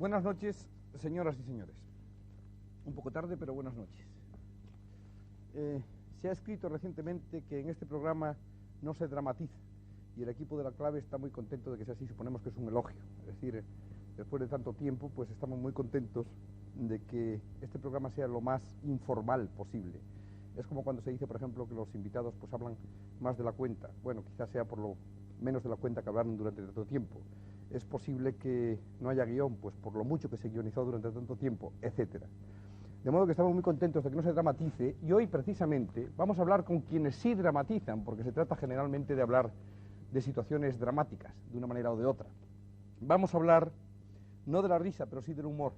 Buenas noches, señoras y señores. Un poco tarde, pero buenas noches. Se ha escrito recientemente que en este programa no se dramatiza, y el equipo de La Clave está muy contento de que sea así. Suponemos que es un elogio. Es decir, después de tanto tiempo, pues estamos muy contentos de que este programa sea lo más informal posible. Es como cuando se dice, por ejemplo, que los invitados pues hablan más de la cuenta. Bueno, quizás sea por lo menos de la cuenta que hablaron durante tanto tiempo. Es posible que no haya guión, pues por lo mucho que se guionizó durante tanto tiempo, etcétera. De modo que estamos muy contentos de que no se dramatice, y hoy precisamente vamos a hablar con quienes sí dramatizan, porque se trata generalmente de hablar de situaciones dramáticas, de una manera o de otra. Vamos a hablar no de la risa, pero sí del humor.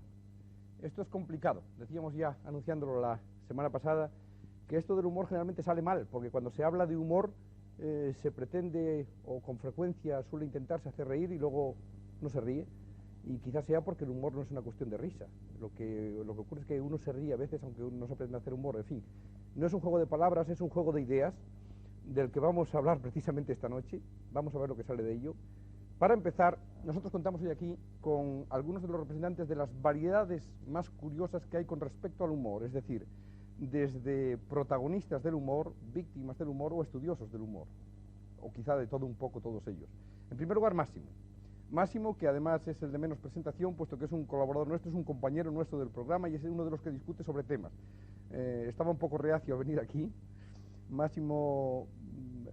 Esto es complicado. Decíamos ya, anunciándolo la semana pasada, que esto del humor generalmente sale mal, porque cuando se habla de humor se pretende, o con frecuencia suele intentarse hacer reír y luego no se ríe, y quizás sea porque el humor no es una cuestión de risa. Lo que ocurre es que uno se ríe a veces aunque uno no se aprende a hacer humor. En fin, no es un juego de palabras, es un juego de ideas del que vamos a hablar precisamente esta noche. Vamos a ver lo que sale de ello. Para empezar, nosotros contamos hoy aquí con algunos de los representantes de las variedades más curiosas que hay con respecto al humor, es decir, desde protagonistas del humor, víctimas del humor o estudiosos del humor, o quizá de todo un poco todos ellos. En primer lugar, Máximo, que además es el de menos presentación, puesto que es un colaborador nuestro, es un compañero nuestro del programa y es uno de los que discute sobre temas. Estaba un poco reacio a venir aquí. Máximo,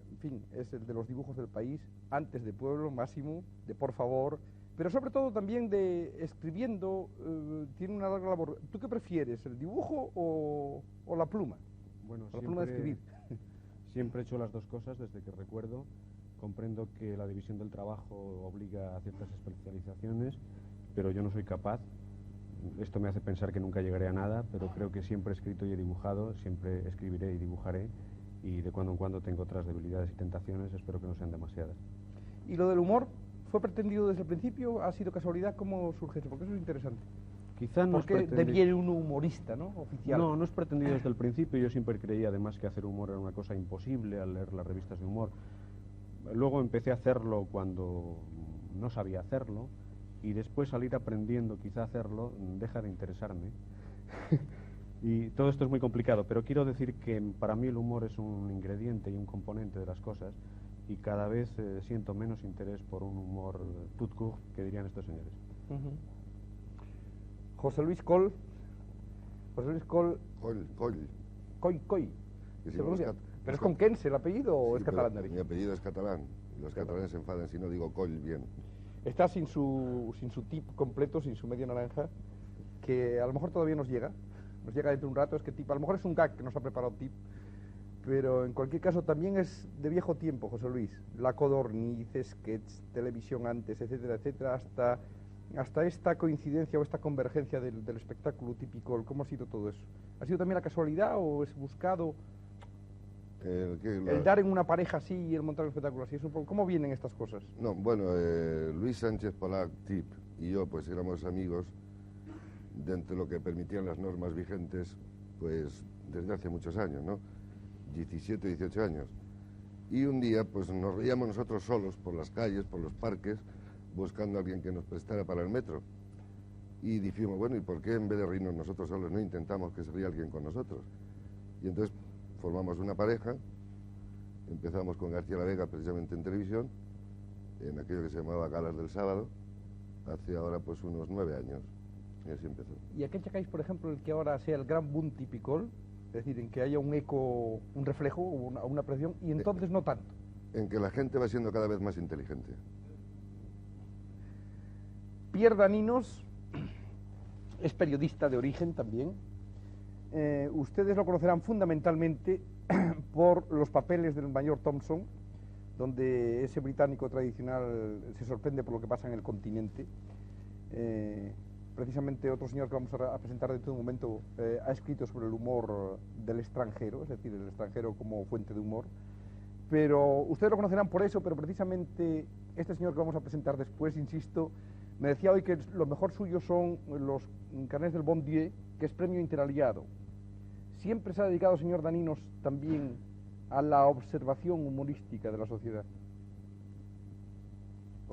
en fin, es el de los dibujos del país, antes de Pueblo, Máximo, de Por favor, pero sobre todo también de escribiendo, tiene una larga labor. ¿Tú qué prefieres, el dibujo o la pluma? Bueno, la pluma de escribir. Siempre he hecho las dos cosas desde que recuerdo. Comprendo que la división del trabajo obliga a ciertas especializaciones, pero yo no soy capaz. Esto me hace pensar que nunca llegaré a nada, pero creo que siempre he escrito y he dibujado, siempre escribiré y dibujaré, y de cuando en cuando tengo otras debilidades y tentaciones, espero que no sean demasiadas. ¿Y lo del humor fue pretendido desde el principio? ¿Ha sido casualidad? ¿Cómo surge eso? Porque eso es interesante. Quizá no porque deviene un humorista, ¿no? Oficial. No, no es pretendido desde el principio. Yo siempre creía además que hacer humor era una cosa imposible al leer las revistas de humor. Luego empecé a hacerlo cuando no sabía hacerlo, y después al ir aprendiendo quizá a hacerlo deja de interesarme. Y todo esto es muy complicado, pero quiero decir que para mí el humor es un ingrediente y un componente de las cosas, y cada vez siento menos interés por un humor tout court, que dirían estos señores. José Luis Coll. Coll. Coy. ¿Pero es con Kense el apellido o es catalán? Mi apellido es catalán. Los catalanes se enfadan si no digo Coll bien. Está sin su tip completo, sin su media naranja, que a lo mejor todavía nos llega dentro de un rato. Es que tip, a lo mejor es un gag que nos ha preparado tip, pero en cualquier caso también es de viejo tiempo, José Luis. La codorniz, sketch, televisión antes, etcétera, etcétera, hasta esta coincidencia o esta convergencia del espectáculo típico. ¿Cómo ha sido todo eso? ¿Ha sido también la casualidad o es buscado? El dar en una pareja así y el montar un espectáculo así, ¿cómo vienen estas cosas? No, bueno, Luis Sánchez Polac, Tip, y yo pues éramos amigos dentro de lo que permitían las normas vigentes, pues desde hace muchos años, ¿no? 17, 18 años. Y un día pues nos reíamos nosotros solos por las calles, por los parques, buscando a alguien que nos prestara para el metro. Y dijimos, bueno, ¿y por qué en vez de reírnos nosotros solos no intentamos que se ría alguien con nosotros? Y entonces formamos una pareja, empezamos con García La Vega precisamente en televisión, en aquello que se llamaba Galas del Sábado, hace ahora pues unos 9 años, y así empezó. ¿Y a qué achacáis, por ejemplo, el que ahora sea el gran boom típico? Es decir, en que haya un eco, un reflejo, una presión, y entonces no tanto. En que la gente va siendo cada vez más inteligente. Pierre Daninos es periodista de origen también. Ustedes lo conocerán fundamentalmente por los papeles del mayor Thompson, donde ese británico tradicional se sorprende por lo que pasa en el continente. Precisamente otro señor que vamos a presentar dentro de un momento ha escrito sobre el humor del extranjero, es decir, el extranjero como fuente de humor. Pero ustedes lo conocerán por eso, pero precisamente este señor que vamos a presentar después, insisto, me decía hoy que lo mejor suyo son los carnets del Bon Dieu, que es premio interaliado. Siempre se ha dedicado, señor Daninos, también a la observación humorística de la sociedad.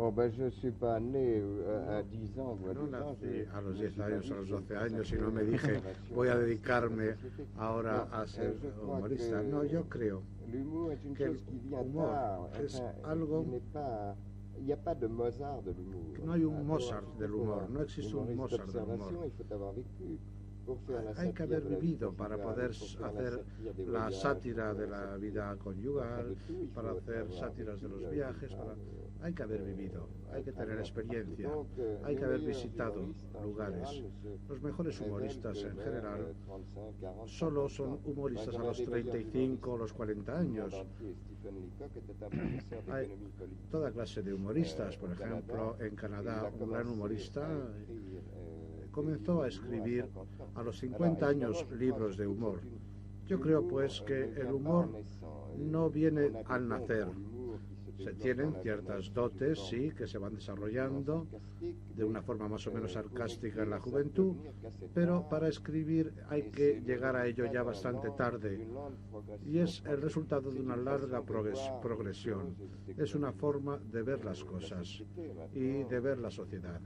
Oh, ben, je ne suis pas né à 10 ans ou à No 12 ans. nací a los 10 años, a los 12 años, y no me dije, voy a dedicarme ahora a ser humorista. No, yo creo L'humour est une que el chose qui vient humor tard. es Enfin, algo... qui n'est pas... Il n'y a pas de Mozart de l'humour. No hay un Mozart del humor, no existe un Mozart del humor. Il faut avoir vécu. Hay que haber vivido para poder hacer la sátira de la vida conyugal, para hacer sátiras de los viajes, hay que haber vivido, hay que tener experiencia, hay que haber visitado lugares. Los mejores humoristas en general solo son humoristas a los 35 o los 40 años. Hay toda clase de humoristas, por ejemplo, en Canadá un gran humorista comenzó a escribir a los 50 años libros de humor. Yo creo pues que el humor no viene al nacer. Se tienen ciertas dotes, sí, que se van desarrollando de una forma más o menos sarcástica en la juventud, pero para escribir hay que llegar a ello ya bastante tarde. Y es el resultado de una larga progresión. Es una forma de ver las cosas y de ver la sociedad.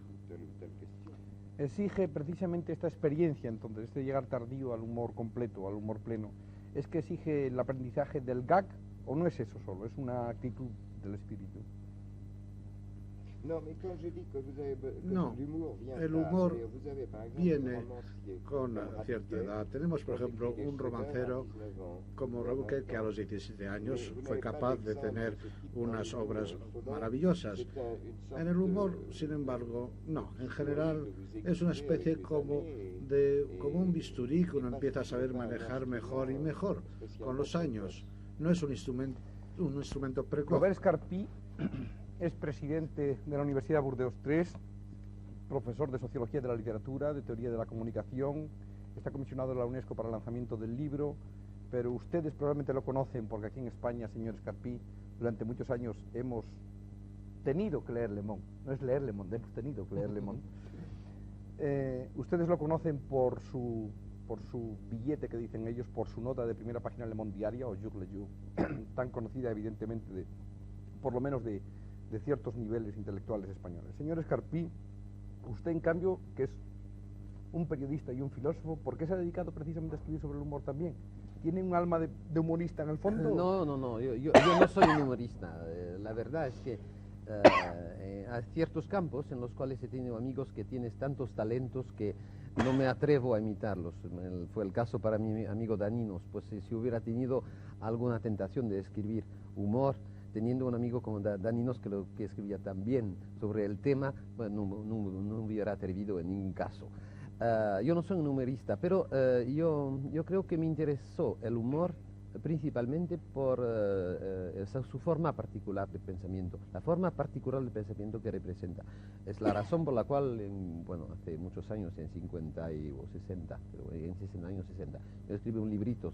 Exige precisamente esta experiencia, entonces, este llegar tardío al humor completo, al humor pleno. ¿Es que exige el aprendizaje del gag o no es eso solo? Es una actitud del espíritu. No, el humor viene con cierta edad. Tenemos, por ejemplo, un romancero como Rebouquet, que a los 17 años fue capaz de tener unas obras maravillosas. En el humor, sin embargo, no. En general, es una especie como un bisturí que uno empieza a saber manejar mejor y mejor con los años. No es un instrumento precoz. Robert Scarpí es presidente de la Universidad Burdeos III, profesor de Sociología de la Literatura, de Teoría de la Comunicación, está comisionado de la UNESCO para el lanzamiento del libro, pero ustedes probablemente lo conocen porque aquí en España, señor Scarpí, durante muchos años hemos tenido que leer Le Monde. No es leer Le Monde, hemos tenido que leer Le Monde. Ustedes lo conocen por su billete, que dicen ellos, por su nota de primera página en Le Monde Diaria o Jour le Jour, tan conocida evidentemente por lo menos de ciertos niveles intelectuales españoles. Señor Scarpí, usted en cambio, que es un periodista y un filósofo, ¿por qué se ha dedicado precisamente a escribir sobre el humor también? ¿Tiene un alma de humorista en el fondo? No, yo no soy un humorista. La verdad es que hay ciertos campos en los cuales he tenido amigos que tienen tantos talentos que no me atrevo a imitarlos. Fue el caso para mi amigo Daninos, pues si hubiera tenido alguna tentación de escribir humor, teniendo un amigo como Daninos que escribía también sobre el tema, bueno, no hubiera atrevido en ningún caso. Yo no soy un humorista, pero yo creo que me interesó el humor principalmente por su forma particular de pensamiento, la forma particular de pensamiento que representa. Es la razón por la cual, hace muchos años, en 50 o 60, pero en 60 años 60, yo escribí un librito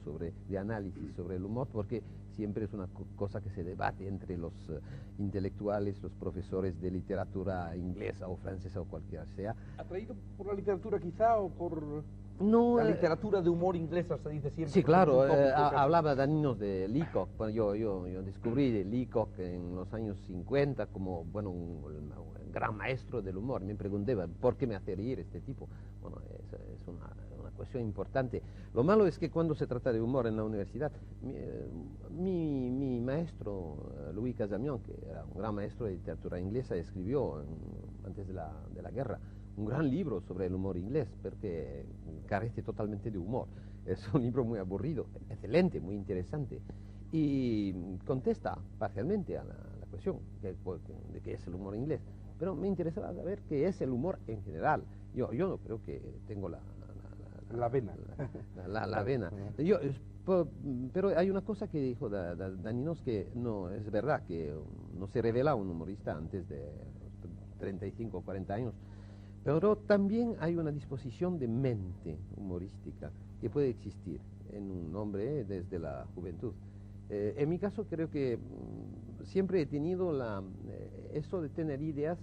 de análisis sobre el humor, porque siempre es una cosa que se debate entre los intelectuales, los profesores de literatura inglesa o francesa o cualquiera sea. ¿Atraído por la literatura quizá o por...? No, la literatura de humor inglesa se dice siempre. Sí, claro, hablaba Daninos de Leacock. Bueno, yo descubrí de Leacock en los años 50 como, un gran maestro del humor. Me preguntaba, ¿por qué me hace reír este tipo? Bueno, es una cuestión importante. Lo malo es que cuando se trata de humor en la universidad, mi maestro, Louis Casamian, que era un gran maestro de literatura inglesa, escribió antes de la guerra un gran libro sobre el humor inglés, porque carece totalmente de humor. Es un libro muy aburrido, excelente, muy interesante, y contesta parcialmente a la cuestión de qué es el humor inglés. Pero me interesaba saber qué es el humor en general. Yo no creo que tengo la vena. La vena. Pero hay una cosa que dijo Daninos que no es verdad, que no se revela un humorista antes de 35 o 40 años. Pero también hay una disposición de mente humorística que puede existir en un hombre desde la juventud. En mi caso creo que siempre he tenido eso de tener ideas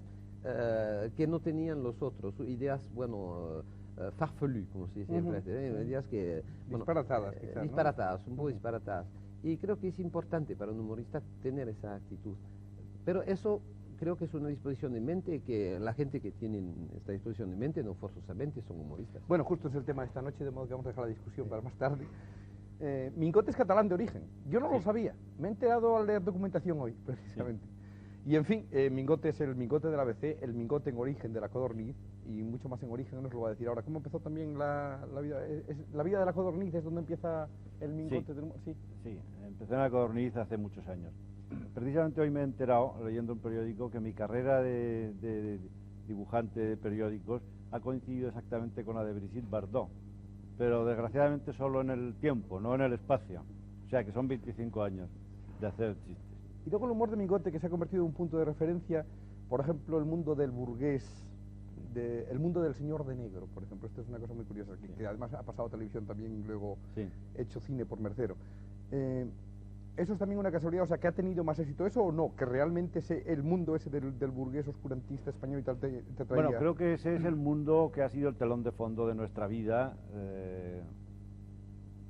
que no tenían los otros, ideas, farfelues, como se dice en francés, ideas que... disparatadas, quizás, disparatadas, un poco disparatadas. Y creo que es importante para un humorista tener esa actitud. Pero eso creo que es una disposición de mente que la gente que tiene esta disposición de mente no forzosamente son humoristas. Bueno, justo es el tema de esta noche, de modo que vamos a dejar la discusión para más tarde. Mingot es catalán de origen. Yo no lo sabía. Me he enterado al leer documentación hoy, precisamente. Y en fin, Mingote es el Mingote del ABC, el Mingote en origen de la Codorniz, y mucho más en origen nos lo va a decir ahora. ¿Cómo empezó también la vida? ¿La vida de la Codorniz es donde empieza el Mingote del humor? Sí. Sí, empecé en la Codorniz hace muchos años. Precisamente hoy me he enterado, leyendo un periódico, que mi carrera de dibujante de periódicos ha coincidido exactamente con la de Brigitte Bardot, pero desgraciadamente solo en el tiempo, no en el espacio. O sea que son 25 años de hacer chistes. Y luego el humor de Mingote, que se ha convertido en un punto de referencia, por ejemplo, el mundo del burgués, el mundo del señor de negro, por ejemplo. Esto es una cosa muy curiosa, que además ha pasado a televisión también y luego hecho cine por Mercero. ¿Eso es también una casualidad? O sea, ¿que ha tenido más éxito eso o no? ¿Que realmente el mundo ese del burgués oscurantista español y tal te traía? Bueno, creo que ese es el mundo que ha sido el telón de fondo de nuestra vida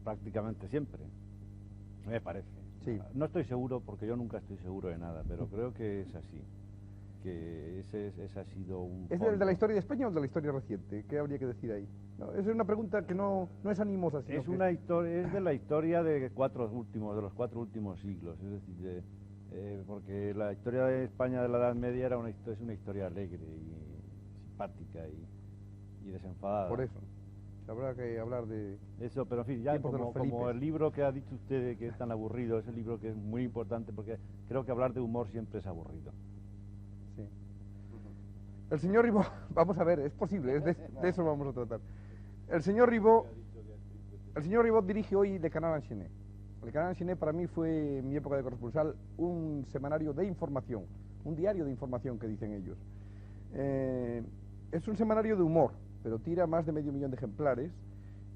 prácticamente siempre, me parece. Sí. No estoy seguro, porque yo nunca estoy seguro de nada, pero creo que es así, que ese ha sido un... ¿Es el de la historia de España o el de la historia reciente? ¿Qué habría que decir ahí? No, es una pregunta que no es animosa. Sino es una historia, es de la historia de los 4 últimos siglos, es decir, porque la historia de España de la Edad Media es una historia alegre y simpática y desenfadada. Por eso. Habrá que hablar de... Eso, pero en fin, ya como el libro que ha dicho usted que es tan aburrido, es el libro que es muy importante, porque creo que hablar de humor siempre es aburrido. Sí. El señor Ribó, vamos a ver, es posible, de eso vamos a tratar. El señor Ribó dirige hoy Le Canard Enchaîné. Le Canard Enchaîné para mí fue, en mi época de corresponsal, un semanario de información, un diario de información que dicen ellos. Es un semanario de humor, pero tira más de 500.000 de ejemplares,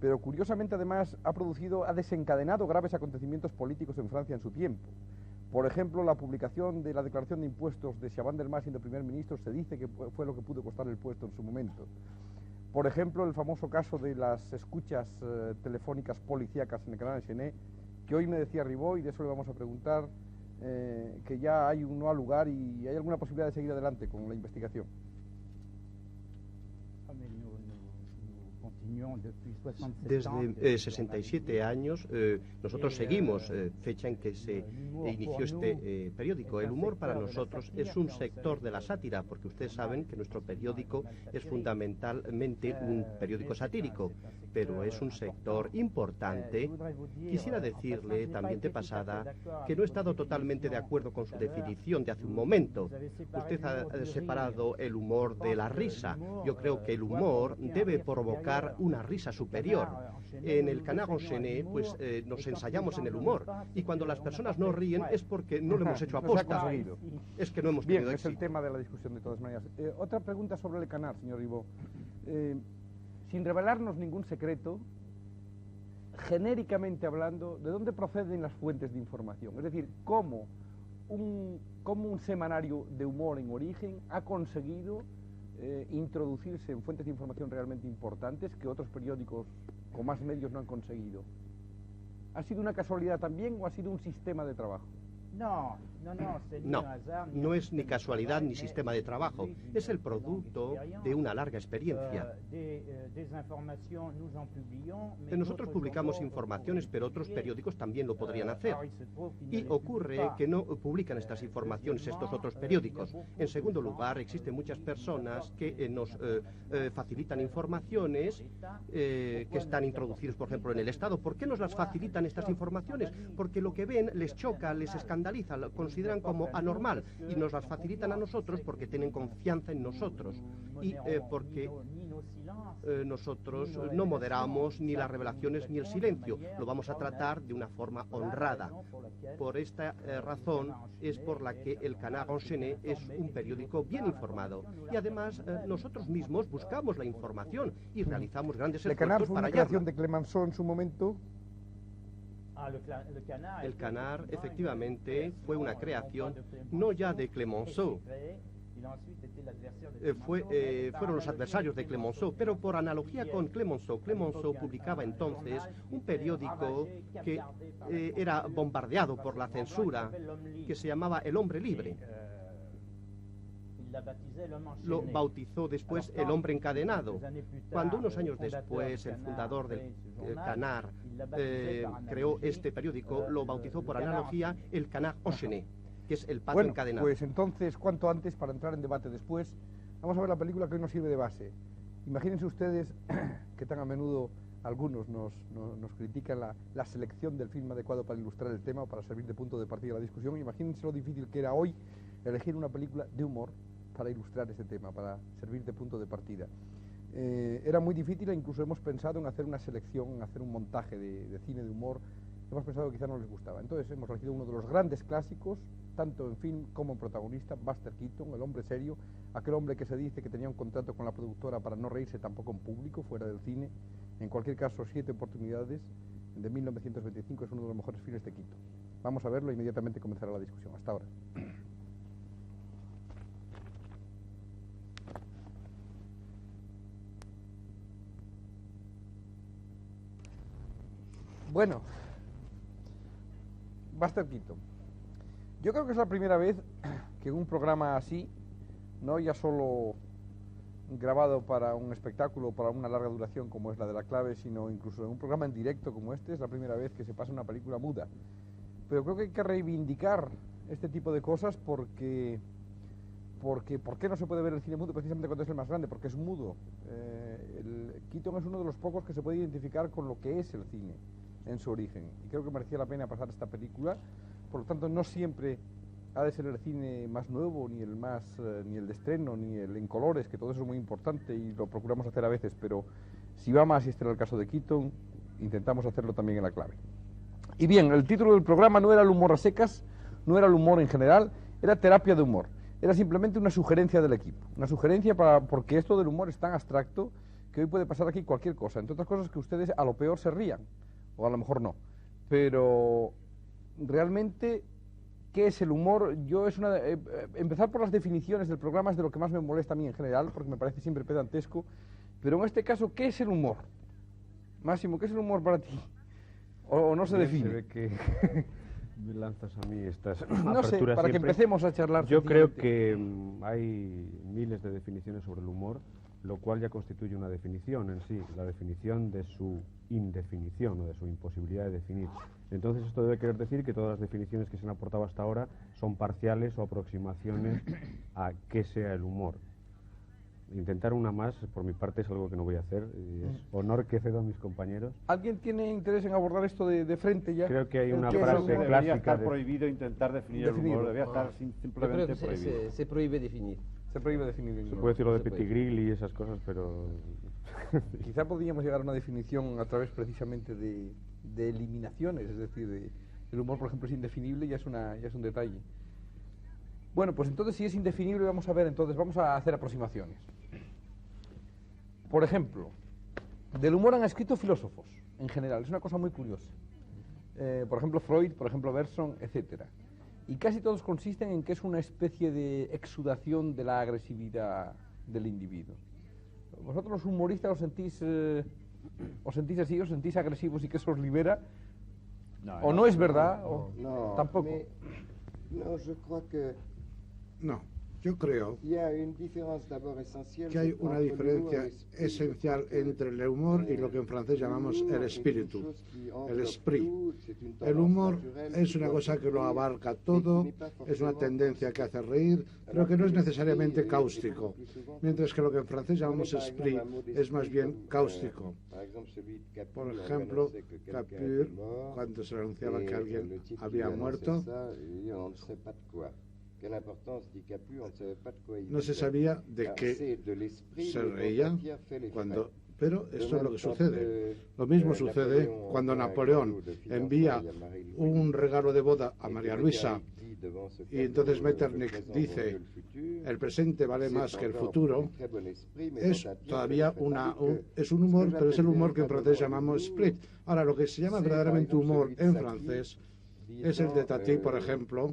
pero curiosamente además ha desencadenado graves acontecimientos políticos en Francia en su tiempo. Por ejemplo, la publicación de la declaración de impuestos de Chaban Delmas de primer ministro se dice que fue lo que pudo costar el puesto en su momento. Por ejemplo, el famoso caso de las escuchas telefónicas policíacas en el canal Enchaîné, que hoy me decía Ribó, y de eso le vamos a preguntar, que ya hay un no al lugar y hay alguna posibilidad de seguir adelante con la investigación. Desde 67 años nosotros seguimos, fecha en que se inició este periódico. El humor para nosotros es un sector de la sátira, porque ustedes saben que nuestro periódico es fundamentalmente un periódico satírico, pero es un sector importante. Quisiera decirle también de pasada que no he estado totalmente de acuerdo con su definición de hace un momento. Usted ha separado el humor de la risa. Yo creo que el humor debe provocar una risa superior. En el Canard Enchaîné, pues nos ensayamos en el humor, y cuando las personas no ríen es porque no lo hemos hecho aposta. Es que no hemos tenido éxito. Es el tema de la discusión de todas maneras. Otra pregunta sobre el Canard, señor Ribó. Sin revelarnos ningún secreto, genéricamente hablando, ¿de dónde proceden las fuentes de información? Es decir, ¿cómo un semanario de humor en origen ha conseguido introducirse en fuentes de información realmente importantes que otros periódicos con más medios no han conseguido? ¿Ha sido una casualidad también o ha sido un sistema de trabajo? No, no es ni casualidad ni sistema de trabajo, es el producto de una larga experiencia. Nosotros publicamos informaciones, pero otros periódicos también lo podrían hacer. Y ocurre que no publican estas informaciones estos otros periódicos. En segundo lugar, existen muchas personas que nos facilitan informaciones que están introducidas, por ejemplo, en el Estado. ¿Por qué nos las facilitan estas informaciones? Porque lo que ven les choca, les escandaliza, lo consideran como anormal, y nos las facilitan a nosotros porque tienen confianza en nosotros y porque nosotros no moderamos ni las revelaciones ni el silencio, lo vamos a tratar de una forma honrada. Por esta razón es por la que el Canard Enchaîné es un periódico bien informado, y además nosotros mismos buscamos la información y realizamos grandes esfuerzos para hallarla. ¿La creación de Clemenceau en su momento? El Canard, efectivamente, fue una creación no ya de Clemenceau, fueron los adversarios de Clemenceau, pero por analogía con Clemenceau. Clemenceau publicaba entonces un periódico que era bombardeado por la censura, que se llamaba El Hombre Libre. lo bautizó después el hombre encadenado. Cuando unos años después el fundador del Canard creó este periódico, lo bautizó por analogía el Canard enchaîné, que es el pato encadenado. Pues entonces, cuanto antes, para entrar en debate después, vamos a ver la película que hoy nos sirve de base. Imagínense ustedes que tan a menudo algunos nos critican la selección del film adecuado para ilustrar el tema o para servir de punto de partida a la discusión. Imagínense lo difícil que era hoy elegir una película de humor para ilustrar ese tema, para servir de punto de partida. Era muy difícil e incluso hemos pensado en hacer una selección, en hacer un montaje de cine de humor. Hemos pensado que quizá no les gustaba. Entonces hemos elegido uno de los grandes clásicos, tanto en film como en protagonista, Buster Keaton, el hombre serio, aquel hombre que se dice que tenía un contrato con la productora para no reírse tampoco en público, fuera del cine. En cualquier caso, 7 oportunidades, de 1925, es uno de los mejores filmes de Keaton. Vamos a verlo e inmediatamente comenzará la discusión. Hasta ahora. Bueno, Buster Keaton. Yo creo que es la primera vez que un programa así, no ya solo grabado para un espectáculo, para una larga duración como es la de La Clave, sino incluso en un programa en directo como este, es la primera vez que se pasa una película muda. Pero creo que hay que reivindicar este tipo de cosas porque ¿por qué no se puede ver el cine mudo precisamente cuando es el más grande? Porque es mudo. Keaton es uno de los pocos que se puede identificar con lo que es el cine en su origen. Y creo que merecía la pena pasar esta película. Por lo tanto, no siempre ha de ser el cine más nuevo, ni el de estreno, ni el en colores, que todo eso es muy importante y lo procuramos hacer a veces, pero si va más, y este era el caso de Keaton, intentamos hacerlo también en La Clave. Y bien, el título del programa no era el humor a secas, no era el humor en general, era terapia de humor. Era simplemente una sugerencia del equipo, una sugerencia porque esto del humor es tan abstracto que hoy puede pasar aquí cualquier cosa, entre otras cosas que ustedes a lo peor se rían, o a lo mejor no, pero realmente, ¿qué es el humor? Empezar por las definiciones del programa es de lo que más me molesta a mí en general, porque me parece siempre pedantesco, pero en este caso, ¿qué es el humor? Máximo, ¿qué es el humor para ti? ¿O no se define? Se ve que me lanzas a mí estas no aperturas sé, para siempre. que empecemos a charlar. Yo creo que hay miles de definiciones sobre el humor, lo cual ya constituye una definición en sí, la definición de su indefinición o de su imposibilidad de definir. Entonces esto debe querer decir que todas las definiciones que se han aportado hasta ahora son parciales o aproximaciones a qué sea el humor. Intentar una más, por mi parte, es algo que no voy a hacer, y es honor que cedo a mis compañeros. ¿Alguien tiene interés en abordar esto de frente ya? Creo que hay una Yo creo frase que debería clásica estar prohibido intentar definir el humor, debería estar simplemente prohibido. Se prohíbe definir. Se prohíbe definir el Se humor. puede decir lo de se puede. Pettigrew y esas cosas, pero Quizá podríamos llegar a una definición a través precisamente de eliminaciones, es decir, el humor, por ejemplo, es indefinible, ya es un detalle. Bueno, pues entonces si es indefinible vamos a hacer aproximaciones. Por ejemplo, del humor han escrito filósofos, en general, es una cosa muy curiosa. Por ejemplo, Freud, por ejemplo, Bergson, etc. Y casi todos consisten en que es una especie de exudación de la agresividad del individuo. ¿Vosotros los humoristas os sentís así, os sentís agresivos y que eso os libera? ¿O no es verdad? No, tampoco. No, yo creo que No, yo creo que hay una diferencia esencial entre el humor y lo que en francés llamamos el espíritu, el esprit. El humor es una cosa que lo abarca todo, es una tendencia que hace reír, pero que no es necesariamente cáustico, mientras que lo que en francés llamamos esprit es más bien cáustico. Por ejemplo, Capure, cuando se anunciaba que alguien había muerto, no se sabía de qué se reía pero esto es lo que sucede. Lo mismo sucede cuando Napoleón envía un regalo de boda a María Luisa y entonces Metternich dice el presente vale más que el futuro. Es todavía es un humor, pero es el humor que en francés llamamos esprit. Ahora, lo que se llama verdaderamente humor en francés es el de Tati, por ejemplo,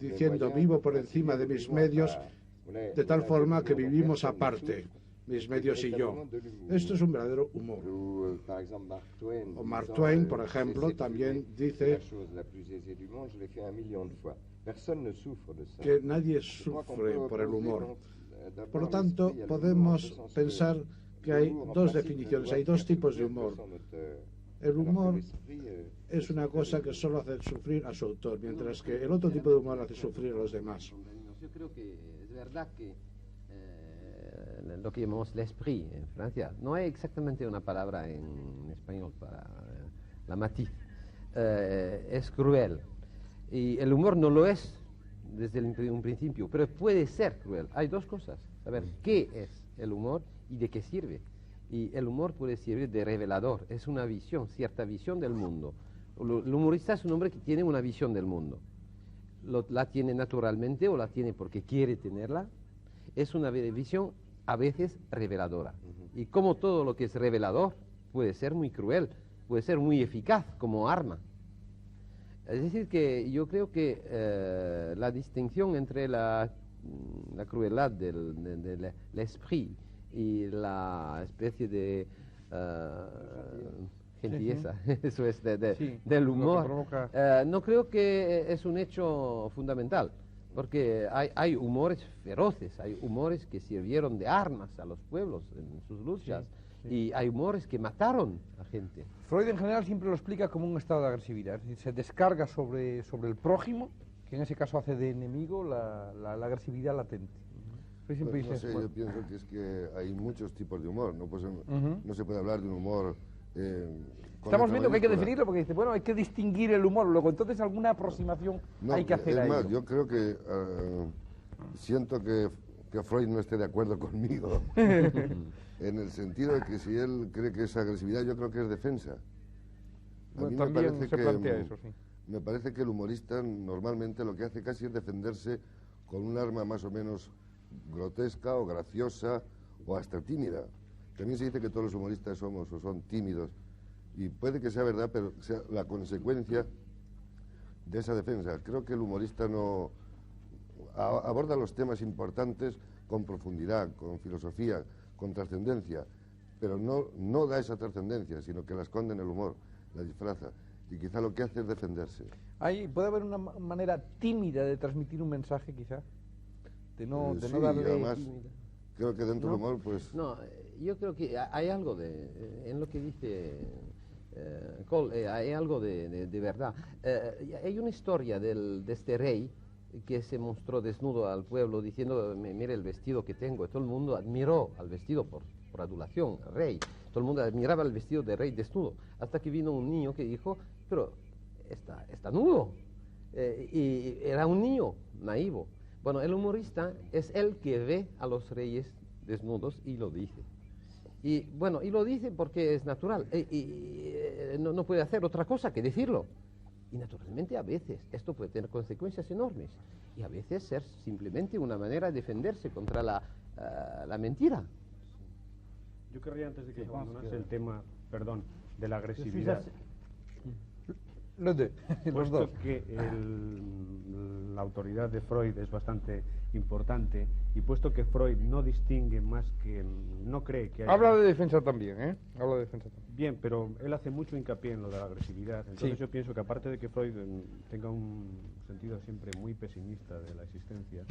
diciendo vivo por encima de mis medios de tal forma que vivimos aparte. mis medios y yo. Esto es un verdadero humor. O Mark Twain, por ejemplo, también dice que nadie sufre por el humor. Por lo tanto, podemos pensar que hay dos definiciones, hay dos tipos de humor. El humor es una cosa que solo hace sufrir a su autor, mientras que el otro tipo de humor hace sufrir a los demás. Yo creo que es verdad que lo que llamamos l'esprit en Francia, no hay exactamente una palabra en español para la matiz, es cruel. Y el humor no lo es desde un principio, pero puede ser cruel. Hay dos cosas, saber qué es el humor y de qué sirve. Y el humor puede servir de revelador, es una visión, cierta visión del mundo. El humorista es un hombre que tiene una visión del mundo. La tiene naturalmente o la tiene porque quiere tenerla. Es una visión a veces reveladora. Y como todo lo que es revelador puede ser muy cruel, puede ser muy eficaz como arma. Es decir, que yo creo que la distinción entre la crueldad del esprit y la especie de gentileza, eso es, del humor, no creo que es un hecho fundamental, porque hay humores feroces, hay humores que sirvieron de armas a los pueblos en sus luchas, y hay humores que mataron a gente. Freud en general siempre lo explica como un estado de agresividad, es decir, se descarga sobre el prójimo, que en ese caso hace de enemigo la agresividad latente. Pues no sé, yo pienso que es que hay muchos tipos de humor, no se puede hablar de un humor... Estamos viendo que hay que definirlo porque dice, bueno, hay que distinguir el humor, luego entonces alguna aproximación hay que hacer a ello. Es más, yo creo que siento que Freud no esté de acuerdo conmigo, en el sentido de que si él cree que es agresividad, yo creo que es defensa. A mí me parece me parece que el humorista normalmente lo que hace casi es defenderse con un arma más o menos grotesca o graciosa o hasta tímida. También se dice que todos los humoristas somos o son tímidos, y puede que sea verdad, pero sea la consecuencia de esa defensa. Creo que el humorista no aborda los temas importantes con profundidad, con filosofía, con trascendencia, pero no da esa trascendencia, sino que la esconde en el humor, la disfraza, y quizá lo que hace es defenderse. ¿Puede haber una manera tímida de transmitir un mensaje, quizá? De no darle... Y además, creo que dentro del humor, pues... No, yo creo que hay algo en lo que dice Cole, hay algo de verdad. Hay una historia de este rey que se mostró desnudo al pueblo diciendo, mire el vestido que tengo. Y todo el mundo admiró al vestido por adulación, al rey. Todo el mundo admiraba el vestido de rey desnudo. Hasta que vino un niño que dijo, pero está nudo. Y era un niño naivo. Bueno, el humorista es el que ve a los reyes desnudos y lo dice. Y bueno, y lo dice porque es natural. No puede hacer otra cosa que decirlo. Y naturalmente a veces esto puede tener consecuencias enormes. Y a veces ser simplemente una manera de defenderse contra la mentira. Yo querría, antes de que abandonase el tema, perdón, de la agresividad, puesto que la autoridad de Freud es bastante importante, y puesto que Freud no distingue más que, no cree que haya... Habla de defensa también, ¿eh? Habla de defensa también. Bien, pero él hace mucho hincapié en lo de la agresividad, entonces yo pienso que aparte de que Freud tenga un sentido siempre muy pesimista de la existencia,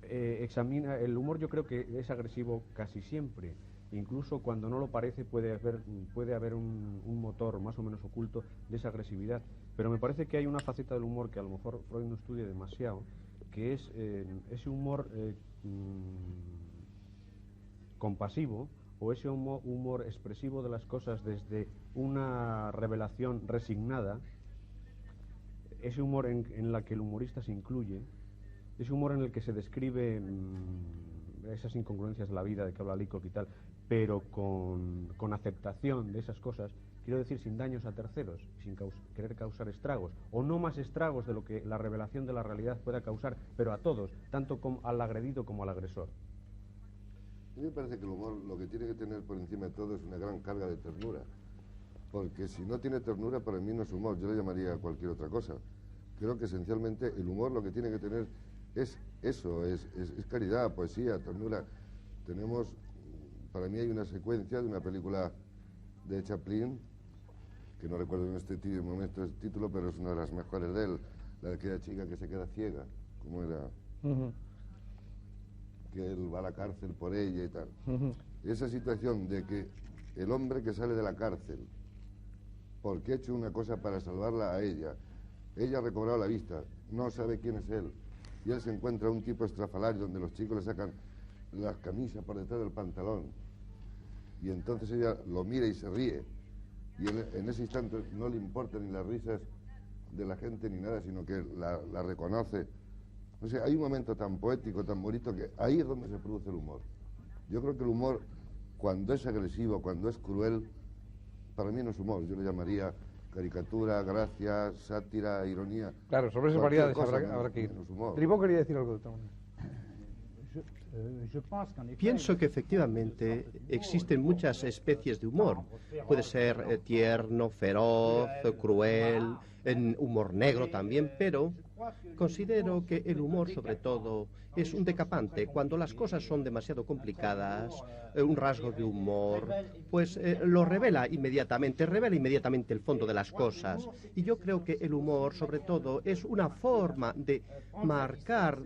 examina el humor. Yo creo que es agresivo casi siempre, incluso cuando no lo parece puede haber un motor más o menos oculto de esa agresividad, pero me parece que hay una faceta del humor que a lo mejor Freud no estudia demasiado, que es ese humor compasivo, o ese humor expresivo de las cosas desde una revelación resignada, ese humor en la que el humorista se incluye, ese humor en el que se describe esas incongruencias de la vida de que habla Leacock y tal, pero con aceptación de esas cosas, quiero decir, sin daños a terceros, sin querer causar estragos, o no más estragos de lo que la revelación de la realidad pueda causar, pero a todos, tanto al agredido como al agresor. A mí me parece que el humor lo que tiene que tener por encima de todo es una gran carga de ternura, porque si no tiene ternura, para mí no es humor, yo le llamaría a cualquier otra cosa. Creo que esencialmente el humor lo que tiene que tener es eso, es caridad, poesía, ternura. Tenemos, para mí hay una secuencia de una película de Chaplin, que no recuerdo en este momento el título, pero es una de las mejores de él, la de aquella chica que se queda ciega, ¿cómo era? Que él va a la cárcel por ella y tal. Esa situación de que el hombre que sale de la cárcel, porque ha hecho una cosa para salvarla a ella ha recobrado la vista, no sabe quién es él, y él se encuentra un tipo estrafalario donde los chicos le sacan las camisas por detrás del pantalón, y entonces ella lo mira y se ríe, y en ese instante no le importan ni las risas de la gente ni nada, sino que la reconoce. O sea, hay un momento tan poético, tan bonito, que ahí es donde se produce el humor. Yo creo que el humor, cuando es agresivo, cuando es cruel, para mí no es humor, yo le llamaría caricatura, gracia, sátira, ironía. Claro, sobre esas variedades habrá que ir. Ribó quería decir algo de todo. Pienso que efectivamente existen muchas especies de humor. Puede ser tierno, feroz, cruel, humor negro también, pero considero que el humor sobre todo es un decapante. Cuando las cosas son demasiado complicadas, un rasgo de humor, pues lo revela inmediatamente el fondo de las cosas. Y yo creo que el humor sobre todo es una forma de marcar,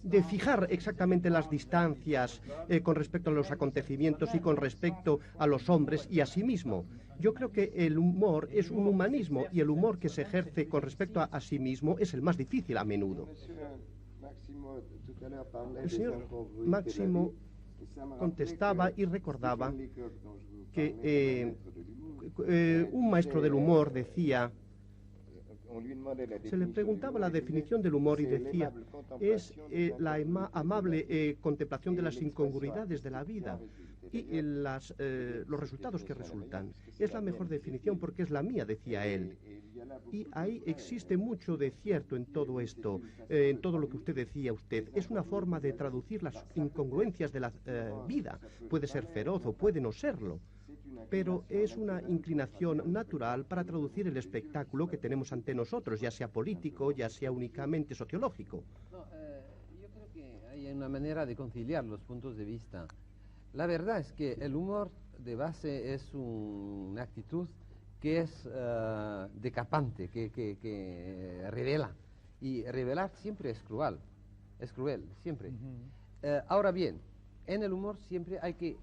de fijar exactamente las distancias con respecto a los acontecimientos y con respecto a los hombres y a sí mismo. Yo creo que el humor es un humanismo y el humor que se ejerce con respecto a sí mismo es el más difícil a menudo. El señor Máximo contestaba y recordaba que un maestro del humor decía, se le preguntaba la definición del humor y decía, es la amable contemplación de las incongruidades de la vida y los resultados que resultan. Es la mejor definición porque es la mía, decía él. Y ahí existe mucho de cierto en todo esto, en todo lo que usted decía usted. Es una forma de traducir las incongruencias de la vida. Puede ser feroz o puede no serlo, pero es una inclinación natural para traducir el espectáculo que tenemos ante nosotros, ya sea político, ya sea únicamente sociológico. No, yo creo que hay una manera de conciliar los puntos de vista. La verdad es que el humor de base es una actitud que es decapante, que revela. Y revelar siempre es cruel, siempre. Ahora bien, en el humor siempre hay que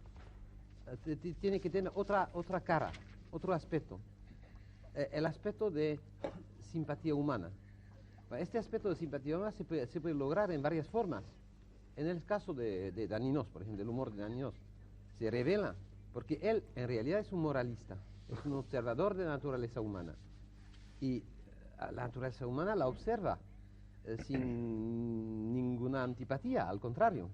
tiene que tener otra cara, otro aspecto, el aspecto de simpatía humana. Este aspecto de simpatía humana se puede lograr en varias formas. En el caso de Daninos, por ejemplo, el humor de Daninos, se revela porque él en realidad es un moralista, es un observador de la naturaleza humana. Y la naturaleza humana la observa sin ninguna antipatía, al contrario.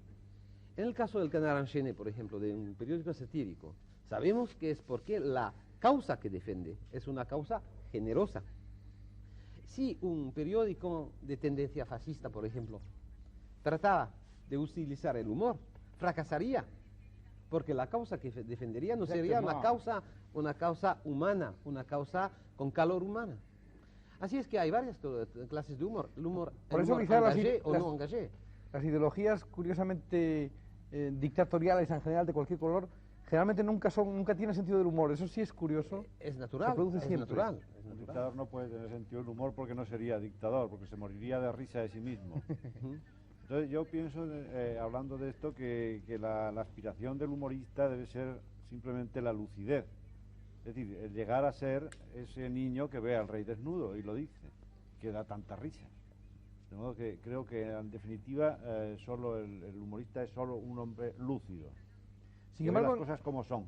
En el caso del Canard Enchaîné, por ejemplo, de un periódico satírico, sabemos que es porque la causa que defiende es una causa generosa. Si un periódico de tendencia fascista, por ejemplo, trataba de utilizar el humor, fracasaría, porque la causa que defendería no sería una causa humana, una causa con calor humana. Así es que hay varias clases de humor. El humor engagé o no engagé. Las ideologías, curiosamente dictatoriales en general de cualquier color, generalmente nunca tienen sentido del humor. Eso sí es curioso. Es natural. Se produce siempre. Natural. Un dictador no puede tener sentido del humor porque no sería dictador, porque se moriría de risa de sí mismo. Entonces yo pienso, hablando de esto, que la aspiración del humorista debe ser simplemente la lucidez. Es decir, el llegar a ser ese niño que ve al rey desnudo y lo dice, que da tanta risa. De modo que creo que en definitiva solo el humorista es solo un hombre lúcido. Sin embargo, las cosas como son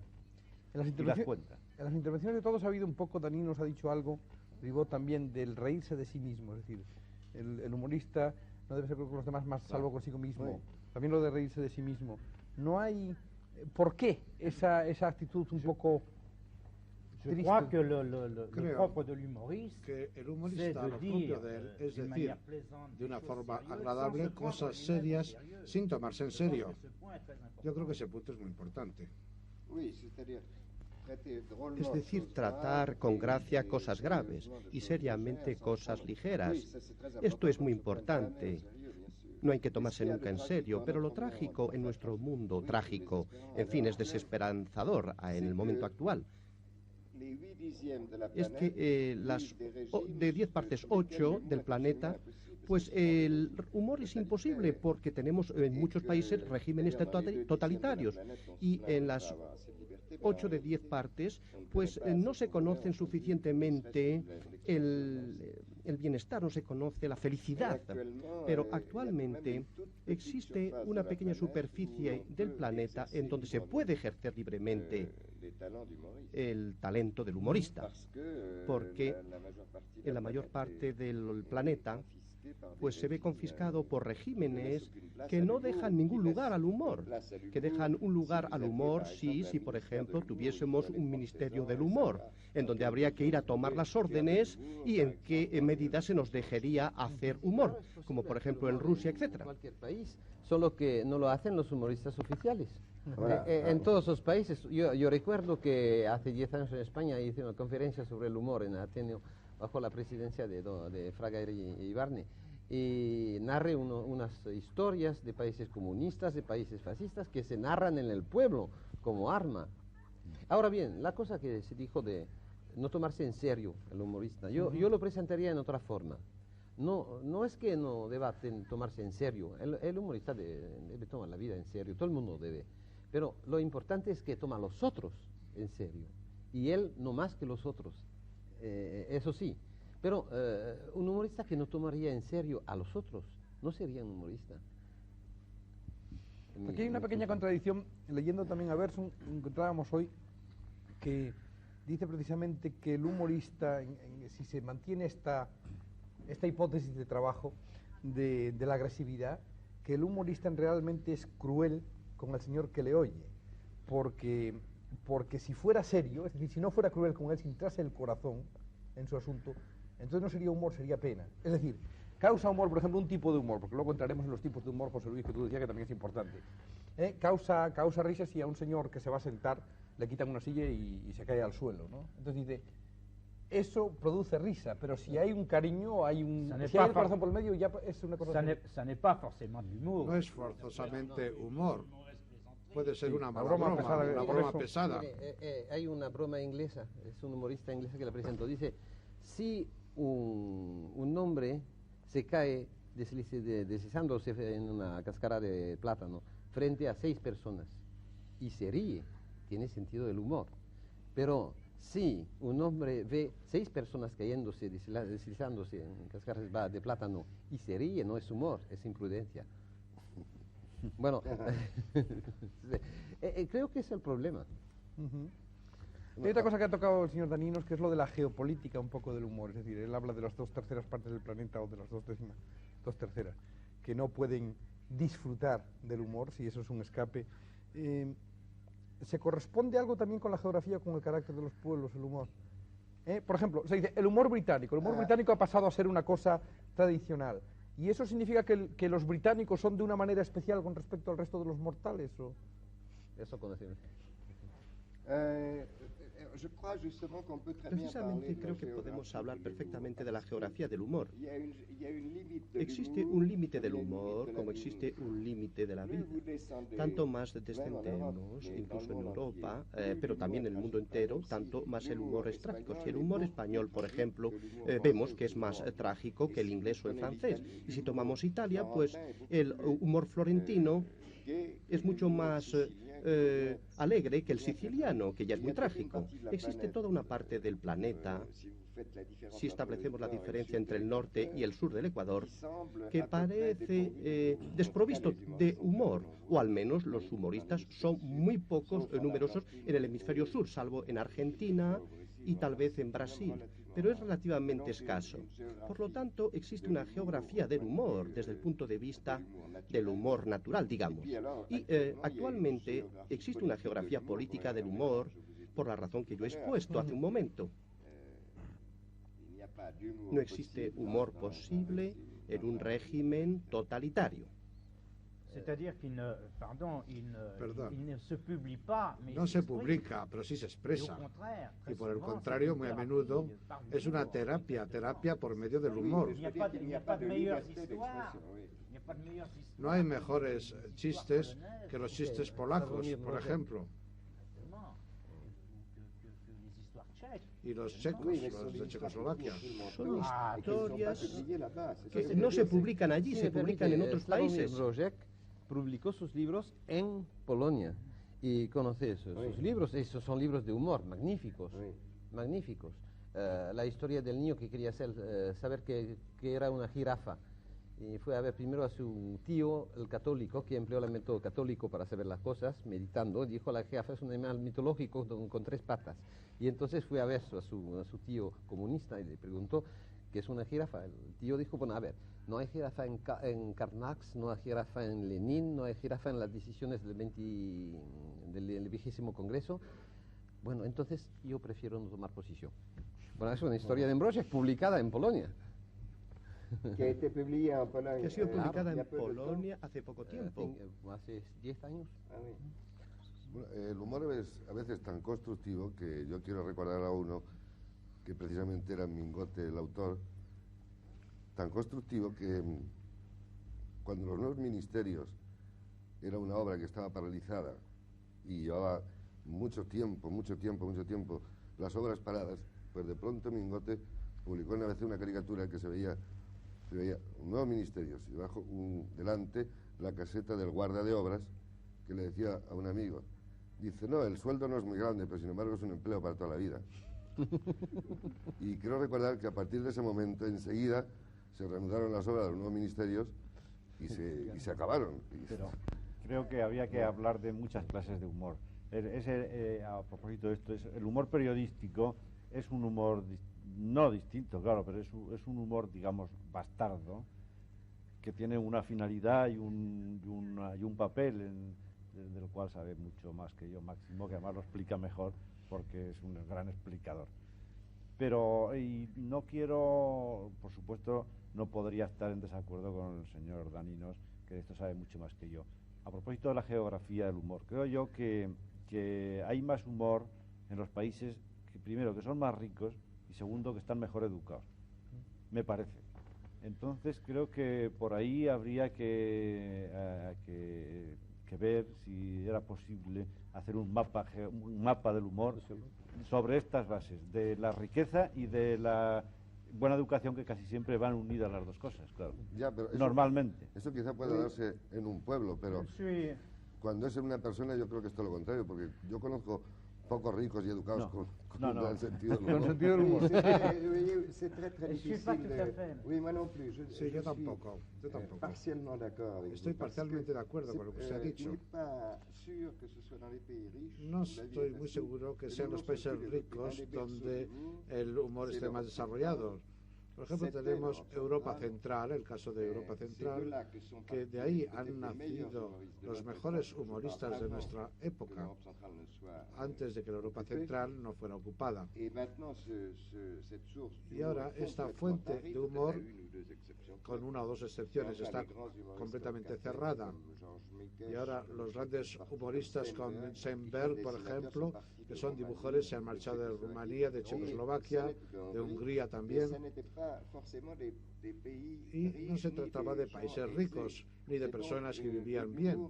en las intervenciones de todos ha habido un poco, Dani nos ha dicho algo, Ribó también, del reírse de sí mismo. Es decir, el humorista no debe ser con los demás más salvo consigo mismo. Sí. También lo de reírse de sí mismo. No hay... ¿Por qué esa actitud un poco... Je crois que le propre de l'humoriste, que el humorista, lo propio de él, es decir, de una forma agradable, cosas serias sin tomarse en serio. Yo creo que ese punto es muy importante. Es decir, tratar con gracia cosas graves y seriamente cosas ligeras. Esto es muy importante. no hay que tomarse nunca en serio, pero lo trágico en nuestro mundo trágico, en fin, es desesperanzador en el momento actual. Es que de 10 partes 8 del planeta, pues el humor es imposible porque tenemos en muchos países regímenes totalitarios y en las 8 de 10 partes pues no se conocen suficientemente el bienestar, no se conoce la felicidad. Pero actualmente existe una pequeña superficie del planeta en donde se puede ejercer libremente el talento del humorista, porque en la mayor parte del planeta pues se ve confiscado por regímenes que no dejan ningún lugar al humor, que dejan un lugar al humor si por ejemplo tuviésemos un ministerio del humor, en donde habría que ir a tomar las órdenes y en qué medida se nos dejaría hacer humor, como por ejemplo en Rusia, etcétera. Cualquier país, solo que no lo hacen los humoristas oficiales. En todos los países, yo recuerdo que hace 10 años en España hice una conferencia sobre el humor en Ateneo, bajo la presidencia de Fraga y Barney, y narré unas historias de países comunistas, de países fascistas, que se narran en el pueblo como arma. Ahora bien, la cosa que se dijo de no tomarse en serio el humorista, yo lo presentaría en otra forma. No es que no deba tomarse en serio, el humorista debe tomar la vida en serio, todo el mundo debe, pero lo importante es que toma a los otros en serio, y él no más que los otros. Eso sí, pero un humorista que no tomaría en serio a los otros no sería un humorista. Aquí hay una pequeña contradicción. Leyendo también a Bergson, encontrábamos hoy que dice precisamente que el humorista, si se mantiene esta hipótesis de trabajo de la agresividad, que el humorista realmente es cruel con el señor que le oye, porque si fuera serio, es decir, si no fuera cruel con él, si entrase el corazón en su asunto, entonces no sería humor, sería pena. Es decir, causa humor, por ejemplo, un tipo de humor, porque luego entraremos en los tipos de humor, José Luis, que tú decías que también es importante. Causa risa si a un señor que se va a sentar le quitan una silla y se cae al suelo, ¿no? Entonces dice, eso produce risa, pero si hay un cariño, si hay un corazón por el medio, ya es una cosa... Ça n'est pas forcément de l'humour. No es forzosamente humor. Puede ser una broma pesada. Hay una broma inglesa, es un humorista inglés que la presentó. Dice, si un hombre se cae deslizándose en una cáscara de plátano frente a 6 personas y se ríe, tiene sentido del humor. Pero si un hombre ve 6 personas cayéndose, deslizándose en cáscaras de plátano y se ríe, no es humor, es imprudencia. Bueno, creo que es el problema. Hay otra cosa que ha tocado el señor Daninos, que es lo de la geopolítica un poco del humor. Es decir, él habla de las 2/3 partes del planeta, o de las 2/3, que no pueden disfrutar del humor, si eso es un escape. ¿Se corresponde algo también con la geografía, con el carácter de los pueblos, el humor? Por ejemplo, se dice, el humor británico ha pasado a ser una cosa tradicional. ¿Y eso significa que los británicos son de una manera especial con respecto al resto de los mortales? ¿O? Eso conocemos. Precisamente creo que podemos hablar perfectamente de la geografía del humor. Existe un límite del humor como existe un límite de la vida. Tanto más descendemos, incluso en Europa, pero también en el mundo entero, tanto más el humor es trágico. Si el humor español, por ejemplo, vemos que es más trágico que el inglés o el francés. Y si tomamos Italia, pues el humor florentino es mucho más alegre que el siciliano, que ya es muy trágico. Existe toda una parte del planeta, si establecemos la diferencia entre el norte y el sur del Ecuador, que parece desprovisto de humor, o al menos los humoristas son muy pocos, numerosos en el hemisferio sur, salvo en Argentina y tal vez en Brasil, pero es relativamente escaso. Por lo tanto, existe una geografía del humor desde el punto de vista del humor natural, digamos. Y actualmente existe una geografía política del humor por la razón que yo he expuesto hace un momento. No existe humor posible en un régimen totalitario. C'est-à-dire qu'il ne se publie pas, mais no se publica, pero sí se expresa. Y por el contrario, muy a menudo es una terapia por medio del humor. No hay mejores chistes que los chistes polacos, por ejemplo. Y los checos, los de Checoslovaquia. Son historias que no se publican allí, se publican en otros países. Mrożek publicó sus libros en Polonia. Y conoces sus libros, esos son libros de humor, magníficos, magníficos. La historia del niño que quería saber que era una jirafa. Y fue a ver primero a su tío, el católico, que empleó el método católico para saber las cosas, meditando. Dijo, la jirafa es un animal mitológico con 3 patas. Y entonces fue a ver a su tío comunista y le preguntó qué es una jirafa. El tío dijo, bueno, a ver, no hay jirafa en Karl Marx, no hay jirafa en Lenin, no hay jirafa en las decisiones del 20º Congreso. Bueno, entonces yo prefiero no tomar posición. Bueno, es una historia de Mrożek publicada en Polonia. Que ha été publié en Pologne. Que ha sido publicada en Polonia hace poco tiempo. Hace 10 años. Ah, oui. Bueno, el humor es a veces tan constructivo que yo quiero recordar a uno que precisamente era Mingote el autor, tan constructivo que cuando los nuevos ministerios era una obra que estaba paralizada y llevaba mucho tiempo las obras paradas, pues de pronto Mingote publicó una vez una caricatura que se veía nuevos ministerios y bajo delante la caseta del guarda de obras que le decía a un amigo, dice, no, el sueldo no es muy grande, pero sin embargo es un empleo para toda la vida. Y quiero recordar que a partir de ese momento enseguida se reanudaron las obras de los nuevos ministerios y se acabaron. Pero creo que había que hablar de muchas clases de humor. A propósito de esto, el humor periodístico es un humor no distinto, claro, pero es un humor, digamos, bastardo, que tiene una finalidad y un papel del cual sabe mucho más que yo, Máximo, que además lo explica mejor porque es un gran explicador. Pero y no quiero, por supuesto, no podría estar en desacuerdo con el señor Daninos, que de esto sabe mucho más que yo. A propósito de la geografía del humor, creo yo que hay más humor en los países que, primero, que son más ricos y segundo, que están mejor educados, me parece. Entonces creo que por ahí habría que ver si era posible hacer un mapa del humor sobre estas bases, de la riqueza y de la buena educación, que casi siempre van unidas las dos cosas, claro. Ya, pero normalmente. Eso quizá pueda darse en un pueblo, pero cuando es en una persona yo creo que es todo lo contrario, porque yo conozco pocos ricos y educados con el sentido del humor. Con sentido del humor. C'est très difficile de... Oui, moi non plus. Sí, yo tampoco. Parcialmente de acuerdo. Estoy parcialmente de acuerdo con lo que se ha dicho. No estoy muy seguro que sean los países ricos donde el humor esté más desarrollado. Por ejemplo, tenemos Europa Central, el caso de Europa Central, que de ahí han nacido los mejores humoristas de nuestra época, antes de que la Europa Central no fuera ocupada. Y ahora esta fuente de humor, con una o dos excepciones, está completamente cerrada. Y ahora los grandes humoristas con Seinberg, por ejemplo, que son dibujadores, se han marchado de Rumanía, de Checoslovaquia, de Hungría también. Y no se trataba de países ricos, ni de personas que vivían bien.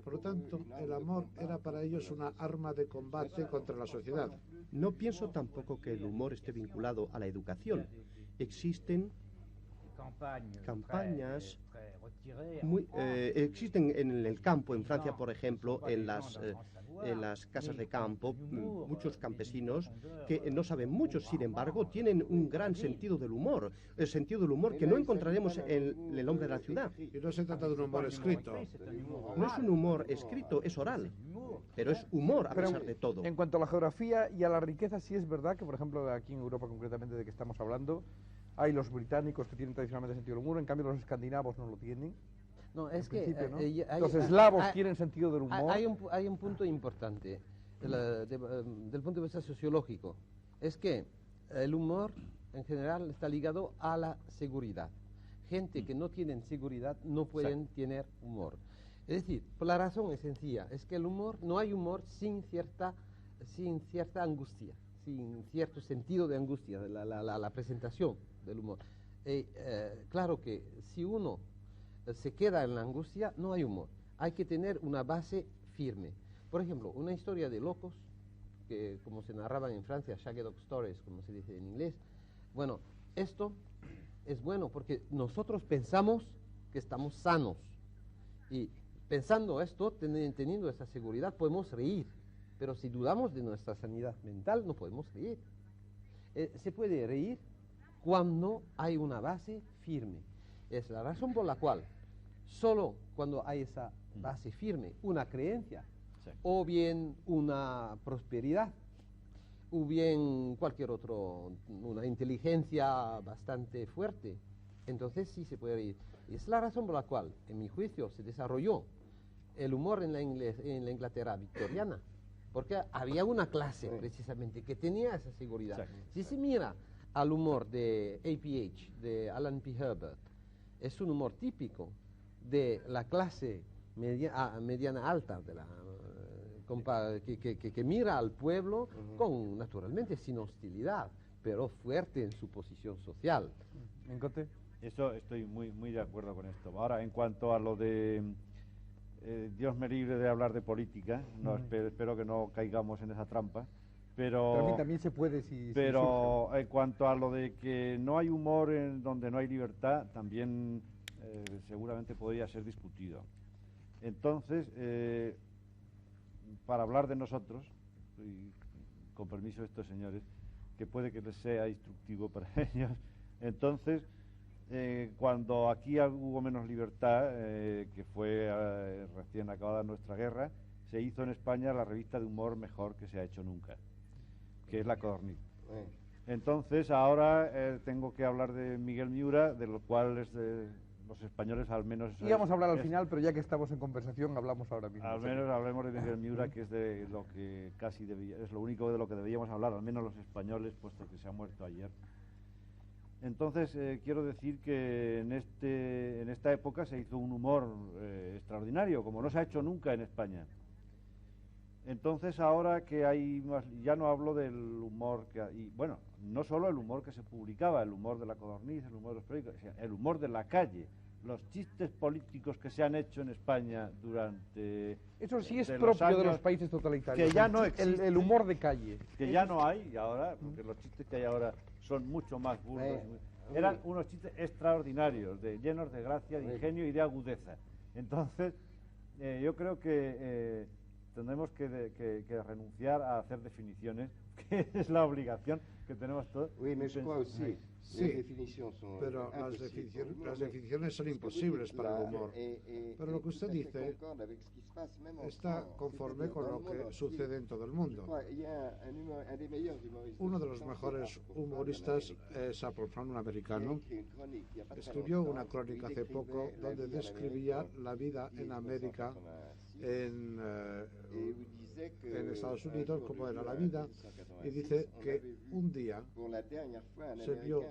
Por lo tanto, el amor era para ellos una arma de combate contra la sociedad. No pienso tampoco que el humor esté vinculado a la educación. Existen campañas existen en el campo, en Francia, por ejemplo, en las casas de campo, muchos campesinos que no saben mucho, sin embargo, tienen un gran sentido del humor, el sentido del humor que no encontraremos en el hombre de la ciudad. Y no se trata de un humor escrito. No es un humor escrito, es oral, pero es humor a pesar de todo. En cuanto a la geografía y a la riqueza, sí es verdad que, por ejemplo, aquí en Europa concretamente de que estamos hablando, hay los británicos que tienen tradicionalmente sentido del humor, en cambio los escandinavos no lo tienen. No, es que ¿no? Los eslavos tienen sentido del humor. Hay un punto importante del punto de vista sociológico. Es que el humor en general está ligado a la seguridad. Gente que no tiene seguridad no pueden tener humor. Es decir, la razón es sencilla, es que el humor, no hay humor sin cierta angustia, sin cierto sentido de angustia, la presentación del humor. Claro que si uno se queda en la angustia, no hay humor. Hay que tener una base firme. Por ejemplo, una historia de locos, que como se narraban en Francia, Shaggy Dog Stories, como se dice en inglés. Bueno, esto es bueno porque nosotros pensamos que estamos sanos. Y pensando esto, teniendo esa seguridad, podemos reír. Pero si dudamos de nuestra sanidad mental, no podemos reír. Se puede reír cuando hay una base firme. Es la razón por la cual solo cuando hay esa base firme, una creencia, o bien una prosperidad, o bien cualquier otro, una inteligencia bastante fuerte, entonces sí se puede reír. Es la razón por la cual, en mi juicio, se desarrolló el humor en la Inglaterra victoriana, porque había una clase precisamente que tenía esa seguridad. Si se mira al humor de APH, de Alan P. Herbert, es un humor típico de la clase mediana alta, de la, que mira al pueblo con, naturalmente, sin hostilidad, pero fuerte en su posición social. ¿Encote? Eso estoy muy de acuerdo con esto. Ahora, en cuanto a lo de Dios me libre de hablar de política, no, espero que no caigamos en esa trampa, pero a mí también se puede pero en cuanto a lo de que no hay humor en donde no hay libertad, también seguramente podría ser discutido. Entonces, para hablar de nosotros, y con permiso de estos señores, que puede que les sea instructivo para ellos, entonces, cuando aquí hubo menos libertad, que fue recién acabada nuestra guerra, se hizo en España la revista de humor mejor que se ha hecho nunca, que es La Codorniz. Entonces, ahora tengo que hablar de Miguel Miura, de lo cual los españoles al menos... Íbamos a hablar al final, pero ya que estamos en conversación, hablamos ahora mismo. Al menos hablemos de Miguel Miura, que es de lo que casi es lo único de lo que debíamos hablar, al menos los españoles, puesto que se ha muerto ayer. Entonces, quiero decir que en esta época se hizo un humor extraordinario, como no se ha hecho nunca en España. Entonces, ahora que hay más, ya no hablo del humor y bueno, no solo el humor que se publicaba, el humor de La Codorniz, el humor de los periódicos, el humor de la calle, los chistes políticos que se han hecho en España durante... Eso sí es propio de los países totalitarios. Que ya no existe, el humor de calle. Que ya no hay ahora, porque los chistes que hay ahora son mucho más burdos. Eran unos chistes extraordinarios, llenos de gracia, de ingenio y de agudeza. Entonces, yo creo que tendremos que renunciar a hacer definiciones, que es la obligación que tenemos todos. Sí, pero las definiciones son imposibles para el humor. Pero lo que usted dice está conforme con lo que sucede en todo el mundo. Uno de los mejores humoristas es Apple Fran, un americano. Escribió una crónica hace poco donde describía la vida en América, en Estados Unidos, cómo era la vida, y dice que un día se vio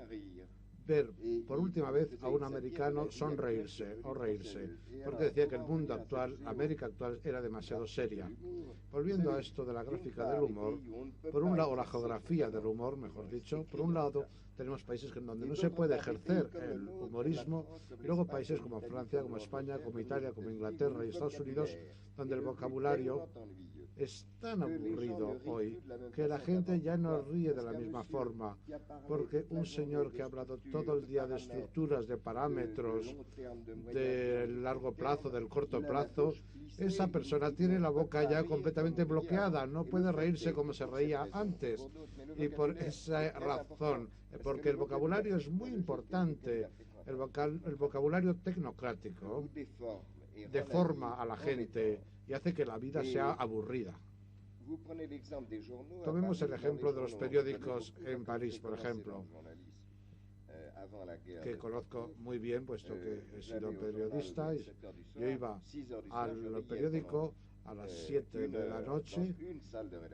ver por última vez a un americano sonreírse o reírse, porque decía que el mundo actual, América actual, era demasiado seria. Volviendo a esto de la gráfica del humor, por un lado, la geografía del humor, mejor dicho, por un lado tenemos países donde no se puede ejercer el humorismo, y luego países como Francia, como España, como Italia, como Inglaterra y Estados Unidos, donde el vocabulario es tan aburrido hoy que la gente ya no ríe de la misma forma, porque un señor que ha hablado todo el día de estructuras, de parámetros, del largo plazo, del corto plazo, esa persona tiene la boca ya completamente bloqueada, no puede reírse como se reía antes. Y por esa razón, porque el vocabulario es muy importante, el vocabulario tecnocrático deforma a la gente y hace que la vida sea aburrida. Tomemos el ejemplo de los periódicos en París, por ejemplo, que conozco muy bien, puesto que he sido periodista. Y yo iba al periódico a las 7 de la noche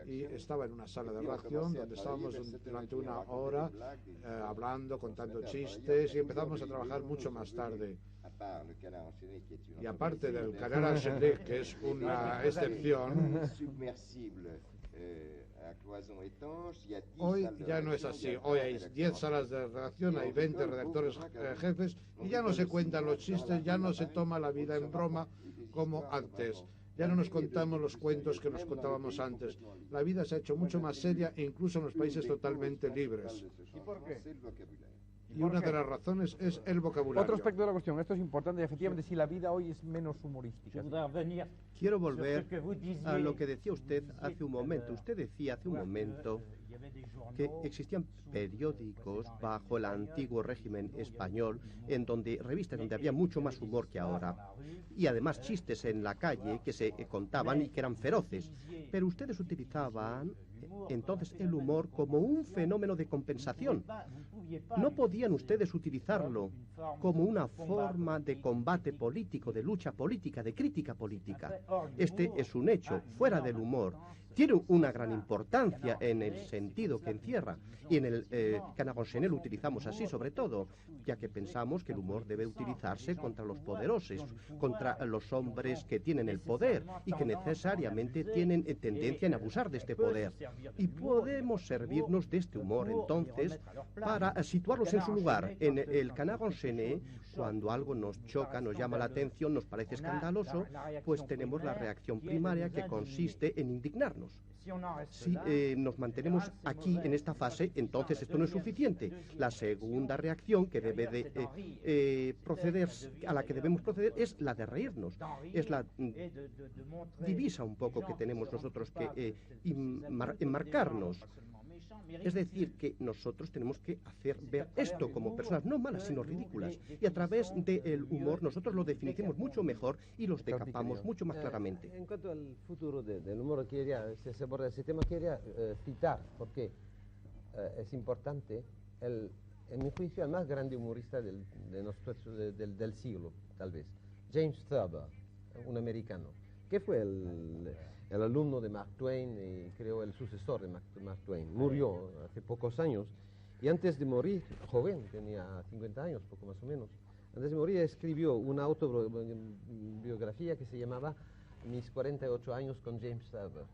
y estaba en una sala de redacción donde estábamos durante una hora hablando, contando chistes, y empezamos a trabajar mucho más tarde. Y aparte del Canal Enchaîné, que es una excepción, Hoy ya no es así. Hoy hay 10 salas de redacción, hay 20 redactores jefes y ya no se cuentan los chistes, ya no se toma la vida en broma como antes. Ya no nos contamos los cuentos que nos contábamos antes. La vida se ha hecho mucho más seria, incluso en los países totalmente libres. ¿Y por qué? Y una de las razones es el vocabulario. Otro aspecto de la cuestión, esto es importante, efectivamente, si la vida hoy es menos humorística. Quiero volver a lo que decía usted hace un momento. Usted decía hace un momento que existían periódicos bajo el antiguo régimen español, revistas donde había mucho más humor que ahora, y además chistes en la calle que se contaban y que eran feroces. Pero ustedes utilizaban entonces el humor como un fenómeno de compensación. No podían ustedes utilizarlo como una forma de combate político, de lucha política, de crítica política. Este es un hecho, fuera del humor. Tiene una gran importancia en el sentido que encierra. Y en el Canagon Chené lo utilizamos así, sobre todo, ya que pensamos que el humor debe utilizarse contra los poderosos, contra los hombres que tienen el poder y que necesariamente tienen tendencia en abusar de este poder. Y podemos servirnos de este humor, entonces, para situarlos en su lugar. En el Canagon Chené, cuando algo nos choca, nos llama la atención, nos parece escandaloso, pues tenemos la reacción primaria que consiste en indignarnos. Si nos mantenemos aquí en esta fase, entonces esto no es suficiente. La segunda reacción que debe de proceder, a la que debemos proceder, es la de reírnos. Es la divisa un poco que tenemos nosotros que enmarcarnos. Es decir, que nosotros tenemos que hacer ver esto como personas no malas, sino ridículas. Y a través del humor nosotros lo definimos mucho mejor y los decapamos mucho más claramente. En cuanto al futuro del humor, se aborda ese tema, quería citar, porque es importante, en mi juicio, el más grande humorista del siglo, tal vez, James Thurber, un americano, que fue el alumno de Mark Twain y creo el sucesor de Mark Twain. Murió hace pocos años y antes de morir, joven, tenía 50 años, poco más o menos, antes de morir escribió una autobiografía que se llamaba Mis 48 años con James Thurber.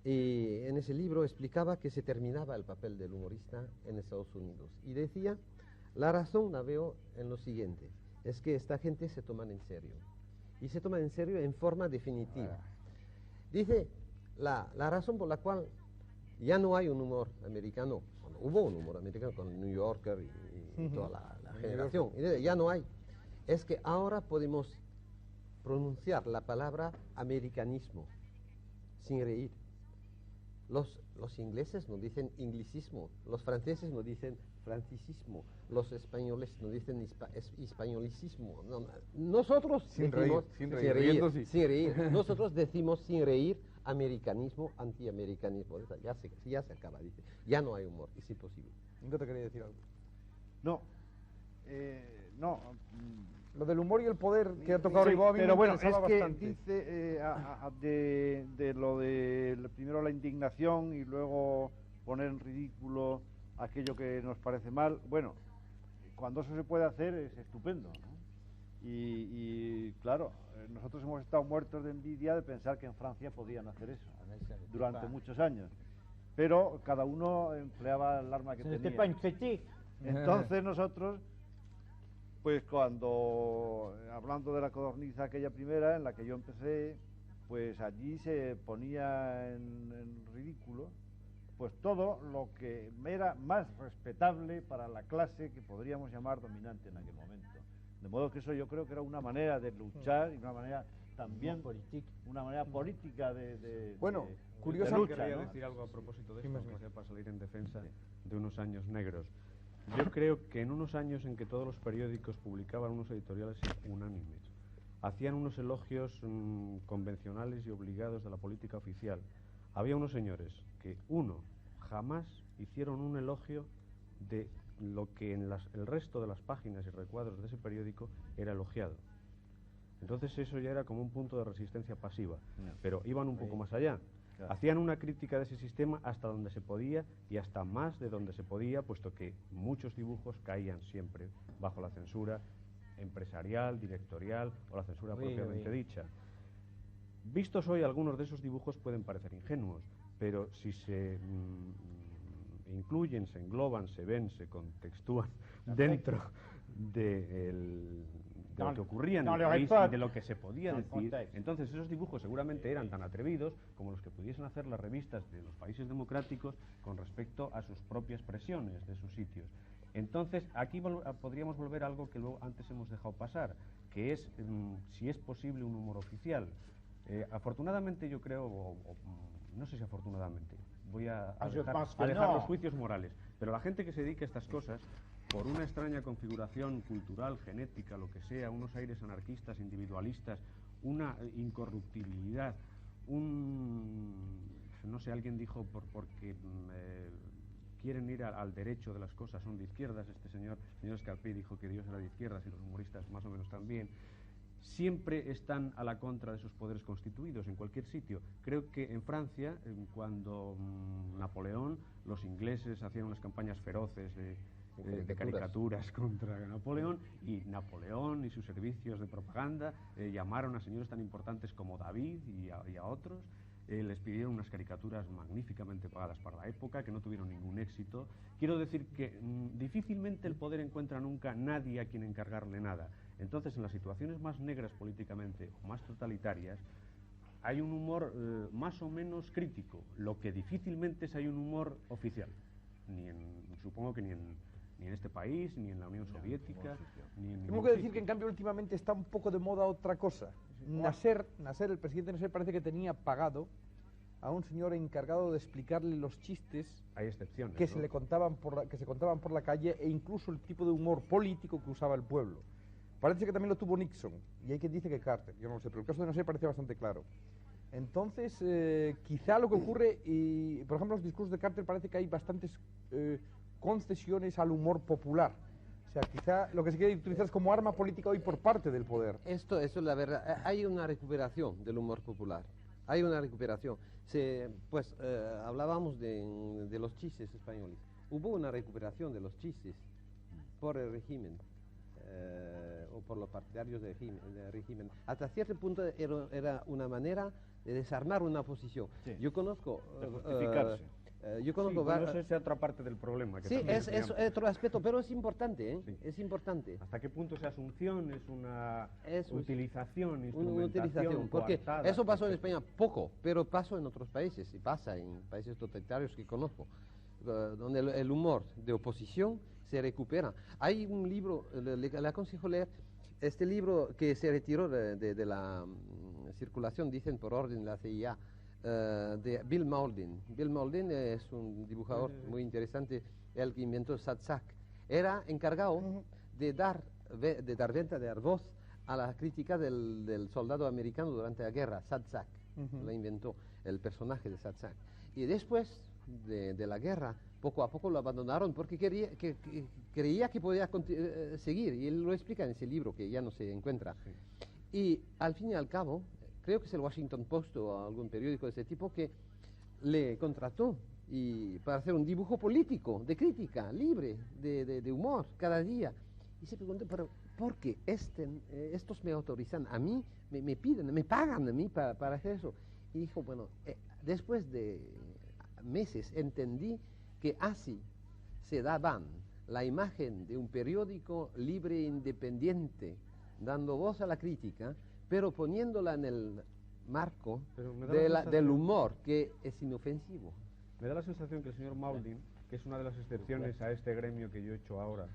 Y en ese libro explicaba que se terminaba el papel del humorista en Estados Unidos. Y decía, la razón la veo en lo siguiente, es que esta gente se toman en serio. Y se toman en serio en forma definitiva. Dice, la razón por la cual ya no hay un humor americano, bueno, hubo un humor americano con New Yorker y toda la generación, y dice, ya no hay, es que ahora podemos pronunciar la palabra americanismo sin reír. Los ingleses no dicen inglicismo, los franceses no dicen francicismo, los españoles no dicen españolicismo. No, nosotros decimos sin reír. Nosotros decimos sin reír americanismo, antiamericanismo. Ya se acaba, dice. Ya no hay humor, es imposible. ¿No te quería decir algo? No. Lo del humor y el poder que ha tocado Ribó a mí pero me bueno, es que bastante. dice de lo de primero la indignación y luego poner en ridículo aquello que nos parece mal. Bueno, cuando eso se puede hacer es estupendo, ¿no? Y claro, nosotros hemos estado muertos de envidia de pensar que en Francia podían hacer eso durante muchos años, pero cada uno empleaba el arma que tenía. Entonces nosotros, pues cuando, hablando de la codorniza aquella primera en la que yo empecé, pues allí se ponía en ridículo pues todo lo que era más respetable para la clase que podríamos llamar dominante en aquel momento. De modo que eso yo creo que era una manera de luchar y una manera también una manera política de Curiosamente, lucha, quería ¿no? decir algo a propósito de esto, aunque sea para salir en defensa de unos años negros. Yo creo que en unos años en que todos los periódicos publicaban unos editoriales unánimes, hacían unos elogios convencionales y obligados de la política oficial, había unos señores que, jamás hicieron un elogio de lo que en el resto de las páginas y recuadros de ese periódico era elogiado. Entonces eso ya era como un punto de resistencia pasiva, pero iban un poco más allá. Claro. Hacían una crítica de ese sistema hasta donde se podía y hasta más de donde se podía, puesto que muchos dibujos caían siempre bajo la censura empresarial, directorial o la censura propiamente dicha. Vistos hoy, algunos de esos dibujos pueden parecer ingenuos, pero si se incluyen, se engloban, se ven, se contextúan dentro de lo que ocurría en el país y de lo que se podía decir, entonces esos dibujos seguramente eran tan atrevidos como los que pudiesen hacer las revistas de los países democráticos con respecto a sus propias presiones de sus sitios. Entonces aquí podríamos volver a algo que luego antes hemos dejado pasar, que es si es posible un humor oficial. Afortunadamente yo creo, no sé si afortunadamente, voy a dejar los juicios morales, pero la gente que se dedica a estas cosas, por una extraña configuración cultural, genética, lo que sea, unos aires anarquistas, individualistas, una incorruptibilidad, no sé, alguien dijo porque quieren ir al derecho de las cosas, son de izquierdas, este señor Scarpí dijo que Dios era de izquierdas y los humoristas más o menos también. Siempre están a la contra de sus poderes constituidos en cualquier sitio. Creo que en Francia, cuando Napoleón, los ingleses hacían unas campañas feroces de caricaturas contra Napoleón, y Napoleón y sus servicios de propaganda llamaron a señores tan importantes como David y a otros, les pidieron unas caricaturas magníficamente pagadas para la época, que no tuvieron ningún éxito. Quiero decir que difícilmente el poder encuentra nunca nadie a quien encargarle nada. Entonces, en las situaciones más negras políticamente o más totalitarias, hay un humor más o menos crítico, lo que difícilmente es hay un humor oficial, supongo que ni en este país, ni en la Unión Soviética, ni en Tengo que decir que en cambio últimamente está un poco de moda otra cosa. Nasser, el presidente Nasser, parece que tenía pagado a un señor encargado de explicarle los chistes. Hay excepciones, que ¿no? se contaban por la calle, e incluso el tipo de humor político que usaba el pueblo. Parece que también lo tuvo Nixon, y hay quien dice que Carter, yo no lo sé, pero el caso de Nasser parece bastante claro. Entonces, quizá lo que ocurre, y por ejemplo, en los discursos de Carter parece que hay bastantes concesiones al humor popular. O sea, quizá lo que se quiere utilizar es como arma política hoy por parte del poder. Eso es la verdad. Hay una recuperación del humor popular. Hay una recuperación. Hablábamos de los chistes españoles. Hubo una recuperación de los chistes por el régimen. O por los partidarios del régimen. Hasta cierto punto era una manera de desarmar una oposición. Sí. Yo conozco... de justificarse. Esa es otra parte del problema. Que sí, es otro aspecto, pero es importante, ¿eh? Sí. Es importante. ¿Hasta qué punto es asunción? Es una utilización, una utilización, porque coartada, eso pasó en España poco, pero pasó en otros países, y pasa en países totalitarios que conozco, donde el humor de oposición se recupera. Hay un libro, le aconsejo leer, este libro que se retiró de la circulación, dicen por orden de la CIA, de Bill Mauldin. Bill Mauldin es un dibujador muy interesante, el que inventó Satzak. Era encargado de dar venta, de dar voz a la crítica del soldado americano durante la guerra, Satzak. Lo inventó, el personaje de Satzak. Y después de la guerra, poco a poco lo abandonaron porque creía que podía seguir, y él lo explica en ese libro que ya no se encuentra. Sí. Y al fin y al cabo, creo que es el Washington Post o algún periódico de ese tipo que le contrató para hacer un dibujo político, de crítica, libre, de humor, cada día. Y se preguntó, pero ¿por qué estos me autorizan a mí, me piden, me pagan a mí para hacer eso? Y dijo, bueno, después de meses entendí que así se daban la imagen de un periódico libre e independiente, dando voz a la crítica, pero poniéndola en el marco del humor, que es inofensivo. Me da la sensación que el señor Mauldin, que es una de las excepciones a este gremio que yo he hecho ahora,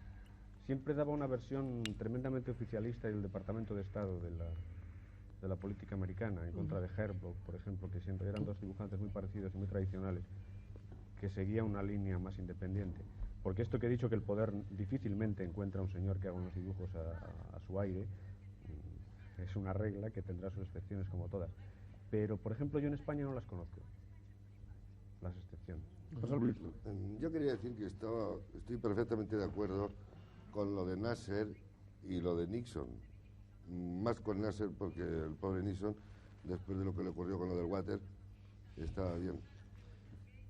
siempre daba una versión tremendamente oficialista del Departamento de Estado de la política americana, en contra de Herbok, por ejemplo, que siempre eran dos dibujantes muy parecidos y muy tradicionales, que seguía una línea más independiente. Porque esto que he dicho, que el poder difícilmente encuentra un señor que haga unos dibujos a su aire, es una regla que tendrá sus excepciones como todas. Pero, por ejemplo, yo en España no las conozco, las excepciones. Yo quería decir que estoy perfectamente de acuerdo con lo de Nasser y lo de Nixon. Más con Nasser porque el pobre Nixon, después de lo que le ocurrió con lo del water, estaba bien.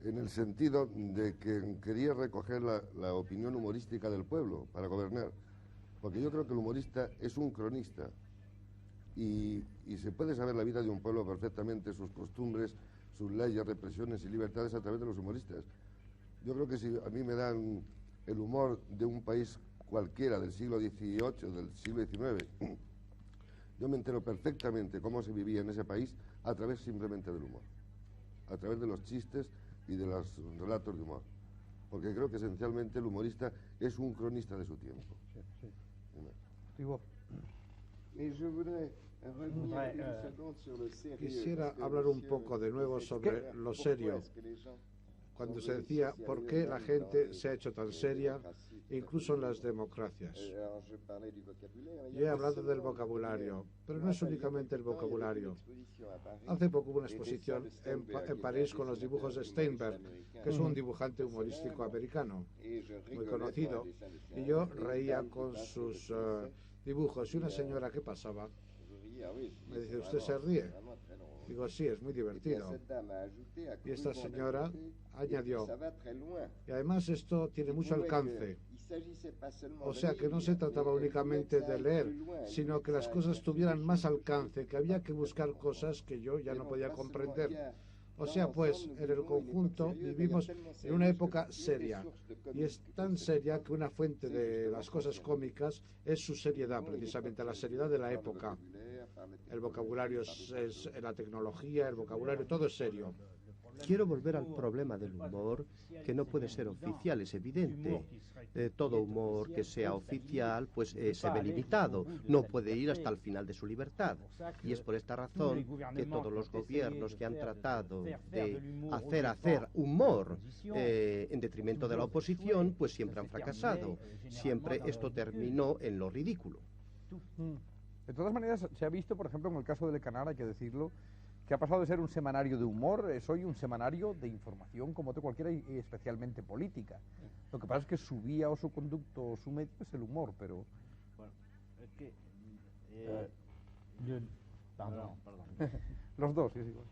En el sentido de que quería recoger la opinión humorística del pueblo para gobernar. Porque yo creo que el humorista es un cronista y se puede saber la vida de un pueblo perfectamente, sus costumbres, sus leyes, represiones y libertades a través de los humoristas. Yo creo que si a mí me dan el humor de un país cualquiera del siglo XVIII, del siglo XIX, yo me entero perfectamente cómo se vivía en ese país a través simplemente del humor, a través de los chistes y de los relatos de humor. Porque creo que esencialmente el humorista es un cronista de su tiempo. Quisiera hablar un poco de nuevo sobre lo serio. Cuando se decía por qué la gente se ha hecho tan seria, incluso en las democracias. Yo he hablado del vocabulario, pero no es únicamente el vocabulario. Hace poco hubo una exposición en París con los dibujos de Steinberg, que es un dibujante humorístico americano, muy conocido, y yo reía con sus dibujos, y una señora que pasaba me dice, ¿usted se ríe? Digo, sí, es muy divertido. Y esta señora añadió, y además esto tiene mucho alcance. O sea que no se trataba únicamente de leer, sino que las cosas tuvieran más alcance, que había que buscar cosas que yo ya no podía comprender. O sea, pues, en el conjunto vivimos en una época seria, y es tan seria que una fuente de las cosas cómicas es su seriedad, precisamente la seriedad de la época. El vocabulario es la tecnología, el vocabulario, todo es serio. Quiero volver al problema del humor, que no puede ser oficial, es evidente. Todo humor que sea oficial, pues se ve limitado, no puede ir hasta el final de su libertad. Y es por esta razón que todos los gobiernos que han tratado de hacer humor en detrimento de la oposición, pues siempre han fracasado. Siempre esto terminó en lo ridículo. De todas maneras, se ha visto, por ejemplo, en el caso del Canal, hay que decirlo, que ha pasado de ser un semanario de humor, es hoy un semanario de información como otro cualquiera y especialmente política. Lo que pasa es que su vía o su conducto o su medio es el humor, pero... Bueno, es que... Pardon. Los dos, sí, es igual.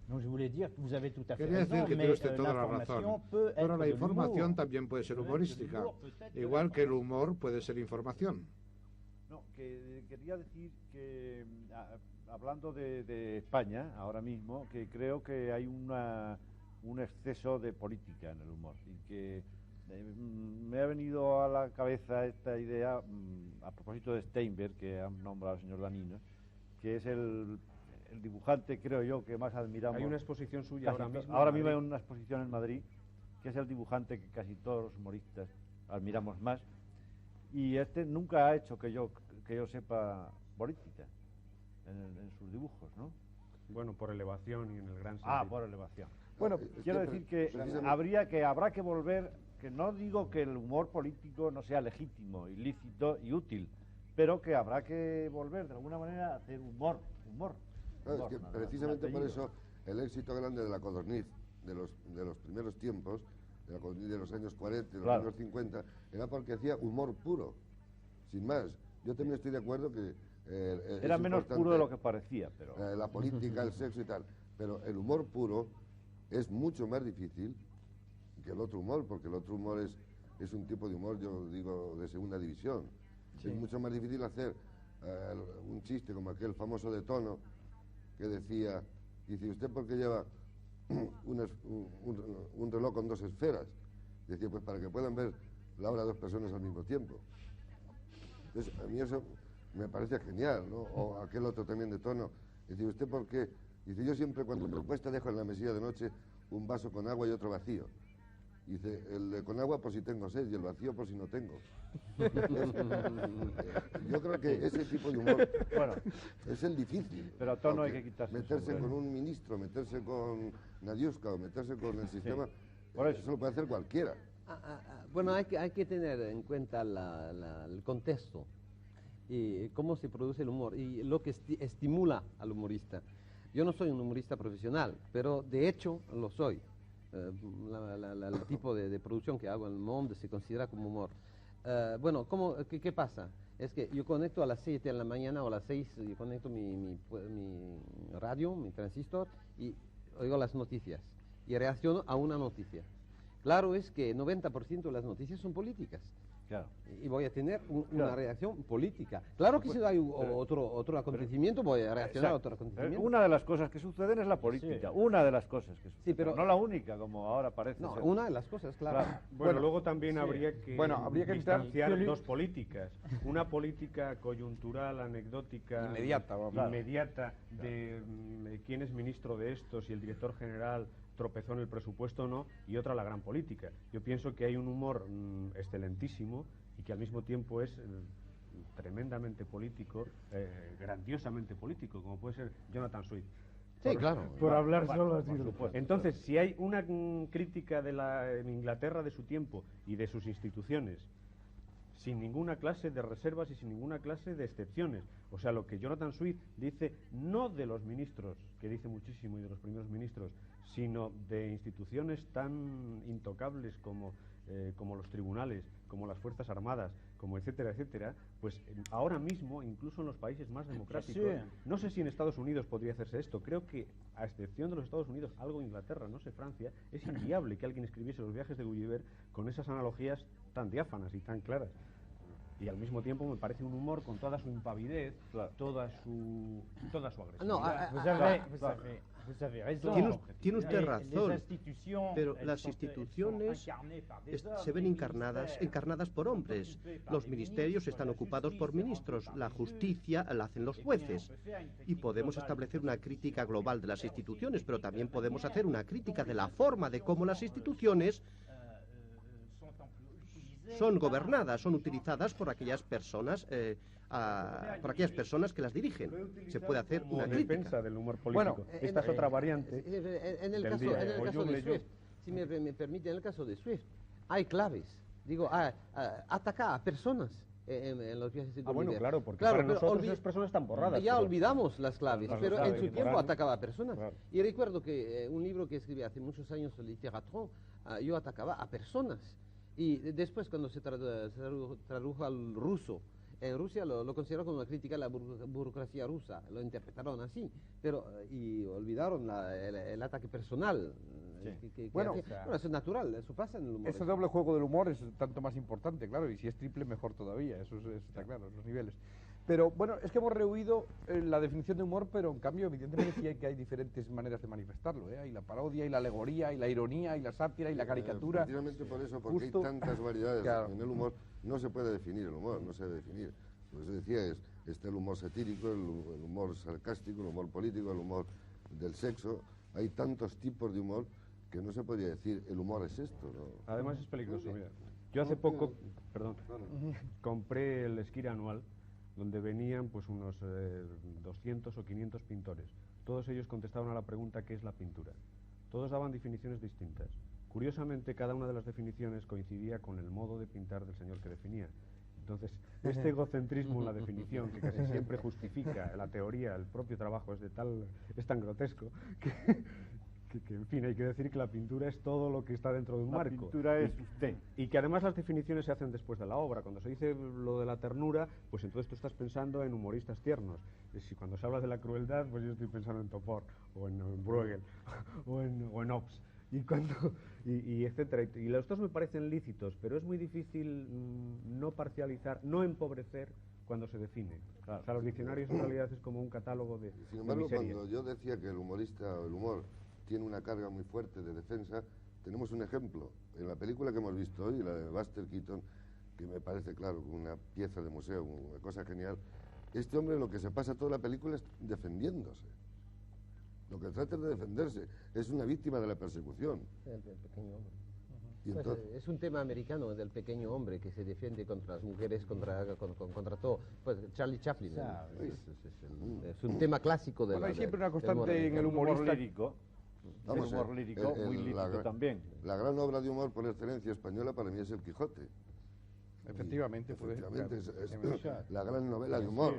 No, je voulais dire que vous avez tout à fait Quería decir raison, que tiene mais usted toda la razón, pero la información también puede ser humorística, igual que el humor puede ser información. No, que quería decir que, hablando de España, ahora mismo, que creo que hay un exceso de política en el humor y que me ha venido a la cabeza esta idea a propósito de Steinberg, que ha nombrado el señor Danino, que es el dibujante, creo yo, que más admiramos. Hay una exposición suya ahora mismo. Ahora mismo hay una exposición en Madrid, que es el dibujante que casi todos los humoristas admiramos más. Y este nunca ha hecho que yo sepa política en sus dibujos, ¿no? Bueno, por elevación y en el gran sentido. Ah, por elevación. Bueno, quiero decir que habrá que volver, que no digo que el humor político no sea legítimo, ilícito y útil, pero que habrá que volver de alguna manera a hacer humor. Es que precisamente por eso el éxito grande de la Codorniz de los primeros tiempos, de la Codorniz de los años 40 y de los años 50, era porque hacía humor puro, sin más. Yo también estoy de acuerdo que... era menos puro de lo que parecía, pero... la política, el sexo y tal, pero el humor puro es mucho más difícil que el otro humor, porque el otro humor es un tipo de humor, yo digo, de segunda división. Sí. Es mucho más difícil hacer un chiste como aquel famoso de Tono, que decía, dice, ¿usted por qué lleva un reloj con dos esferas? Decía, pues para que puedan ver la hora dos personas al mismo tiempo. Entonces, a mí eso me parece genial, ¿no? O aquel otro también de Tono, dice, ¿usted por qué? Dice, yo siempre cuando me cuesta dejo en la mesilla de noche un vaso con agua y otro vacío. Dice, el de con agua por si tengo sed y el vacío por si no tengo. Yo creo que ese tipo de humor es el difícil. Pero a Tono hay que quitarse. Meterse con un ministro, meterse con Nadiuska o meterse con el sistema, eso lo puede hacer cualquiera. Bueno, hay que tener en cuenta el contexto y cómo se produce el humor y lo que estimula al humorista. Yo no soy un humorista profesional, pero de hecho lo soy. El tipo de producción que hago en el Monde se considera como humor. Bueno, ¿qué pasa? Es que yo conecto a las 7 de la mañana o a las 6, yo conecto mi radio, mi transistor, y oigo las noticias y reacciono a una noticia. claro es que 90% de las noticias son políticas. Claro. Y voy a tener una reacción política. Claro que si hay otro acontecimiento, voy a reaccionar a otro acontecimiento. Una de las cosas que suceden es la política. Sí. Una de las cosas que suceden. Sí, pero no la única, como ahora parece no, ser. una de las cosas, claro. Bueno, luego también habría que distanciar entrar... dos políticas. Una política coyuntural, anecdótica, inmediata de quién es ministro de esto, si el director general tropezó en el presupuesto o no, y otra la gran política. Yo pienso que hay un humor excelentísimo y que al mismo tiempo es tremendamente político, grandiosamente político, como puede ser Jonathan Swift. Sí, claro. Por hablar solo así. Entonces, si hay una crítica de la Inglaterra de su tiempo y de sus instituciones, sin ninguna clase de reservas y sin ninguna clase de excepciones. O sea, lo que Jonathan Swift dice, no de los ministros, que dice muchísimo, y de los primeros ministros, sino de instituciones tan intocables como los tribunales, como las Fuerzas Armadas, como etcétera, etcétera, pues ahora mismo, incluso en los países más democráticos, no sé si en Estados Unidos podría hacerse esto, creo que, a excepción de los Estados Unidos, algo Inglaterra, no sé Francia, es inviable que alguien escribiese los viajes de Gulliver con esas analogías tan diáfanas y tan claras. Y al mismo tiempo me parece un humor con toda su impavidez, toda su agresividad. No, tiene usted razón, pero las instituciones se ven encarnadas por hombres. Los ministerios están ocupados por ministros, la justicia la hacen los jueces. Y podemos establecer una crítica global de las instituciones, pero también podemos hacer una crítica de la forma de cómo las instituciones son gobernadas, son utilizadas por aquellas personas que las dirigen. Se puede hacer una crítica. Defensa del humor político. Bueno, esta es otra variante. En el caso de Swift, si me permite, en el caso de Swift, hay claves. Digo, ataca a personas en los viajes de Gulliver. Bueno, claro, porque para nosotros esas personas están borradas. Ya olvidamos las claves, pero en su tiempo atacaba a personas. Claro. Y recuerdo que un libro que escribí hace muchos años, Littératron, yo atacaba a personas. Y después, cuando se tradujo al ruso, en Rusia lo consideraron como una crítica a la burocracia rusa, lo interpretaron así, y olvidaron el ataque personal. Bueno, eso es natural, eso pasa en el humor. Ese doble juego del humor es tanto más importante, claro, y si es triple, mejor todavía, eso está claro, los niveles. Pero bueno, es que hemos rehuido la definición de humor, pero en cambio, evidentemente sí hay diferentes maneras de manifestarlo. Hay la parodia, y la alegoría, y la ironía, y la sátira, y la caricatura. Efectivamente por eso, porque hay tantas variedades en el humor, no se puede definir el humor, no se debe definir. Lo que se decía está el humor satírico, el humor sarcástico, el humor político, el humor del sexo. Hay tantos tipos de humor que no se podría decir el humor es esto, ¿no? Además es peligroso, mira. Yo hace poco, compré el Esquire anual, donde venían pues unos 200 o 500 pintores. Todos ellos contestaban a la pregunta ¿qué es la pintura? Todos daban definiciones distintas. Curiosamente, cada una de las definiciones coincidía con el modo de pintar del señor que definía. Entonces, este egocentrismo en la definición, que casi siempre justifica la teoría, el propio trabajo, es tan grotesco que, en fin, hay que decir que la pintura es todo lo que está dentro de un marco. La pintura es usted. Y que además las definiciones se hacen después de la obra. Cuando se dice lo de la ternura, pues entonces tú estás pensando en humoristas tiernos. Y si cuando se habla de la crueldad, pues yo estoy pensando en Topor, o en Bruegel, o en Hobbes, y etcétera. Y los dos me parecen lícitos, pero es muy difícil no parcializar, no empobrecer cuando se define. Claro. O sea, los diccionarios en realidad es como un catálogo de Sin embargo, miserias. cuando yo decía que el humorista o el humor tiene una carga muy fuerte de defensa, tenemos un ejemplo. En la película que hemos visto hoy, la de Buster Keaton, que me parece, claro, una pieza de museo, una cosa genial, este hombre lo que se pasa toda la película es defendiéndose. Lo que trata es de defenderse. Es una víctima de la persecución. El pequeño hombre. Y entonces, es un tema americano del pequeño hombre que se defiende contra las mujeres, contra todo. Pues Charlie Chaplin. Es un tema clásico de hay siempre una constante en el humorista lírico. Vamos, el humor lírico, muy lírico también. La gran obra de humor por excelencia española para mí es El Quijote. Efectivamente, es la gran novela de humor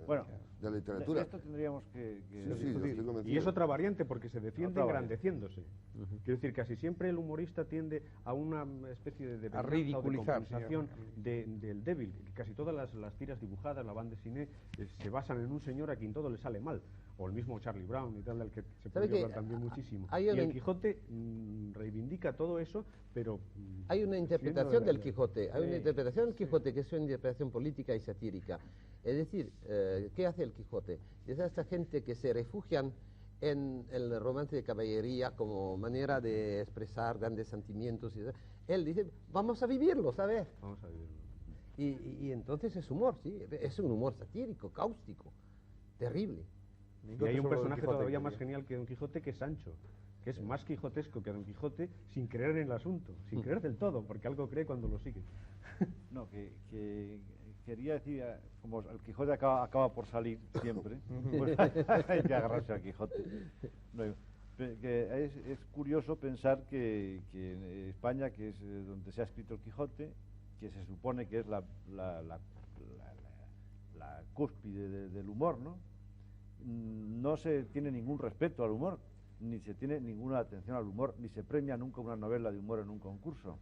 de la literatura. Esto tendríamos que discutir. Y es otra variante porque se defiende engrandeciéndose. Quiero decir, casi siempre el humorista tiende a una especie de a ridiculizar, compensación del débil. Casi todas las tiras dibujadas, la bande dessinée, se basan en un señor a quien todo le sale mal. o el mismo Charlie Brown y tal, del que se ¿Sabe podría que hablar también muchísimo. hay Y una el Quijote reivindica todo eso, pero... hay una interpretación del Quijote, hay una interpretación del Quijote que es una interpretación política y satírica. Es decir, ¿qué hace el Quijote? Es a esta gente que se refugian en el romance de caballería como manera de expresar grandes sentimientos. Él dice, vamos a vivirlo, ¿sabes? Vamos a vivirlo. Y entonces es humor, sí, es un humor satírico, cáustico, terrible. Y hay un personaje todavía más genial que Don Quijote, que es Sancho, que es más quijotesco que Don Quijote sin creer en el asunto, sin creer del todo, porque algo cree cuando lo sigue. No, que quería decir, como el Quijote acaba por salir siempre, pues hay que agarrarse al Quijote. No, que es curioso pensar que en España, que es donde se ha escrito el Quijote, que se supone que es la cúspide del humor, ¿no? No se tiene ningún respeto al humor, ni se tiene ninguna atención al humor, ni se premia nunca una novela de humor en un concurso.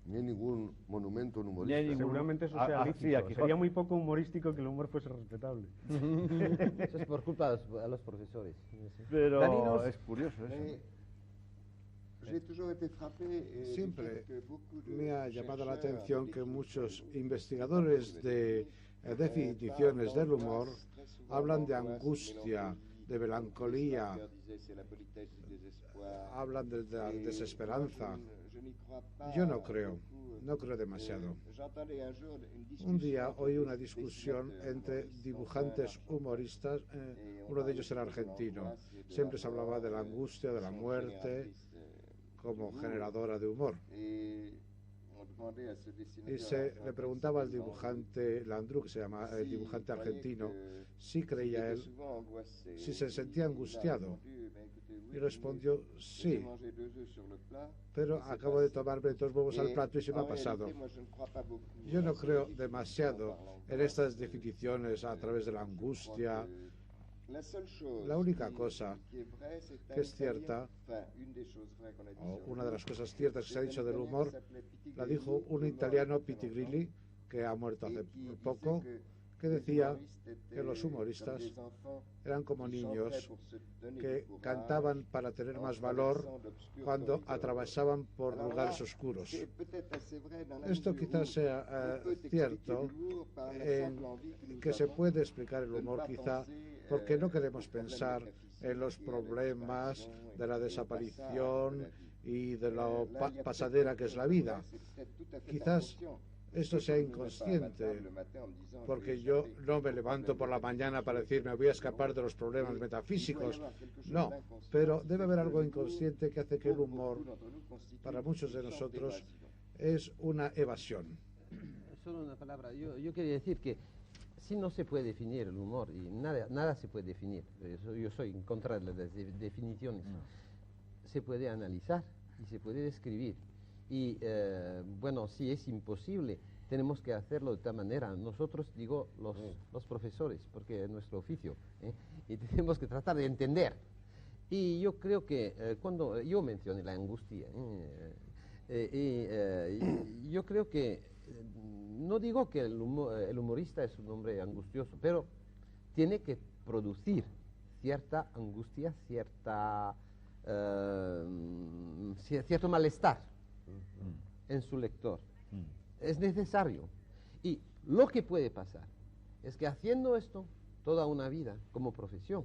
Ni hay ningún monumento a un humorista. Seguramente eso sea lícito. Sería muy poco humorístico que el humor fuese respetable. Eso es por culpa a los profesores. Pero es curioso eso. Siempre me ha llamado la atención que muchos investigadores de definiciones del humor hablan de angustia, de melancolía, hablan de la desesperanza. Yo no creo demasiado. Un día oí una discusión entre dibujantes humoristas, uno de ellos era argentino. Siempre se hablaba de la angustia, de la muerte, como generadora de humor. Y se le preguntaba al dibujante Landru, que se llama el dibujante argentino, si creía él, si se sentía angustiado. Y respondió, sí, pero acabo de tomarme 2 huevos al plato y se me ha pasado. Yo no creo demasiado en estas definiciones a través de la angustia. La única cosa que es cierta, o una de las cosas ciertas que se ha dicho del humor, la dijo un italiano, Pitti Grilli, que ha muerto hace poco, que decía que los humoristas eran como niños que cantaban para tener más valor cuando atravesaban por lugares oscuros. Esto quizás sea cierto, en que se puede explicar el humor quizá porque no queremos pensar en los problemas de la desaparición y de lo pasadera que es la vida. Quizás esto sea inconsciente, porque yo no me levanto por la mañana para decir me voy a escapar de los problemas metafísicos. No, pero debe haber algo inconsciente que hace que el humor, para muchos de nosotros, es una evasión. Solo una palabra. Yo quería decir que si no se puede definir el humor, y nada se puede definir, yo soy en contra de las definiciones, se puede analizar y se puede describir. Y bueno, si es imposible, tenemos que hacerlo de tal manera. Nosotros, digo, los profesores, porque es nuestro oficio, y tenemos que tratar de entender. Y yo creo que cuando yo mencioné la angustia, yo creo que, no digo que el humorista es un hombre angustioso, pero tiene que producir cierta angustia, cierto malestar en su lector. Es necesario. Y lo que puede pasar es que haciendo esto toda una vida como profesión,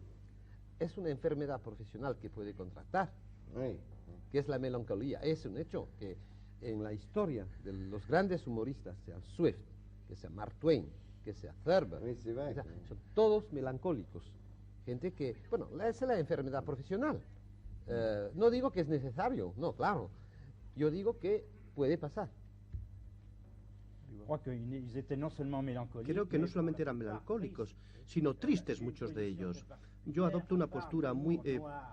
es una enfermedad profesional que puede contractar, que es la melancolía. Es un hecho que en la historia de los grandes humoristas, sea Swift, que sea Mark Twain, que sea Thurber, son todos melancólicos. Gente que, bueno, esa es la enfermedad profesional. No digo que es necesario, no, claro. Yo digo que puede pasar. Creo que no solamente eran melancólicos, sino tristes muchos de ellos. Yo adopto una postura muy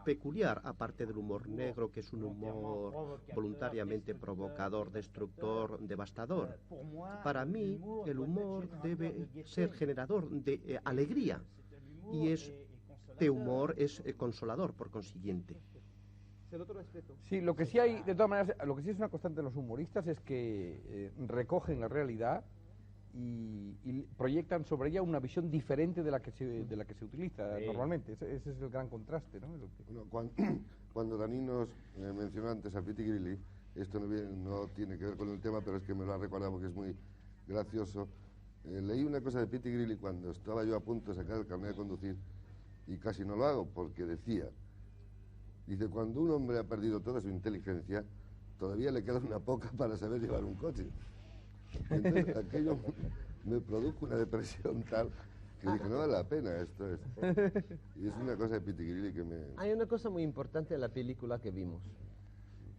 peculiar, aparte del humor negro, que es un humor voluntariamente provocador, destructor, devastador. Para mí, el humor debe ser generador de alegría, y este humor es consolador, por consiguiente. Sí, lo que sí hay, de todas maneras, lo que sí es una constante de los humoristas es que recogen la realidad y proyectan sobre ella una visión diferente de la que se utiliza normalmente. Ese es el gran contraste, ¿no? Bueno, cuando Daninos mencionó antes a Pitti Grilli, esto no tiene que ver con el tema, pero es que me lo ha recordado porque es muy gracioso. Leí una cosa de Pitti Grilli cuando estaba yo a punto de sacar el carnet de conducir y casi no lo hago porque dice, cuando un hombre ha perdido toda su inteligencia, todavía le queda una poca para saber llevar un coche. Entonces aquello me produjo una depresión tal que dije, no vale la pena esto. Y es una cosa de Pitti Grilli que me... Hay una cosa muy importante en la película que vimos.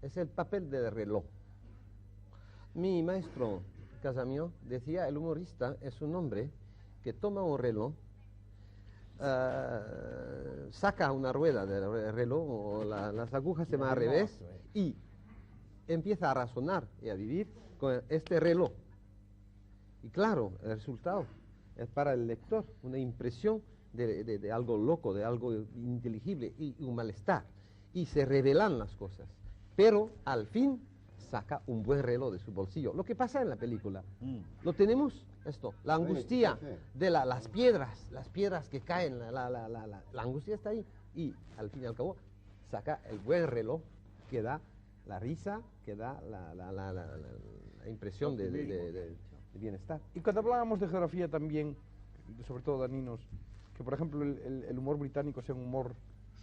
Es el papel del reloj. Mi maestro Casamio decía, el humorista es un hombre que toma un reloj, saca una rueda del reloj, o las agujas se van al revés, y empieza a razonar y a vivir con este reloj. Y claro, el resultado es para el lector una impresión de algo loco, de algo ininteligible y un malestar. Y se revelan las cosas. Pero al fin saca un buen reloj de su bolsillo. Lo que pasa en la película, lo tenemos esto, la angustia de las piedras que caen, la angustia está ahí. Y al fin y al cabo saca el buen reloj que da la risa, que da la impresión de bienestar. Y cuando hablábamos de geografía también, sobre todo Daninos, que por ejemplo el humor británico sea un humor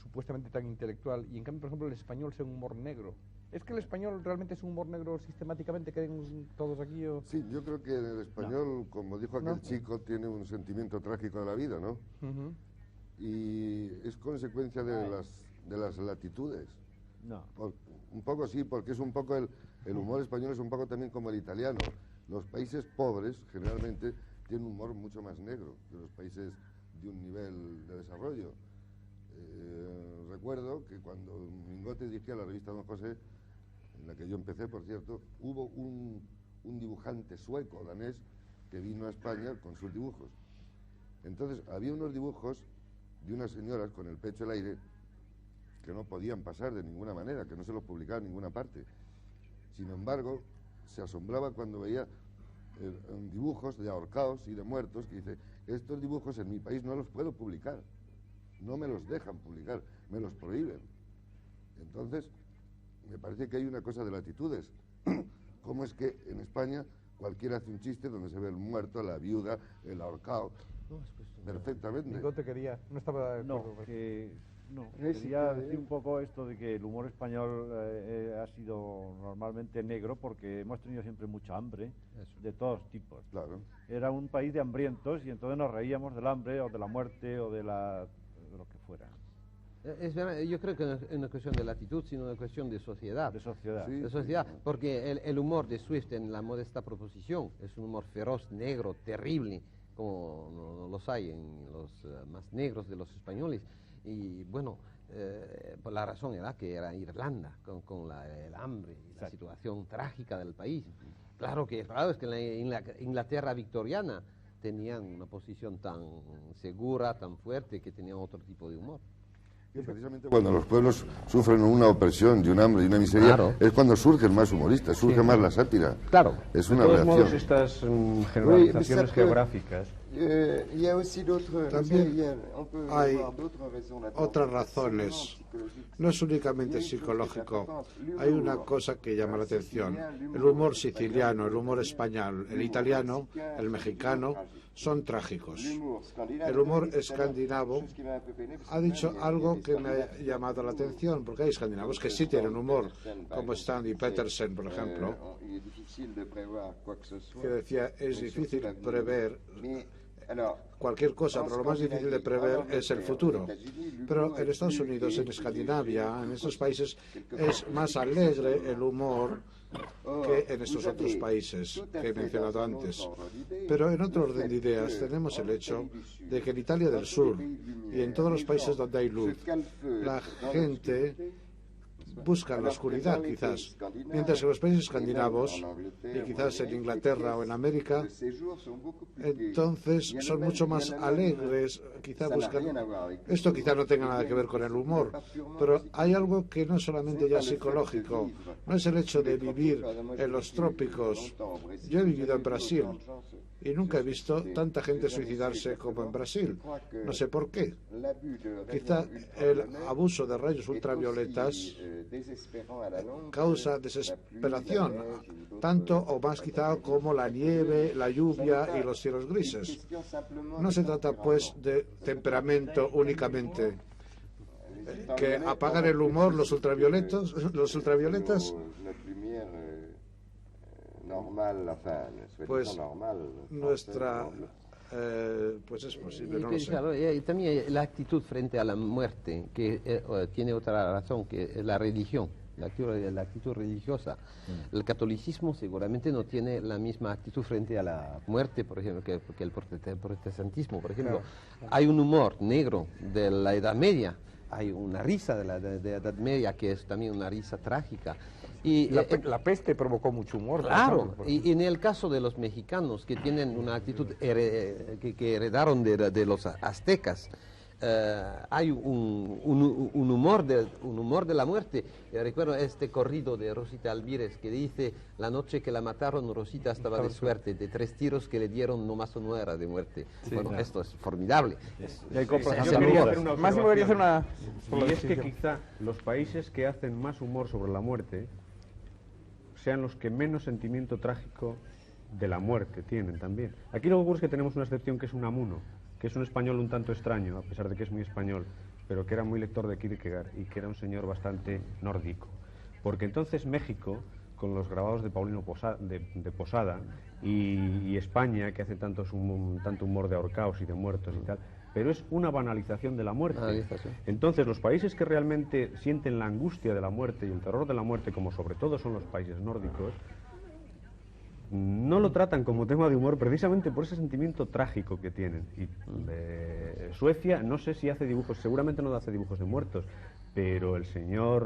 supuestamente tan intelectual y en cambio por ejemplo el español sea un humor negro. ¿Es que el español realmente es un humor negro sistemáticamente, creen todos aquí? ¿O? Sí, yo creo que el español, como dijo aquel chico, tiene un sentimiento trágico de la vida, ¿no? Y es consecuencia de las latitudes. No. Un poco sí, porque es un poco el humor español es un poco también como el italiano. Los países pobres generalmente tienen un humor mucho más negro que los países de un nivel de desarrollo. Recuerdo que cuando Mingote dirigía la revista Don José, en la que yo empecé, por cierto, hubo un dibujante sueco, danés, que vino a España con sus dibujos. Entonces había unos dibujos de unas señoras con el pecho al aire que no podían pasar de ninguna manera, que no se los publicaba en ninguna parte. Sin embargo, se asombraba cuando veía dibujos de ahorcados y de muertos, que dice, estos dibujos en mi país no los puedo publicar, no me los dejan publicar, me los prohíben. Entonces, me parece que hay una cosa de latitudes. ¿Cómo es que en España cualquiera hace un chiste donde se ve el muerto, la viuda, el ahorcado? Perfectamente. Mingote quería, no estaba de acuerdo. Quería decir un poco esto de que el humor español ha sido normalmente negro porque hemos tenido siempre mucha hambre de todos tipos. Claro. Era un país de hambrientos y entonces nos reíamos del hambre o de la muerte o de lo que fuera. Es verdad, yo creo que no es una cuestión de latitud, sino una cuestión de sociedad. De sociedad. Sí, de sociedad, porque el humor de Swift en La modesta proposición es un humor feroz, negro, terrible, como no los hay en los más negros de los españoles. Y bueno, por la razón era que era Irlanda, con el hambre y la situación trágica del país. Claro es que en la Inglaterra victoriana tenían una posición tan segura, tan fuerte, que tenían otro tipo de humor. Y precisamente cuando los pueblos sufren una opresión y un hambre y una miseria, es cuando surgen más humoristas, surge más la sátira. Claro. Es una De todos reacción. modos, estas generalizaciones geográficas. También hay otras razones. No es únicamente psicológico. Hay una cosa que llama la atención. El humor siciliano, el humor español, el italiano, el mexicano son trágicos. El humor escandinavo ha dicho algo que me ha llamado la atención, porque hay escandinavos que sí tienen humor, como Stanley Petersen, por ejemplo, que decía, es difícil prever cualquier cosa, pero lo más difícil de prever es el futuro. Pero en Estados Unidos, en Escandinavia, en estos países, es más alegre el humor que en estos otros países que he mencionado antes. Pero en otro orden de ideas tenemos el hecho de que en Italia del Sur y en todos los países donde hay luz, la gente buscan la oscuridad, quizás. Mientras que en los países escandinavos, y quizás en Inglaterra o en América, entonces son mucho más alegres, quizás buscan... Esto quizás no tenga nada que ver con el humor, pero hay algo que no es solamente ya psicológico, no es el hecho de vivir en los trópicos. Yo he vivido en Brasil y nunca he visto tanta gente suicidarse como en Brasil. No sé por qué. Quizá el abuso de rayos ultravioletas causa desesperación, tanto o más quizá como la nieve, la lluvia y los cielos grises. No se trata pues de temperamento únicamente. Que apagan el humor los ultravioletas, pues nuestra pues es posible, no lo sé. Claro, y también la actitud frente a la muerte, que tiene otra razón, que es la religión, la actitud religiosa. El catolicismo seguramente no tiene la misma actitud frente a la muerte, por ejemplo, que el protestantismo. Por ejemplo, hay un humor negro de la Edad Media, hay una risa de la Edad Media que es también una risa trágica. Y la peste provocó mucho humor. Claro, y en el caso de los mexicanos, que tienen una actitud que heredaron de los aztecas, hay un humor de la muerte. Recuerdo este corrido de Rosita Alvírez que dice: la noche que la mataron, Rosita estaba de suerte, de 3 tiros que le dieron nomás no era de muerte. Sí, bueno, claro. Esto es formidable. Yo quería hacer una Máximo debería hacer una... Y es que quizá los países que hacen más humor sobre la muerte sean los que menos sentimiento trágico de la muerte tienen también. Aquí lo que ocurre es que tenemos una excepción, que es Unamuno, que es un español un tanto extraño, a pesar de que es muy español, pero que era muy lector de Kierkegaard y que era un señor bastante nórdico. Porque entonces México, con los grabados de Paulino de Posada, y España, que hace tanto humor de ahorcaos y de muertos y tal, pero es una banalización de la muerte. Entonces los países que realmente sienten la angustia de la muerte y el terror de la muerte, como sobre todo son los países nórdicos, no lo tratan como tema de humor precisamente por ese sentimiento trágico que tienen. Y Suecia, no sé si hace dibujos, seguramente no hace dibujos de muertos, pero el señor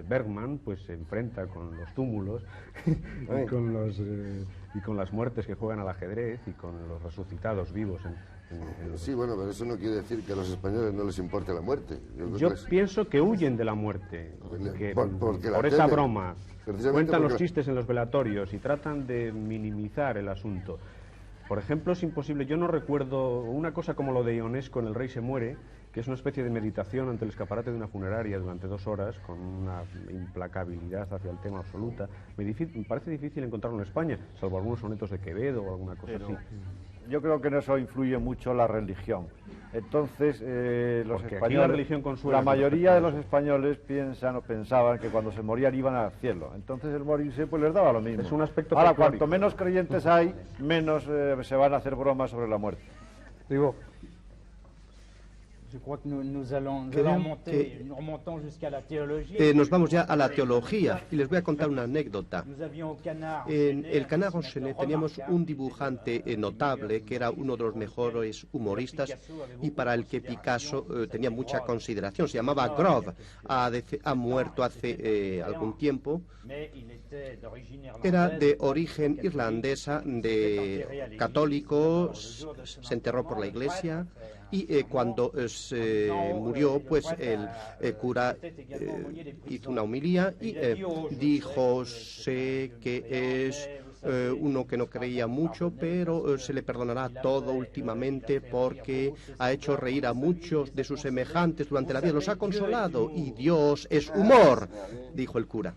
Bergman pues se enfrenta con los túmulos y con las muertes que juegan al ajedrez y con los resucitados vivos Sí, bueno, pero eso no quiere decir que a los españoles no les importe la muerte. Yo pienso que huyen de la muerte, por esa broma. Cuentan los chistes en los velatorios y tratan de minimizar el asunto. Por ejemplo, es imposible, yo no recuerdo una cosa como lo de Ionesco en El Rey se muere, que es una especie de meditación ante el escaparate de una funeraria durante 2 horas, con una implacabilidad hacia el tema absoluta. Me parece difícil encontrarlo en España, salvo algunos sonetos de Quevedo o alguna cosa así. Yo creo que en eso influye mucho la religión. Entonces, los españoles, la mayoría de los españoles piensan o pensaban que cuando se morían iban al cielo. Entonces el morirse pues les daba lo mismo. Es un aspecto Ahora, cuanto menos creyentes hay, menos se van a hacer bromas sobre la muerte. Digo, nos vamos ya a la teología y les voy a contar una anécdota. En el Canard Enchaîné teníamos un dibujante notable que era uno de los mejores humoristas y para el que Picasso tenía mucha consideración. Se llamaba Grove, ha muerto hace algún tiempo. Era de origen irlandesa, de católico, se enterró por la iglesia. Y cuando se murió, pues el cura hizo una homilía y dijo: sé que es uno que no creía mucho, pero se le perdonará todo últimamente porque ha hecho reír a muchos de sus semejantes durante la vida, los ha consolado y Dios es humor, dijo el cura.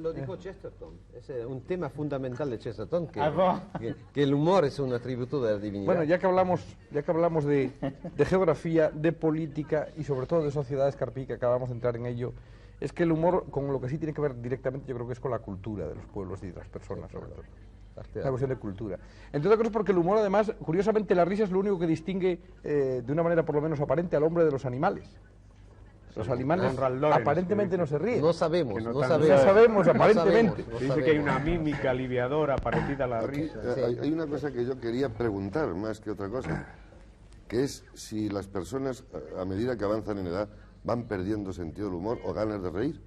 Lo dijo Chesterton, es un tema fundamental de Chesterton, que el humor es un atributo de la divinidad. Bueno, ya que hablamos de geografía, de política y sobre todo de sociedades, Carpi, que acabamos de entrar en ello, es que el humor, con lo que sí tiene que ver directamente, yo creo que es con la cultura de los pueblos y de las personas, sobre todo. Es una cuestión de cultura. Entre otras cosas porque el humor, además, curiosamente, la risa es lo único que distingue, de una manera por lo menos aparente, al hombre de los animales. Los animales aparentemente no se ríen. No sabemos, aparentemente. Dice que hay una mímica aliviadora parecida a la risa. Hay una cosa que yo quería preguntar más que otra cosa, que es si las personas, a medida que avanzan en edad, van perdiendo sentido del humor o ganas de reír.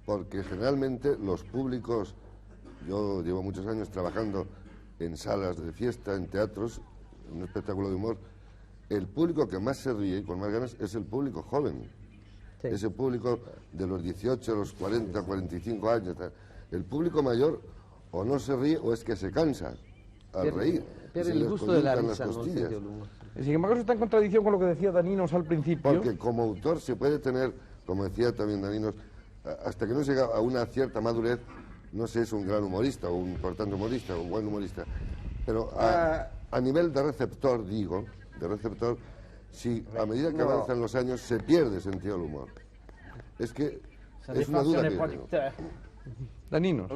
Porque generalmente los públicos, yo llevo muchos años trabajando en salas de fiesta, en teatros, en un espectáculo de humor, el público que más se ríe y con más ganas es el público joven. Sí. Ese público de los 18, los 40, 45 años. El público mayor o no se ríe o es que se cansa al reír. Pero el gusto de la risa, no, sin embargo, eso está en contradicción con lo que decía Daninos al principio. Porque como autor se puede tener, como decía también Daninos, hasta que no se llega a una cierta madurez, no sé, es un gran humorista o un importante humorista o un buen humorista. Pero a nivel de receptor, digo, si a medida que avanzan los años se pierde sentido del humor. Es que es una duda que tengo. Daninos.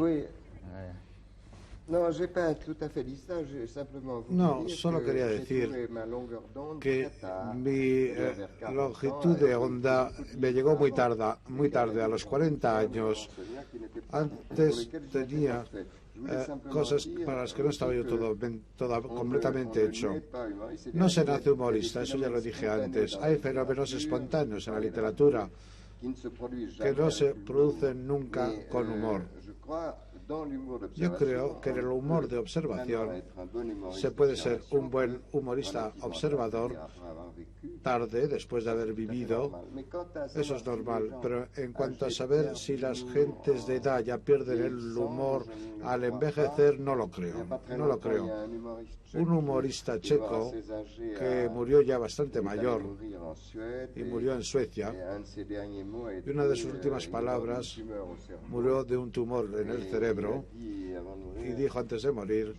No, solo quería decir que mi longitud de onda me llegó muy tarde, a los 40 años. Antes tenía cosas para las que no estaba yo todo completamente hecho. No se nace humorista, eso ya lo dije antes. Hay fenómenos espontáneos en la literatura que no se producen nunca con humor. Yo creo que en el humor de observación se puede ser un buen humorista observador tarde, después de haber vivido. Eso es normal, pero en cuanto a saber si las gentes de edad ya pierden el humor al envejecer, no lo creo. Un humorista checo que murió ya bastante mayor y murió en Suecia, y una de sus últimas palabras, murió de un tumor en el cerebro, y dijo antes de morir: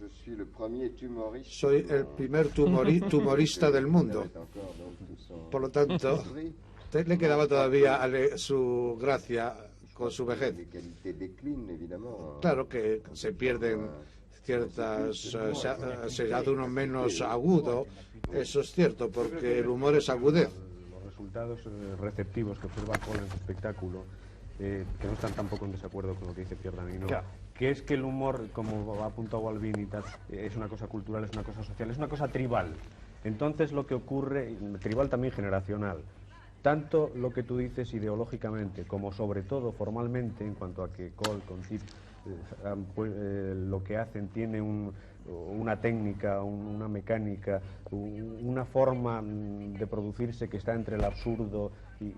soy el primer tumorista del mundo. Por lo tanto, le quedaba todavía su gracia con su vejez. Claro que se pierden ciertas, se hace uno menos agudo, eso es cierto, porque el humor es agudez. Los resultados receptivos que observa Paul en su espectáculo, que no están tampoco en desacuerdo con lo que dice Pierre Danino, claro, que es que el humor, como ha apuntado Balbín y tal, es una cosa cultural, es una cosa social, es una cosa tribal. Entonces lo que ocurre, tribal también generacional, tanto lo que tú dices ideológicamente como sobre todo formalmente, en cuanto a que Cole con Tip lo que hacen tiene una técnica, una mecánica, una forma de producirse que está entre el absurdo y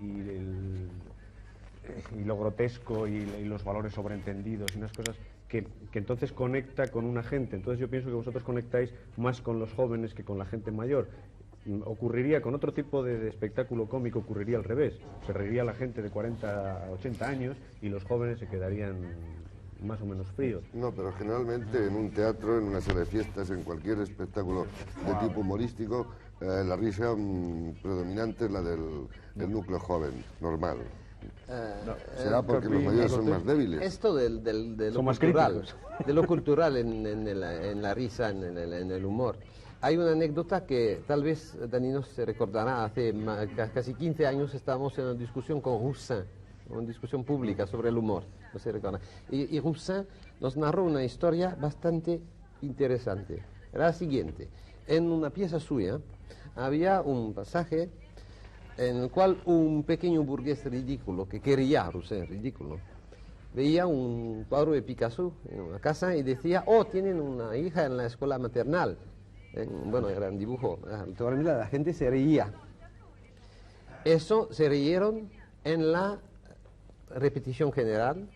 lo grotesco y los valores sobreentendidos y unas cosas que entonces conecta con una gente. Entonces yo pienso que vosotros conectáis más con los jóvenes que con la gente mayor. Ocurriría con otro tipo de espectáculo cómico, ocurriría al revés. Se reiría la gente de 40 a 80 años y los jóvenes se quedarían más o menos fríos. No, pero generalmente en un teatro, en una sala de fiestas, en cualquier espectáculo de tipo humorístico, la risa predominante es la del núcleo joven, normal. Será porque los mayores son más débiles. Esto de lo cultural en la risa, en el humor. Hay una anécdota que tal vez Danino se recordará. Hace casi 15 años estábamos en una discusión con Roussin, una discusión pública sobre el humor, no se recuerda. Y Roussin nos narró una historia bastante interesante. Era la siguiente: en una pieza suya había un pasaje en el cual un pequeño burgués ridículo, que quería Roussin ridículo, veía un cuadro de Picasso en una casa y decía: oh, tienen una hija en la escuela maternal. Bueno, era un dibujo. La gente se reía. Eso se rieron en la repetición general,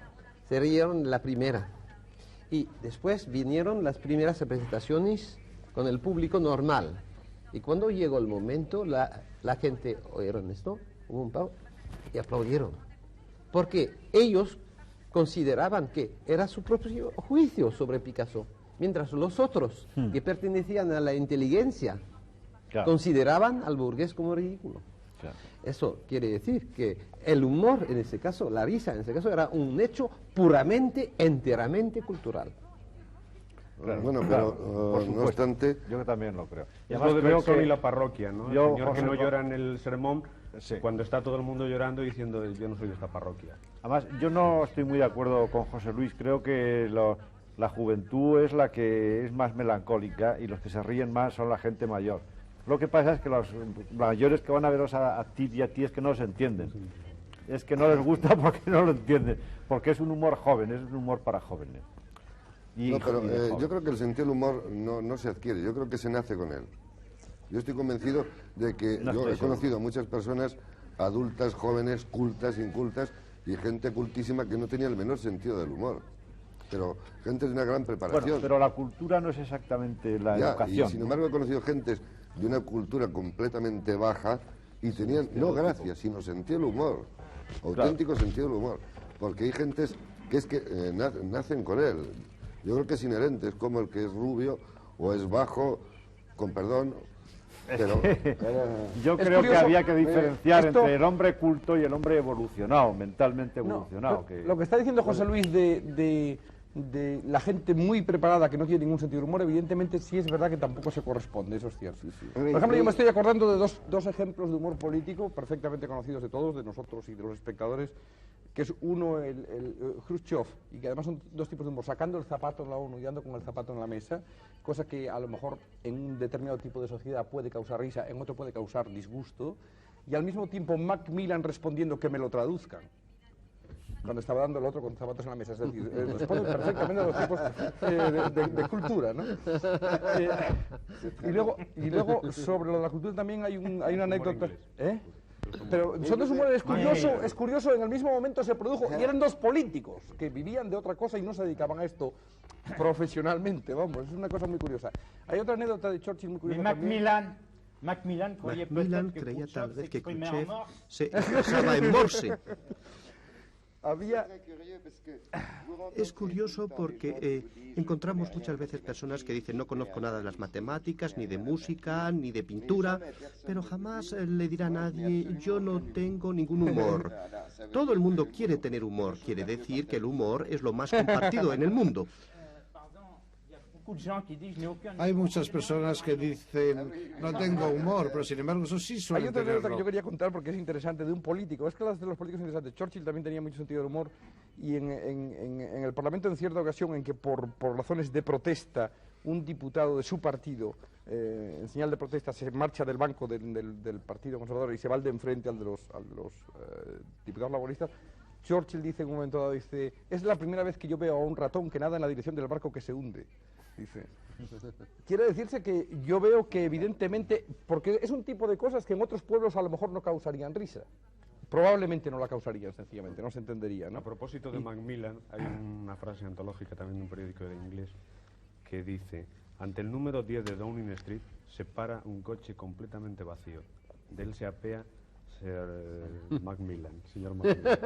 se rieron en la primera. Y después vinieron las primeras representaciones con el público normal. Y cuando llegó el momento, la gente oyeron esto, hubo un pau, y aplaudieron. Porque ellos consideraban que era su propio juicio sobre Picasso. Mientras los otros, que pertenecían a la inteligencia, claro, consideraban al burgués como ridículo. Claro. Eso quiere decir que el humor, en ese caso, la risa, en ese caso, era un hecho puramente, enteramente cultural. Claro, bueno, pero no obstante... Yo también lo creo. Y además creo que y la parroquia, ¿no? El señor que no llora en el sermón, sí, cuando está todo el mundo llorando y diciendo: yo no soy de esta parroquia. Además, yo no estoy muy de acuerdo con José Luis. Creo que la juventud es la que es más melancólica y los que se ríen más son la gente mayor. Lo que pasa es que los mayores que van a veros a ti y a ti es que no se entienden. Es que no les gusta porque no lo entienden, porque es un humor joven, es un humor para jóvenes. No, pero yo creo que el sentido del humor no se adquiere, yo creo que se nace con él. Yo estoy convencido de que yo he conocido a muchas personas adultas, jóvenes, cultas, incultas y gente cultísima que no tenía el menor sentido del humor. Pero gente de una gran preparación. Bueno, pero la cultura no es exactamente la educación. Y sin embargo he conocido gentes de una cultura completamente baja y tenían, no gracia, sino sentido del humor, auténtico sentido del humor. Porque hay gentes que es que nacen con él. Yo creo que es inherente, es como el que es rubio o es bajo, con perdón. Pero, yo creo curioso, que había que diferenciar entre el hombre culto y el hombre evolucionado, mentalmente evolucionado. Lo que está diciendo José Luis de la gente muy preparada que no tiene ningún sentido del humor, evidentemente sí es verdad que tampoco se corresponde, eso es cierto. Por ejemplo, yo me estoy acordando de dos ejemplos de humor político perfectamente conocidos de todos, de nosotros y de los espectadores, que es uno el Khrushchev, y que además son dos tipos de humor, sacando el zapato en la ONU y dando con el zapato en la mesa, cosa que a lo mejor en un determinado tipo de sociedad puede causar risa, en otro puede causar disgusto, y al mismo tiempo Macmillan respondiendo que me lo traduzcan, cuando estaba dando el otro con zapatos en la mesa, es decir, responde perfectamente a los tipos de cultura, ¿no? Y luego sobre lo de la cultura también hay una anécdota, pero son dos humores, es curioso, en el mismo momento se produjo, y eran dos políticos que vivían de otra cosa y no se dedicaban a esto profesionalmente, vamos, es una cosa muy curiosa. Hay otra anécdota de Churchill muy curiosa también. Macmillan creía tal vez que Khrushchev se expresaba en Morse. Es curioso porque encontramos muchas veces personas que dicen no conozco nada de las matemáticas, ni de música, ni de pintura, pero jamás le dirá a nadie yo no tengo ningún humor. Todo el mundo quiere tener humor, quiere decir que el humor es lo más compartido en el mundo. Hay muchas personas que dicen no tengo humor, pero sin embargo eso sí suele tenerlo. Hay otra anécdota que yo quería contar porque es interesante, de un político. Es que las de los políticos interesantes. Churchill también tenía mucho sentido del humor y en el Parlamento en cierta ocasión en que por razones de protesta un diputado de su partido en señal de protesta se marcha del banco del Partido Conservador y se va al de enfrente al de los diputados laboristas. Churchill dice en un momento dado, dice, es la primera vez que yo veo a un ratón que nada en la dirección del barco que se hunde. Dice. Quiere decirse que yo veo que evidentemente, porque es un tipo de cosas que en otros pueblos a lo mejor no causarían risa. Probablemente no la causarían, sencillamente, no se entendería, ¿no? A propósito de Macmillan, hay una frase antológica también de un periódico de inglés que dice, ante el número 10 de Downing Street se para un coche completamente vacío. De él se apea Macmillan, señor Macmillan.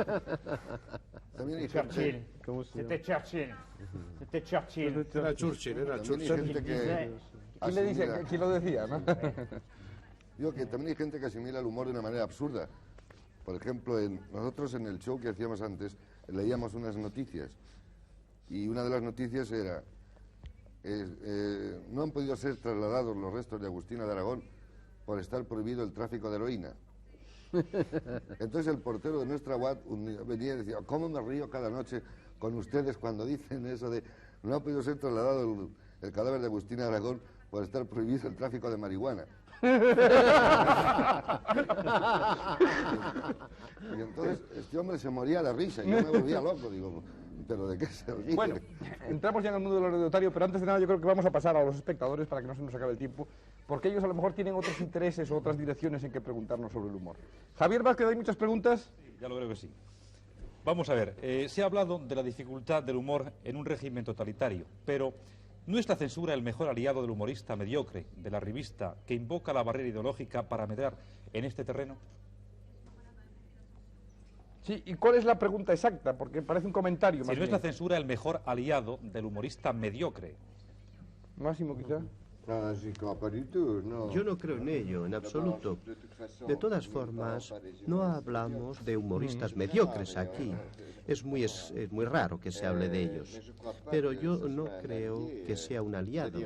Churchill. C'était Churchill. C'était Churchill. Era Churchill. ¿Quién le dice? ¿Quién lo decía? ¿No? Digo que también hay gente que asimila el humor de una manera absurda. Por ejemplo, nosotros en el show que hacíamos antes leíamos unas noticias y una de las noticias era no han podido ser trasladados los restos de Agustina de Aragón por estar prohibido el tráfico de heroína. Entonces el portero de nuestra UAT venía y decía, ¿cómo me río cada noche con ustedes cuando dicen eso de no ha podido ser trasladado el cadáver de Agustina de Aragón por estar prohibido el tráfico de marihuana? Y entonces este hombre se moría de risa y yo me volvía loco, digo, ¿pero de qué se ríe? Bueno, entramos ya en el mundo del auditorio, pero antes de nada yo creo que vamos a pasar a los espectadores para que no se nos acabe el tiempo, porque ellos a lo mejor tienen otros intereses o otras direcciones en que preguntarnos sobre el humor. Javier Vázquez, ¿hay muchas preguntas? Sí, ya lo creo que sí. Vamos a ver, se ha hablado de la dificultad del humor en un régimen totalitario, pero ¿no es la censura el mejor aliado del humorista mediocre, de la revista, que invoca la barrera ideológica para medrar en este terreno? Sí, ¿y cuál es la pregunta exacta? Porque parece un comentario. Si no es la censura el mejor aliado del humorista mediocre. Máximo, quizá. Yo no creo en ello, en absoluto. De todas formas, no hablamos de humoristas mediocres aquí. Es muy raro que se hable de ellos. Pero yo no creo que sea un aliado.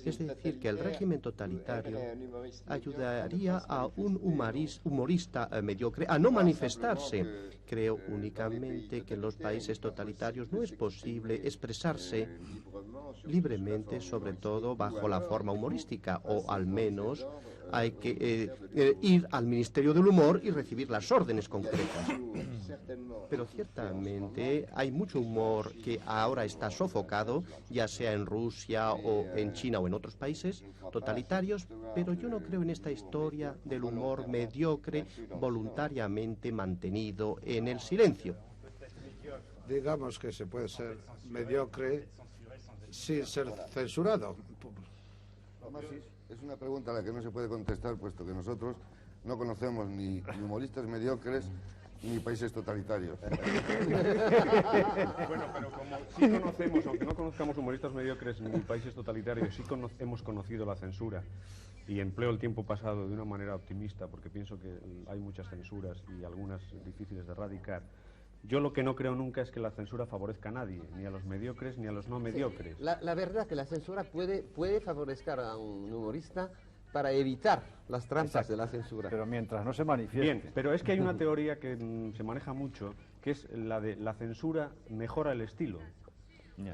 Es decir, que el régimen totalitario ayudaría a un humorista mediocre a no manifestarse. Creo únicamente que en los países totalitarios no es posible expresarse libremente, sobre todo bajo la forma humorística, o al menos hay que ir al Ministerio del Humor y recibir las órdenes concretas. Pero ciertamente hay mucho humor que ahora está sofocado, ya sea en Rusia o en China o en otros países totalitarios, pero yo no creo en esta historia del humor mediocre voluntariamente mantenido en el silencio. Digamos que se puede ser mediocre sin ser censurado. Además, es una pregunta a la que no se puede contestar, puesto que nosotros no conocemos ni humoristas mediocres ni países totalitarios. Bueno, pero como sí conocemos, aunque no conozcamos humoristas mediocres ni países totalitarios, sí hemos conocido la censura. Y empleo el tiempo pasado de una manera optimista, porque pienso que hay muchas censuras y algunas difíciles de erradicar. Yo lo que no creo nunca es que la censura favorezca a nadie, ni a los mediocres ni a los no mediocres. La verdad es que la censura puede favorecer a un humorista para evitar las trampas de la censura. Pero mientras no se manifieste. Bien, pero es que hay una teoría que se maneja mucho, que es la de la censura mejora el estilo.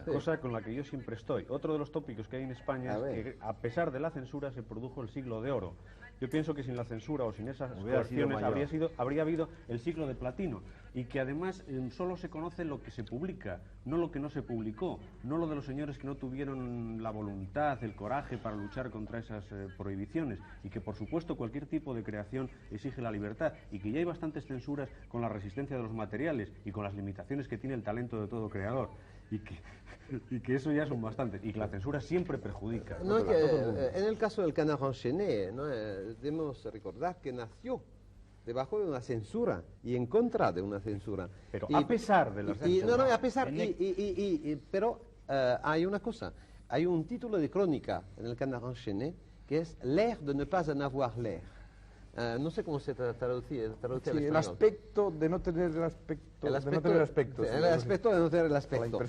Cosa con la que yo siempre estoy. Otro de los tópicos que hay en España es que a pesar de la censura se produjo el siglo de oro. Yo pienso que sin la censura o sin esas coerciones habría habido el siglo de platino, y que además solo se conoce lo que se publica, no lo que no se publicó, no lo de los señores que no tuvieron la voluntad, el coraje para luchar contra esas prohibiciones, y que por supuesto cualquier tipo de creación exige la libertad, y que ya hay bastantes censuras con la resistencia de los materiales y con las limitaciones que tiene el talento de todo creador. Y que eso ya son bastantes, y que la censura siempre perjudica. No, es que, en el caso del Canard Enchaîné, ¿no? Debemos recordar que nació debajo de una censura y en contra de una censura. Pero a pesar de la censura. No, a pesar, pero hay una cosa, hay un título de crónica en el Canard Enchaîné que es L'air de ne pas en avoir l'air. No sé cómo se traduce al español. El aspecto de no tener el aspecto. El aspecto de no tener el aspecto.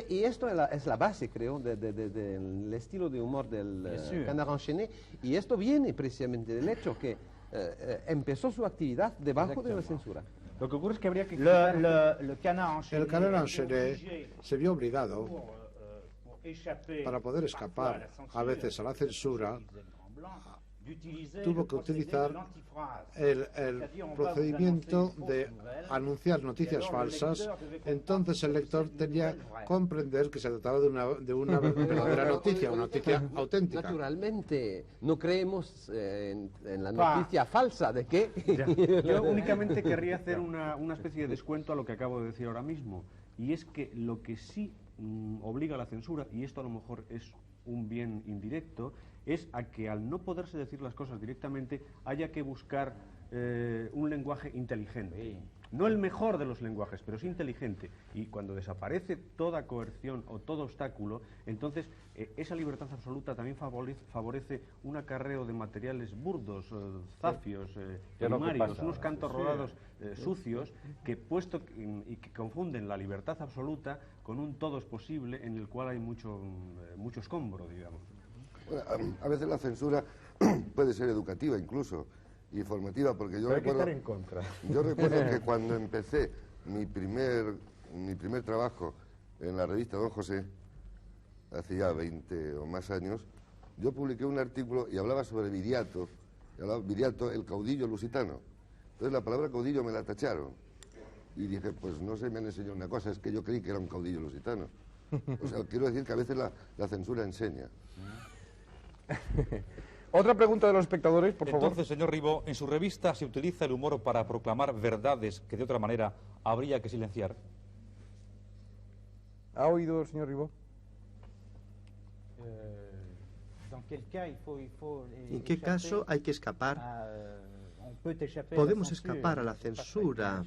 Y esto es la base, creo, del estilo de humor del Canard Enchaîné. Y esto viene precisamente del hecho que empezó su actividad debajo de la censura. Lo que ocurre es que habría que... El Canard Enchaîné se vio obligado, para poder escapar a veces a la censura, tuvo que utilizar el procedimiento de anunciar noticias falsas. Entonces el lector tenía que comprender que se trataba de una verdadera noticia, una noticia auténtica. Naturalmente, no creemos en la noticia falsa de que... Yo únicamente querría hacer una especie de descuento a lo que acabo de decir ahora mismo, y es que lo que sí obliga a la censura, y esto a lo mejor es un bien indirecto, es a que al no poderse decir las cosas directamente haya que buscar un lenguaje inteligente. No el mejor de los lenguajes, pero sí inteligente. Y cuando desaparece toda coerción o todo obstáculo, entonces esa libertad absoluta también favorece un acarreo de materiales burdos, zafios, primarios, unos cantos rodados sucios, que que confunden la libertad absoluta con un todo es posible en el cual hay mucho escombro, digamos. Bueno, a veces la censura puede ser educativa incluso, y formativa, porque yo recuerdo que cuando empecé mi primer trabajo en la revista Don José, hace ya 20 o más años, yo publiqué un artículo y hablaba sobre Viriato, el caudillo lusitano. Entonces la palabra caudillo me la tacharon. Y dije, pues no sé, me han enseñado una cosa, es que yo creí que era un caudillo lusitano. O sea, quiero decir que a veces la censura enseña. Otra pregunta de los espectadores, por favor. Entonces, señor Ribó, en su revista se utiliza el humor para proclamar verdades que de otra manera habría que silenciar. ¿Ha oído, señor Ribó? ¿En qué caso hay que escapar? Podemos escapar a la censura.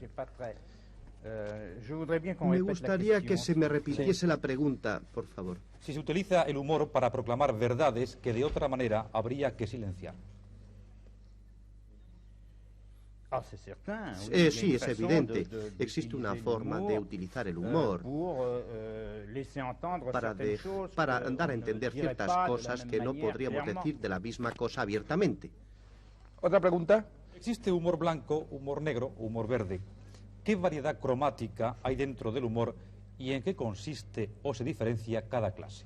Me gustaría que se me repitiese la pregunta, por favor. Si se utiliza el humor para proclamar verdades que de otra manera habría que silenciar. Sí, es evidente. Existe una forma de utilizar el humor para dar a entender ciertas cosas que no podríamos decir de la misma cosa abiertamente. ¿Otra pregunta? Existe humor blanco, humor negro, humor verde. ¿Qué variedad cromática hay dentro del humor y en qué consiste o se diferencia cada clase?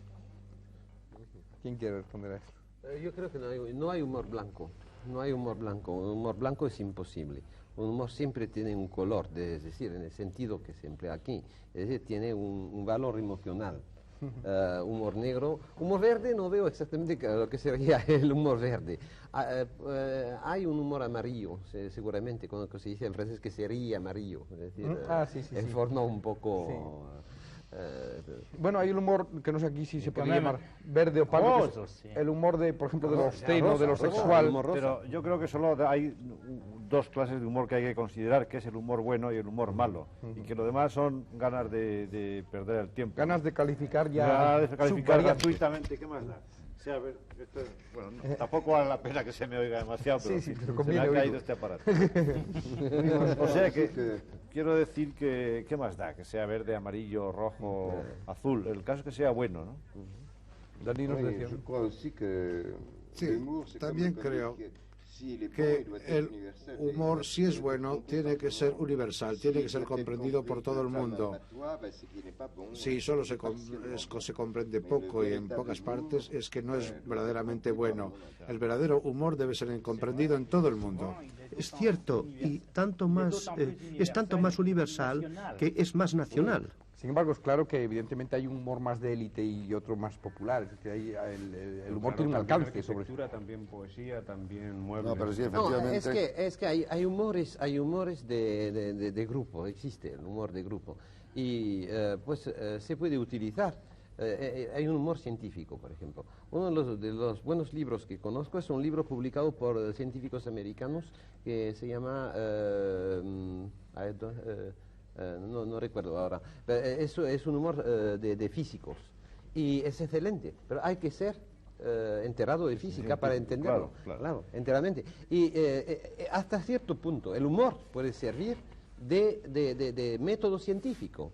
¿Quién quiere responder a esto? Yo creo que no hay humor blanco. No hay humor blanco. Un humor blanco es imposible. Un humor siempre tiene un color, es decir, en el sentido que se emplea aquí. Es decir, tiene un valor emocional. Humor negro. Humor verde no veo exactamente lo que sería el humor verde. Hay un humor amarillo, seguramente, cuando se dice en francés que se ríe amarillo. Es decir, en forma un poco... Bueno, hay el humor que no sé aquí si se podría llamar verde o pardo, el humor de, por ejemplo, de lo obsceno, de lo sexual. Pero yo creo que solo hay dos clases de humor que hay que considerar, que es el humor bueno y el humor malo, y que lo demás son ganas de perder el tiempo. Ganas de calificar ya. Ganas de calificar gratuitamente, ¿qué más da? O sea, a ver, bueno, tampoco vale la pena que se me oiga demasiado, pero, se me ha caído este aparato. O sea que quiero decir que, ¿qué más da? Que sea verde, amarillo, rojo, azul. El caso es que sea bueno, ¿no? Dani nos decía. Sí, también creo que el humor, si es bueno, tiene que ser universal, tiene que ser comprendido por todo el mundo. Si solo se comprende poco y en pocas partes, es que no es verdaderamente bueno. El verdadero humor debe ser comprendido en todo el mundo. Es cierto, y es tanto más universal que es más nacional. Sin embargo, es claro que evidentemente hay un humor más de élite y otro más popular. Es decir, el humor tiene un alcance sobre arquitectura, también poesía, también muebles. No, pero sí, efectivamente. Es que hay humores de grupo, existe el humor de grupo. Y pues se puede utilizar. Hay un humor científico, por ejemplo. Uno de los buenos libros que conozco es un libro publicado por científicos americanos que se llama... no recuerdo ahora, pero eso es un humor de físicos y es excelente, pero hay que ser enterado de física para entenderlo, claro, enteramente. Y hasta cierto punto el humor puede servir de método científico,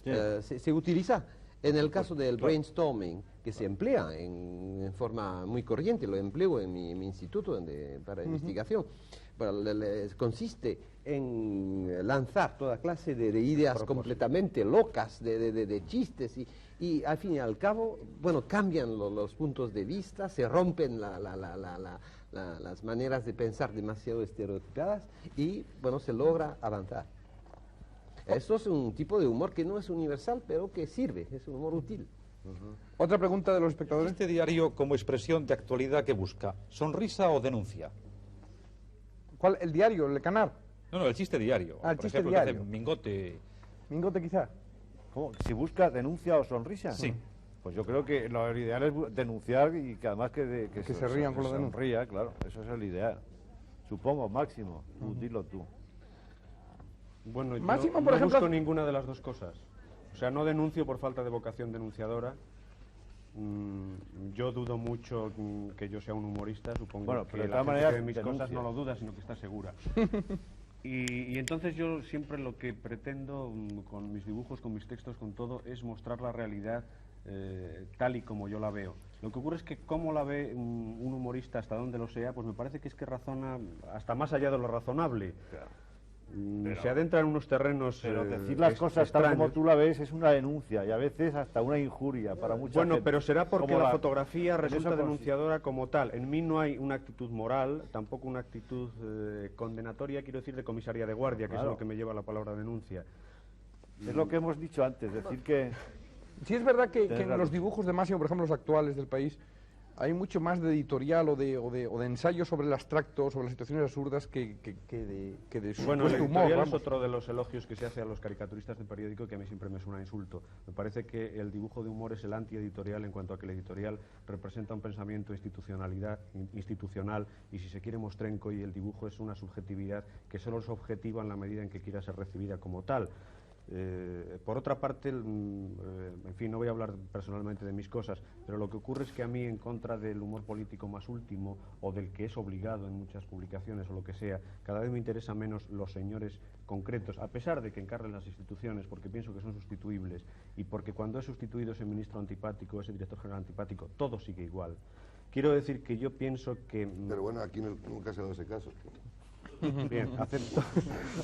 se utiliza. En el caso del brainstorming, que se emplea en forma muy corriente, lo empleo en mi instituto para investigación, consiste en lanzar toda clase de ideas completamente locas, de chistes, y al fin y al cabo, bueno, cambian los puntos de vista, se rompen las maneras de pensar demasiado estereotipadas y, bueno, se logra avanzar. Esto es un tipo de humor que no es universal, pero que sirve, es un humor útil. Otra pregunta de los espectadores. ¿Este diario como expresión de actualidad que busca? ¿Sonrisa o denuncia? ¿Cuál? ¿El diario? ¿El Canar? No, el chiste diario. El por chiste ejemplo, diario. Que hace Mingote. ¿Mingote quizá? ¿Cómo? ¿Si busca denuncia o sonrisa? Sí. Pues yo creo que lo ideal es denunciar y que además que se rían con la denuncia. Sonría, claro, eso es el ideal. Supongo, Máximo, dilo tú. Bueno, yo Máximo, no por ejemplo, busco ninguna de las dos cosas. O sea, no denuncio por falta de vocación denunciadora. Yo dudo mucho que yo sea un humorista, supongo Bueno, que pero de la todas gente maneras que ve mis denuncia. cosas no lo duda, sino que está segura. Y entonces yo siempre lo que pretendo con mis dibujos, con mis textos, con todo, es mostrar la realidad tal y como yo la veo. Lo que ocurre es que cómo la ve un humorista, hasta donde lo sea, pues me parece que es que razona hasta más allá de lo razonable. Claro. Se adentra en unos terrenos. Pero decir las cosas tal como tú la ves es una denuncia y a veces hasta una injuria para mucha gente. Bueno, pero será porque Como la fotografía resulta eso denunciadora como tal. En mí no hay una actitud moral, tampoco una actitud condenatoria, quiero decir, de comisaría de guardia, que es lo que me lleva a la palabra denuncia. Es lo que hemos dicho antes, decir que... Sí, es verdad que en los dibujos de Máximo, por ejemplo, los actuales del país, hay mucho más de editorial o de ensayo sobre el abstracto, sobre las situaciones absurdas que de Bueno, el supuesto humor. editorial es otro de los elogios que se hace a los caricaturistas de periódico que a mí siempre me suena a insulto. Me parece que el dibujo de humor es el anti-editorial en cuanto a que el editorial representa un pensamiento institucional y si se quiere mostrenco, y el dibujo es una subjetividad que solo es objetiva en la medida en que quiera ser recibida como tal. Por otra parte, en fin, no voy a hablar personalmente de mis cosas, pero lo que ocurre es que a mí, en contra del humor político más último o del que es obligado en muchas publicaciones o lo que sea, cada vez me interesa menos los señores concretos, a pesar de que encarnen las instituciones, porque pienso que son sustituibles y porque cuando es sustituido ese ministro antipático, ese director general antipático, todo sigue igual. Quiero decir que yo pienso que... Pero bueno, aquí nunca se ha dado ese caso. Bien,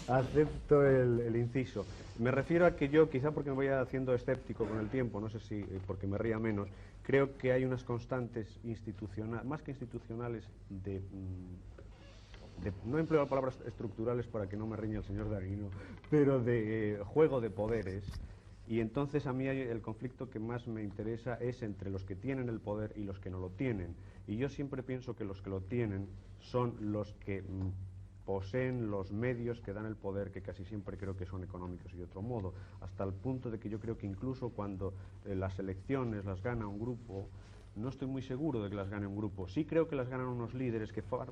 acepto el inciso. Me refiero a que yo, quizá porque me voy haciendo escéptico con el tiempo, no sé si porque me ría menos, creo que hay unas constantes institucionales, más que institucionales, no empleo la palabra estructurales para que no me riña el señor Darguino, pero de juego de poderes. Y entonces a mí el conflicto que más me interesa es entre los que tienen el poder y los que no lo tienen. Y yo siempre pienso que los que lo tienen son los que poseen los medios que dan el poder, que casi siempre creo que son económicos y de otro modo, hasta el punto de que yo creo que incluso cuando las elecciones las gana un grupo, no estoy muy seguro de que las gane un grupo. Sí creo que las ganan unos líderes que pasan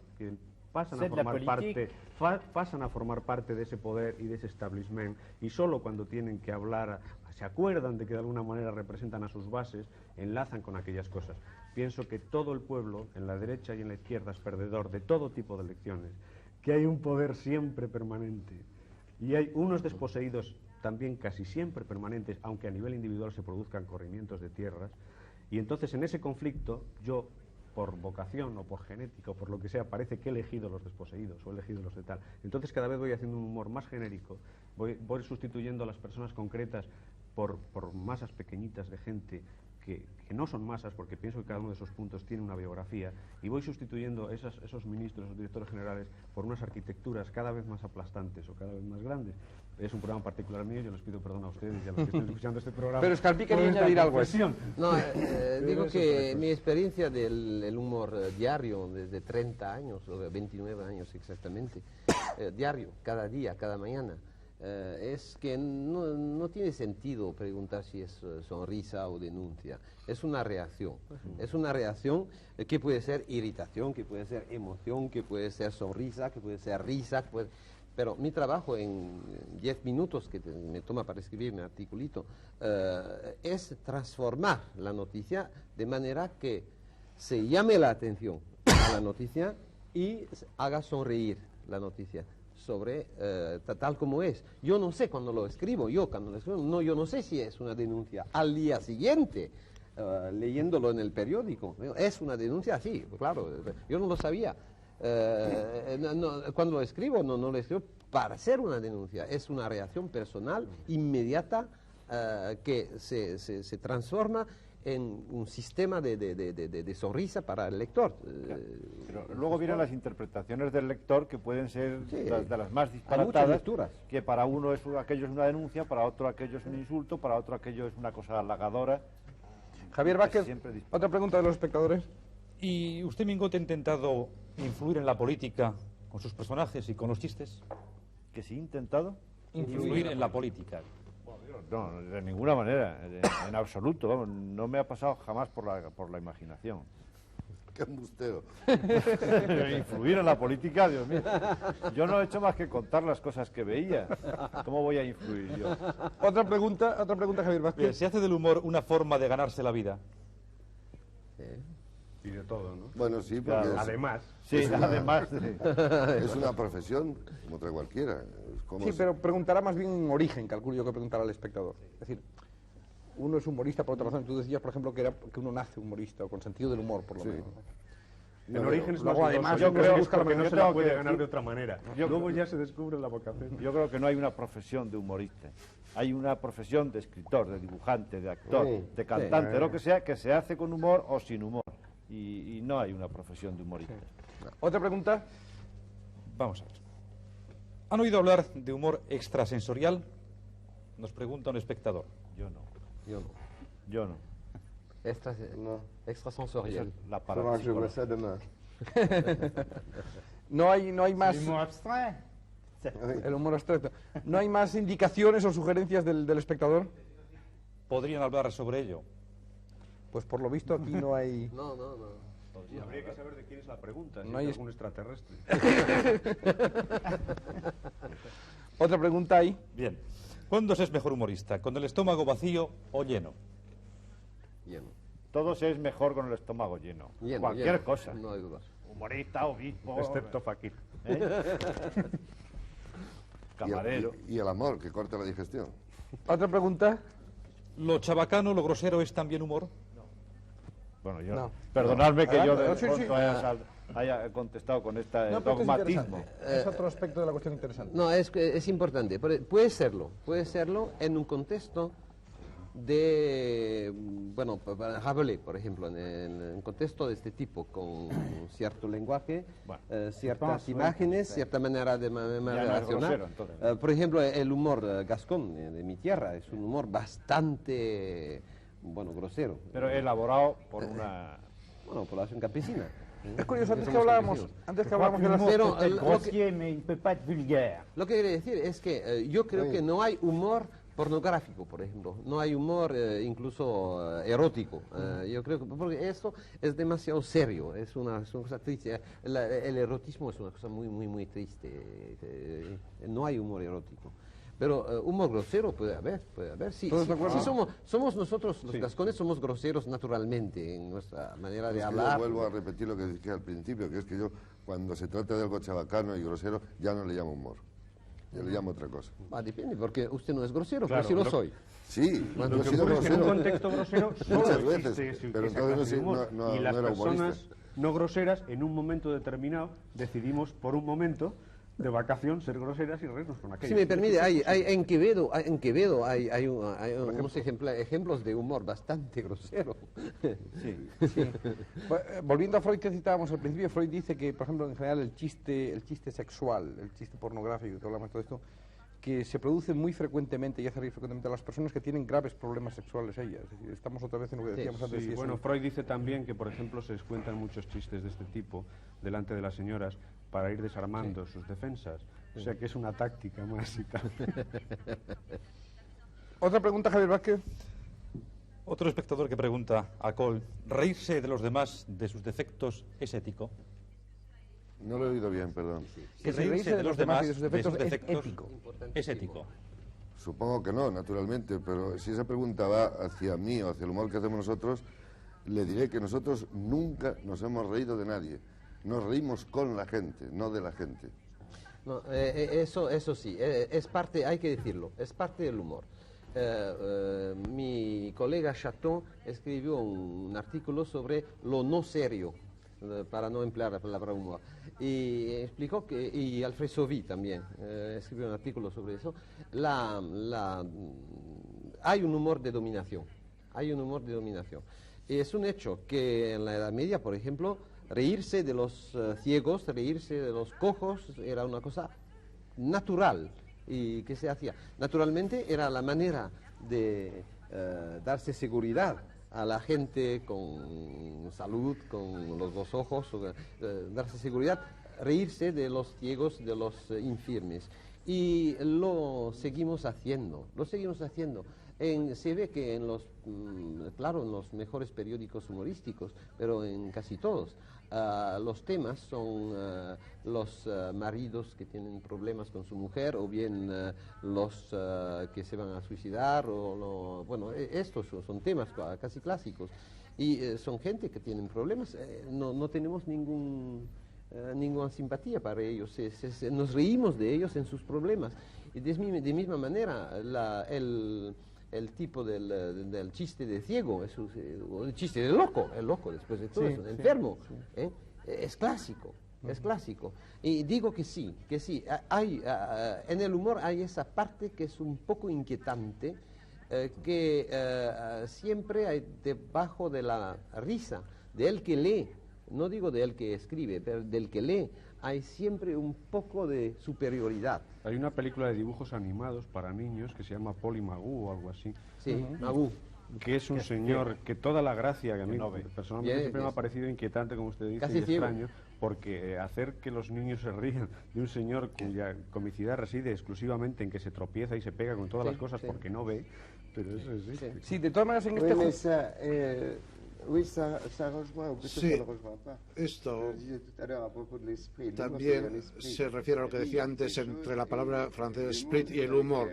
a formar parte de ese poder y de ese establishment, y solo cuando tienen que hablar se acuerdan de que de alguna manera representan a sus bases, enlazan con aquellas cosas. Pienso que todo el pueblo, en la derecha y en la izquierda, es perdedor de todo tipo de elecciones, que hay un poder siempre permanente y hay unos desposeídos también casi siempre permanentes, aunque a nivel individual se produzcan corrimientos de tierras. Y entonces en ese conflicto yo, por vocación o por genética o por lo que sea, parece que he elegido los desposeídos o he elegido los de tal. Entonces cada vez voy haciendo un humor más genérico, voy sustituyendo a las personas concretas por masas pequeñitas de gente que no son masas, porque pienso que cada uno de esos puntos tiene una biografía, y voy sustituyendo esos ministros, esos directores generales, por unas arquitecturas cada vez más aplastantes o cada vez más grandes. Es un programa particular mío, yo les pido perdón a ustedes y a los que estén escuchando este programa. Pero Escarpí quería añadir algo a eso. No, digo que mi experiencia del humor diario desde 30 años, o 29 años exactamente, diario, cada día, cada mañana, es que no tiene sentido preguntar si es sonrisa o denuncia. Es una reacción. Es una reacción que puede ser irritación, que puede ser emoción, que puede ser sonrisa, que puede ser risa. Pero mi trabajo en 10 minutos que me toma para escribir mi articulito es transformar la noticia de manera que se llame la atención a la noticia y haga sonreír la noticia sobre tal como es. Yo no sé cuando lo escribo, yo no sé si es una denuncia. Al día siguiente, leyéndolo en el periódico, es una denuncia, sí, claro, yo no lo sabía. Cuando lo escribo, no lo escribo para hacer una denuncia, es una reacción personal inmediata que se transforma en un sistema de sonrisa para el lector. Pero luego vienen las interpretaciones del lector, que pueden ser de las más disparatadas, que para uno aquello es una denuncia, para otro aquello es un insulto, para otro aquello es una cosa halagadora. Javier Vázquez, otra pregunta de los espectadores. ¿Y usted, Mingote, ha intentado influir en la política con sus personajes y con los chistes? ¿Que sí he intentado? Influir en la política. No, de ninguna manera, en absoluto, vamos, no me ha pasado jamás por la imaginación. ¡Qué embustero! Influir en la política, Dios mío. Yo no he hecho más que contar las cosas que veía. ¿Cómo voy a influir yo? Otra pregunta, Javier Vázquez. Bien, ¿se hace del humor una forma de ganarse la vida? Y de todo, ¿no? Bueno, sí, porque además. Es una profesión como otra cualquiera. Sí, pero preguntará más bien en origen, calculo yo que preguntará al espectador. Es decir, uno es humorista por otra razón. Tú decías, por ejemplo, que uno nace humorista, o con sentido del humor, por lo menos. En origen es más luego, además, yo creo que no se la puede ganar de otra manera. Luego ya se descubre la vocación. Yo creo que no hay una profesión de humorista. Hay una profesión de escritor, de dibujante, de actor, de cantante, de lo que sea, que se hace con humor o sin humor. Y no hay una profesión de humorista. ¿Otra pregunta? Vamos a ver. ¿Han oído hablar de humor extrasensorial? Nos pregunta un espectador. Yo no. Extrasensorial. La parapsicóloga. No hay más... El humor abstracto. El humor abstracto. ¿No hay más indicaciones o sugerencias del espectador? ¿Podrían hablar sobre ello? Pues por lo visto aquí no hay... No. Sí, habría que saber de quién es la pregunta, si no hay hay algún extraterrestre. Otra pregunta ahí. Bien. ¿Cuándo se es mejor humorista? ¿Con el estómago vacío o lleno? Lleno. Todo se es mejor con el estómago lleno. Cualquier cosa. No hay dudas. Humorista, obispo... Excepto Fakir. Camarero. Y el amor, que corta la digestión. ¿Otra pregunta? ¿Lo chabacano, lo grosero es también humor? Bueno, yo... No. Perdonadme que yo sí. haya contestado con este No, dogmatismo. Es otro aspecto de la cuestión interesante. No, es importante. Puede serlo en un contexto de, bueno, Rabelais, por ejemplo, en un contexto de este tipo, con cierto lenguaje, ciertas imágenes, cierta manera de relacionar. Por ejemplo, el humor gascón de mi tierra es un humor bastante, bueno, grosero. Pero elaborado por una... Bueno, población campesina. Es curioso, antes que hablábamos de la... Pero Lo que quiere decir es que yo creo que no hay humor pornográfico, por ejemplo, no hay humor incluso erótico. Yo creo que porque esto es demasiado serio, es una cosa triste. El erotismo es una cosa muy triste. No hay humor erótico. Pero humor grosero puede haber. Sí, somos nosotros los gascones, somos groseros naturalmente en nuestra manera de hablar. Yo vuelvo a repetir lo que dije al principio, que es que yo, cuando se trata de algo chabacano y grosero, ya no le llamo humor. Yo le llamo otra cosa. Depende, porque usted no es grosero, claro, pero sí lo soy. Sí, lo que ocurre es que en un contexto grosero muchas veces, pero entonces y las personas no groseras, en un momento determinado, decidimos por un momento de vacación ser groseras y reírnos con aquello. Si me permite, en Quevedo hay unos ejemplos de humor bastante grosero. Sí. Volviendo a Freud, que citábamos al principio, Freud dice que, por ejemplo, en general el chiste sexual, el chiste pornográfico, que hablamos de todo esto, que se produce muy frecuentemente y hace reír frecuentemente a las personas que tienen graves problemas sexuales ellas. Es decir, estamos otra vez en lo que decíamos antes. Sí, bueno, Freud dice también que, por ejemplo, se cuentan muchos chistes de este tipo delante de las señoras para ir desarmando sus defensas. O sea que es una táctica más y tal. Otra pregunta, Javier Vázquez. Otro espectador que pregunta a Cole, ¿reírse de los demás de sus defectos es ético? No lo he oído bien, perdón. Que reírse de los demás y de sus defectos es ético. ¿Es ético? Supongo que no, naturalmente, pero si esa pregunta va hacia mí o hacia el humor que hacemos nosotros, le diré que nosotros nunca nos hemos reído de nadie. Nos reímos con la gente, no de la gente. No, eso sí, es parte, hay que decirlo, es parte del humor. Mi colega Chaton escribió un artículo sobre lo no serio, para no emplear la palabra humor, y explicó que, y Alfred Sauvy también escribió un artículo sobre eso, hay un humor de dominación, y es un hecho que en la Edad Media, por ejemplo, reírse de los ciegos, reírse de los cojos era una cosa natural y que se hacía. Naturalmente era la manera de darse seguridad a la gente con salud, con los dos ojos, darse seguridad, reírse de los ciegos, de los infirmes. Y lo seguimos haciendo. Se ve que en los mejores periódicos humorísticos, pero en casi todos, los temas son los maridos que tienen problemas con su mujer, o bien los que se van a suicidar, estos son temas casi clásicos. Y son gente que tienen problemas, no tenemos ninguna simpatía para ellos, nos reímos de ellos en sus problemas. Y de misma manera, el tipo del chiste de ciego, el chiste de loco, el loco después de todo eso, enfermo, es clásico. Y digo que sí, en el humor hay esa parte que es un poco inquietante, que siempre hay debajo de la risa del que lee, no digo del que escribe, pero del que lee, hay siempre un poco de superioridad. Hay una película de dibujos animados para niños que se llama Polly Magoo o algo así. Sí, Magoo. Que es un señor que toda la gracia, que a mí personalmente siempre me ha parecido inquietante, como usted dice, y extraño, porque hacer que los niños se rían de un señor cuya comicidad reside exclusivamente en que se tropieza y se pega con todas las cosas porque no ve, pero eso existe. Sí, de todas maneras en este... Oui, ça rejoint, ou peut-être ça ne rejoint pas. Esto Je disais tout à l'heure à propos de l'esprit. también se refiere a lo que decía antes entre la palabra francesa esprit y el humor.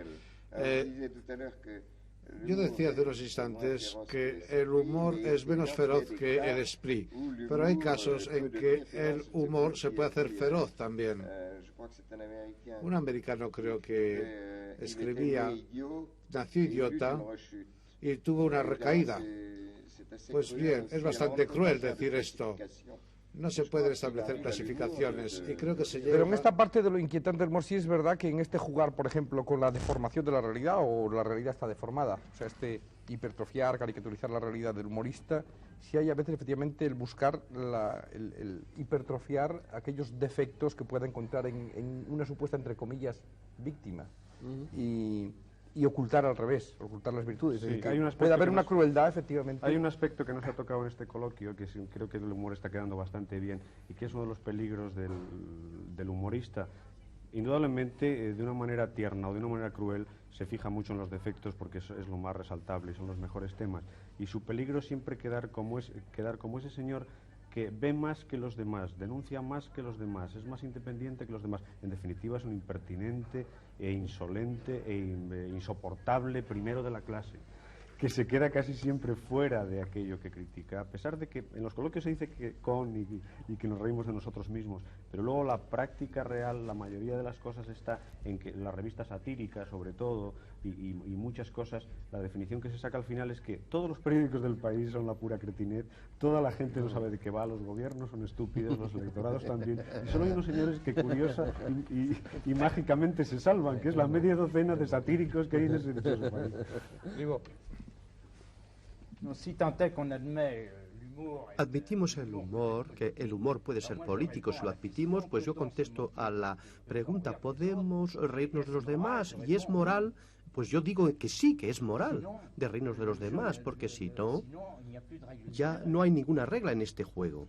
Yo decía hace unos instantes que el humor es menos feroz que el esprit, pero hay casos en que el humor se puede hacer feroz también. Un americano creo que escribía, nació idiota y tuvo una recaída. Pues bien, es bastante cruel decir esto. No se pueden establecer clasificaciones y creo que se lleva... Pero en esta parte de lo inquietante del humor sí es verdad que en este jugar, por ejemplo, con la deformación de la realidad o la realidad está deformada, o sea, este hipertrofiar, caricaturizar la realidad del humorista, sí hay a veces efectivamente el buscar el hipertrofiar aquellos defectos que pueda encontrar en una supuesta, entre comillas, víctima. Y ocultar al revés, ocultar las virtudes. Sí, puede haber una crueldad, efectivamente. Hay un aspecto que no se ha tocado en este coloquio, que sí, creo que el humor está quedando bastante bien, y que es uno de los peligros del humorista. Indudablemente, de una manera tierna o de una manera cruel, se fija mucho en los defectos porque eso es lo más resaltable y son los mejores temas. Y su peligro siempre quedar como ese señor que ve más que los demás, denuncia más que los demás, es más independiente que los demás. En definitiva, es un impertinente e insolente e insoportable primero de la clase, que se queda casi siempre fuera de aquello que critica, a pesar de que en los coloquios se dice que y que nos reímos de nosotros mismos, pero luego la práctica real, la mayoría de las cosas está en que las revistas satíricas, sobre todo, y muchas cosas, la definición que se saca al final es que todos los periódicos del país son la pura cretinet, toda la gente no sabe de qué va, los gobiernos son estúpidos, los electorados también, y solo hay unos señores que curiosa y mágicamente se salvan, que es la media docena de satíricos que hay en ese país. Si tant est qu'on admet l'humour... Admitimos el humor, que el humor puede ser político. Si lo admitimos, pues yo contesto a la pregunta, ¿podemos reírnos de los demás? ¿Y es moral? Pues yo digo que sí, que es moral de reírnos de los demás, porque si no, ya no hay ninguna regla en este juego.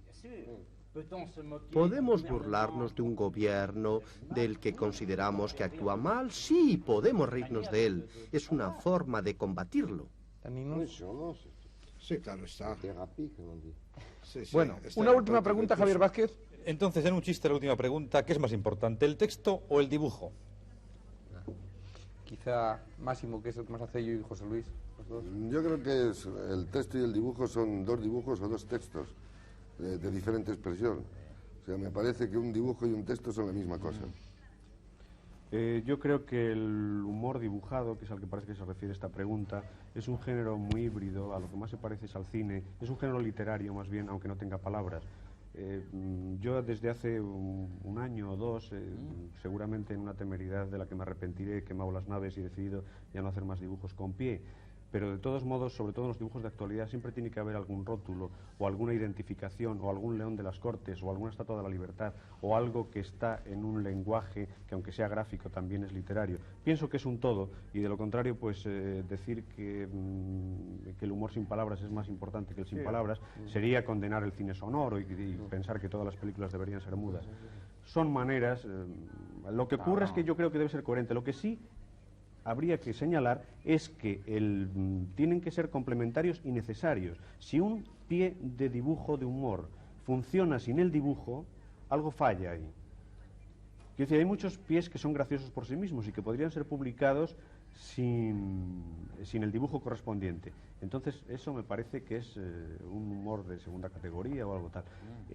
¿Podemos burlarnos de un gobierno del que consideramos que actúa mal? Sí, podemos reírnos de él. Es una forma de combatirlo. Sí, claro, está. Bueno, una última pregunta, Javier Vázquez. Entonces, en un chiste, la última pregunta, ¿qué es más importante, el texto o el dibujo? Quizá Máximo, que es el que más hace, yo y José Luis, los dos. Yo creo que el texto y el dibujo son dos dibujos o dos textos de diferente expresión. O sea, me parece que un dibujo y un texto son la misma cosa. Yo creo que el humor dibujado, que es al que parece que se refiere esta pregunta, es un género muy híbrido, a lo que más se parece es al cine, es un género literario más bien, aunque no tenga palabras. Yo desde hace un año o dos, seguramente en una temeridad de la que me arrepentiré, he quemado las naves y he decidido ya no hacer más dibujos con pie. Pero de todos modos, sobre todo en los dibujos de actualidad, siempre tiene que haber algún rótulo o alguna identificación o algún león de las Cortes o alguna estatua de la libertad o algo que está en un lenguaje que, aunque sea gráfico, también es literario. Pienso que es un todo, y de lo contrario, pues decir que el humor sin palabras es más importante que el sin palabras sería condenar el cine sonoro y pensar que todas las películas deberían ser mudas. Son maneras. Lo que ocurre es que yo creo que debe ser coherente. Lo que sí habría que señalar es que tienen que ser complementarios y necesarios. Si un pie de dibujo de humor funciona sin el dibujo, algo falla ahí. Quiero decir, hay muchos pies que son graciosos por sí mismos y que podrían ser publicados sin el dibujo correspondiente. Entonces, eso me parece que es un humor de segunda categoría o algo tal.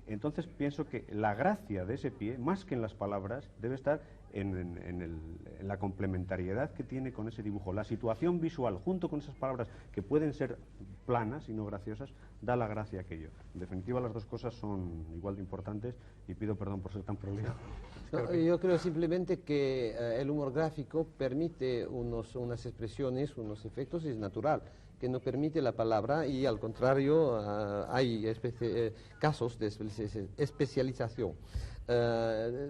Entonces, pienso que la gracia de ese pie, más que en las palabras, debe estar en la complementariedad que tiene con ese dibujo. La situación visual, junto con esas palabras que pueden ser planas y no graciosas, da la gracia a aquello. En definitiva, las dos cosas son igual de importantes y pido perdón por ser tan prolijo. No, yo creo simplemente que el humor gráfico permite unas expresiones, unos efectos, y es natural, que no permite la palabra, y al contrario hay casos de especialización.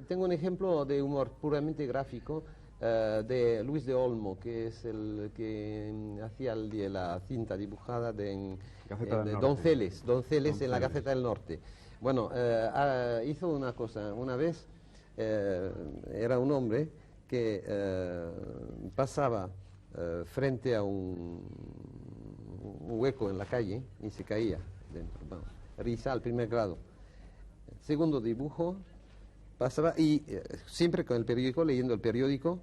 Tengo un ejemplo de humor puramente gráfico de Luis de Olmo, que es el que hacía la cinta dibujada de Donceles en la Gaceta del Norte. Bueno, hizo una cosa, una vez era un hombre que pasaba frente a un hueco en la calle y se caía dentro. Bueno, risa al primer grado. Segundo dibujo, pasaba y siempre con el periódico, leyendo el periódico,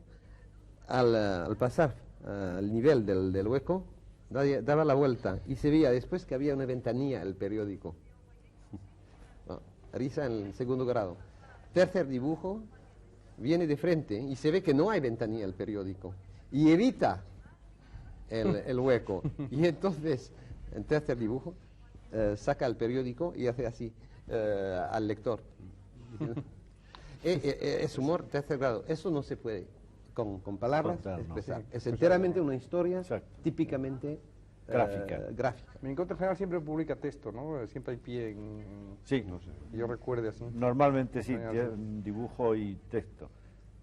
al pasar al nivel del hueco, daba la vuelta y se veía después que había una ventanilla el periódico. Bueno, risa en el segundo grado. Tercer dibujo, viene de frente y se ve que no hay ventanilla el periódico y evita el hueco. Y entonces, en tercer dibujo, saca el periódico y hace así. al lector. Es humor tercer grado. Eso no se puede con palabras expresar. No. Es enteramente una historia típicamente gráfica. Mi encuentro general siempre publica texto, ¿no? Siempre hay pie en... Sí, no sé. Que yo recuerde así. Normalmente sí, dibujo y texto.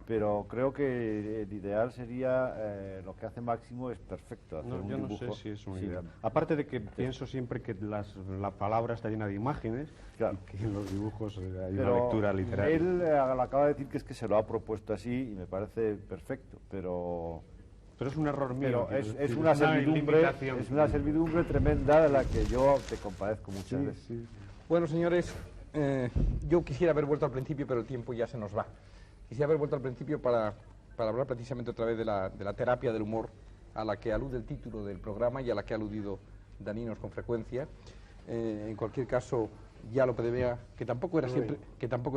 Pero creo que el ideal sería lo que hace Máximo es perfecto. Hacer un yo dibujo. no sé si es un ideal. Aparte de que pienso siempre que la palabra está llena de imágenes, claro, y que en los dibujos hay pero una lectura literaria. Él acaba de decir que es que se lo ha propuesto así y me parece perfecto, pero es un error mío. Es una servidumbre tremenda de la que yo te compadezco muchas veces. Sí. Bueno, señores, yo quisiera haber vuelto al principio, pero el tiempo ya se nos va. Quisiera haber vuelto al principio para hablar precisamente otra vez de la terapia del humor a la que alude el título del programa y a la que ha aludido Daninos con frecuencia. En cualquier caso, ya lo pedía, que tampoco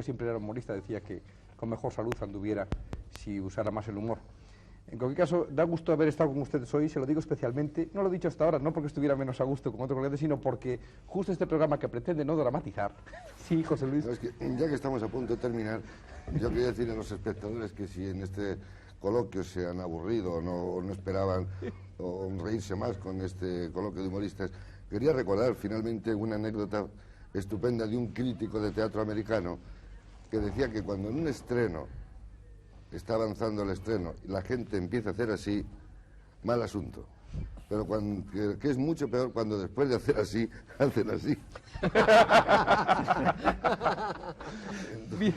siempre era humorista, decía que con mejor salud anduviera si usara más el humor. En cualquier caso, da gusto haber estado con ustedes hoy, se lo digo especialmente, no lo he dicho hasta ahora, no porque estuviera menos a gusto con otro colega, sino porque justo este programa que pretende no dramatizar. Sí, José Luis. No, es que, ya que estamos a punto de terminar, yo quería decir a los espectadores que si en este coloquio se han aburrido o no esperaban o reírse más con este coloquio de humoristas, quería recordar finalmente una anécdota estupenda de un crítico de teatro americano que decía que cuando en un estreno está avanzando el estreno y la gente empieza a hacer así, mal asunto. Pero que es mucho peor cuando después de hacer así, hacen así. Bien.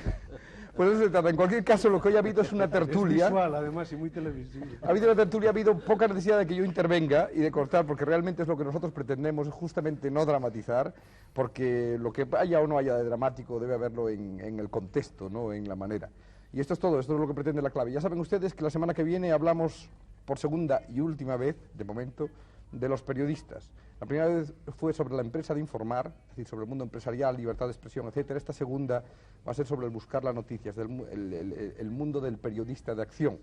Pues eso se trata. En cualquier caso, lo que hoy ha habido es una tertulia. Es visual, además, y muy televisivo. Ha habido una tertulia, ha habido poca necesidad de que yo intervenga y de cortar, porque realmente es lo que nosotros pretendemos, es justamente no dramatizar, porque lo que haya o no haya de dramático debe haberlo en el contexto, no en la manera. Y esto es todo, esto es lo que pretende la clave. Ya saben ustedes que la semana que viene hablamos por segunda y última vez, de momento, de los periodistas. La primera vez fue sobre la empresa de informar, es decir, sobre el mundo empresarial, libertad de expresión, etcétera. Esta segunda va a ser sobre el buscar las noticias, el mundo del periodista de acción.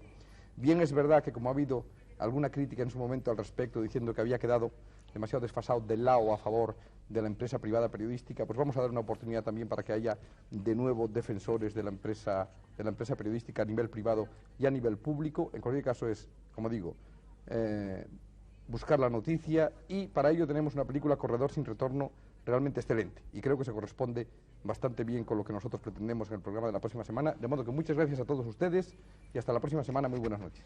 Bien es verdad que como ha habido alguna crítica en su momento al respecto, diciendo que había quedado demasiado desfasado del lado a favor de la empresa privada periodística, pues vamos a dar una oportunidad también para que haya de nuevo defensores de la empresa periodística a nivel privado y a nivel público. En cualquier caso es, como digo, buscar la noticia, y para ello tenemos una película, Corredor sin retorno, realmente excelente, y creo que se corresponde bastante bien con lo que nosotros pretendemos en el programa de la próxima semana, de modo que muchas gracias a todos ustedes y hasta la próxima semana. Muy buenas noches.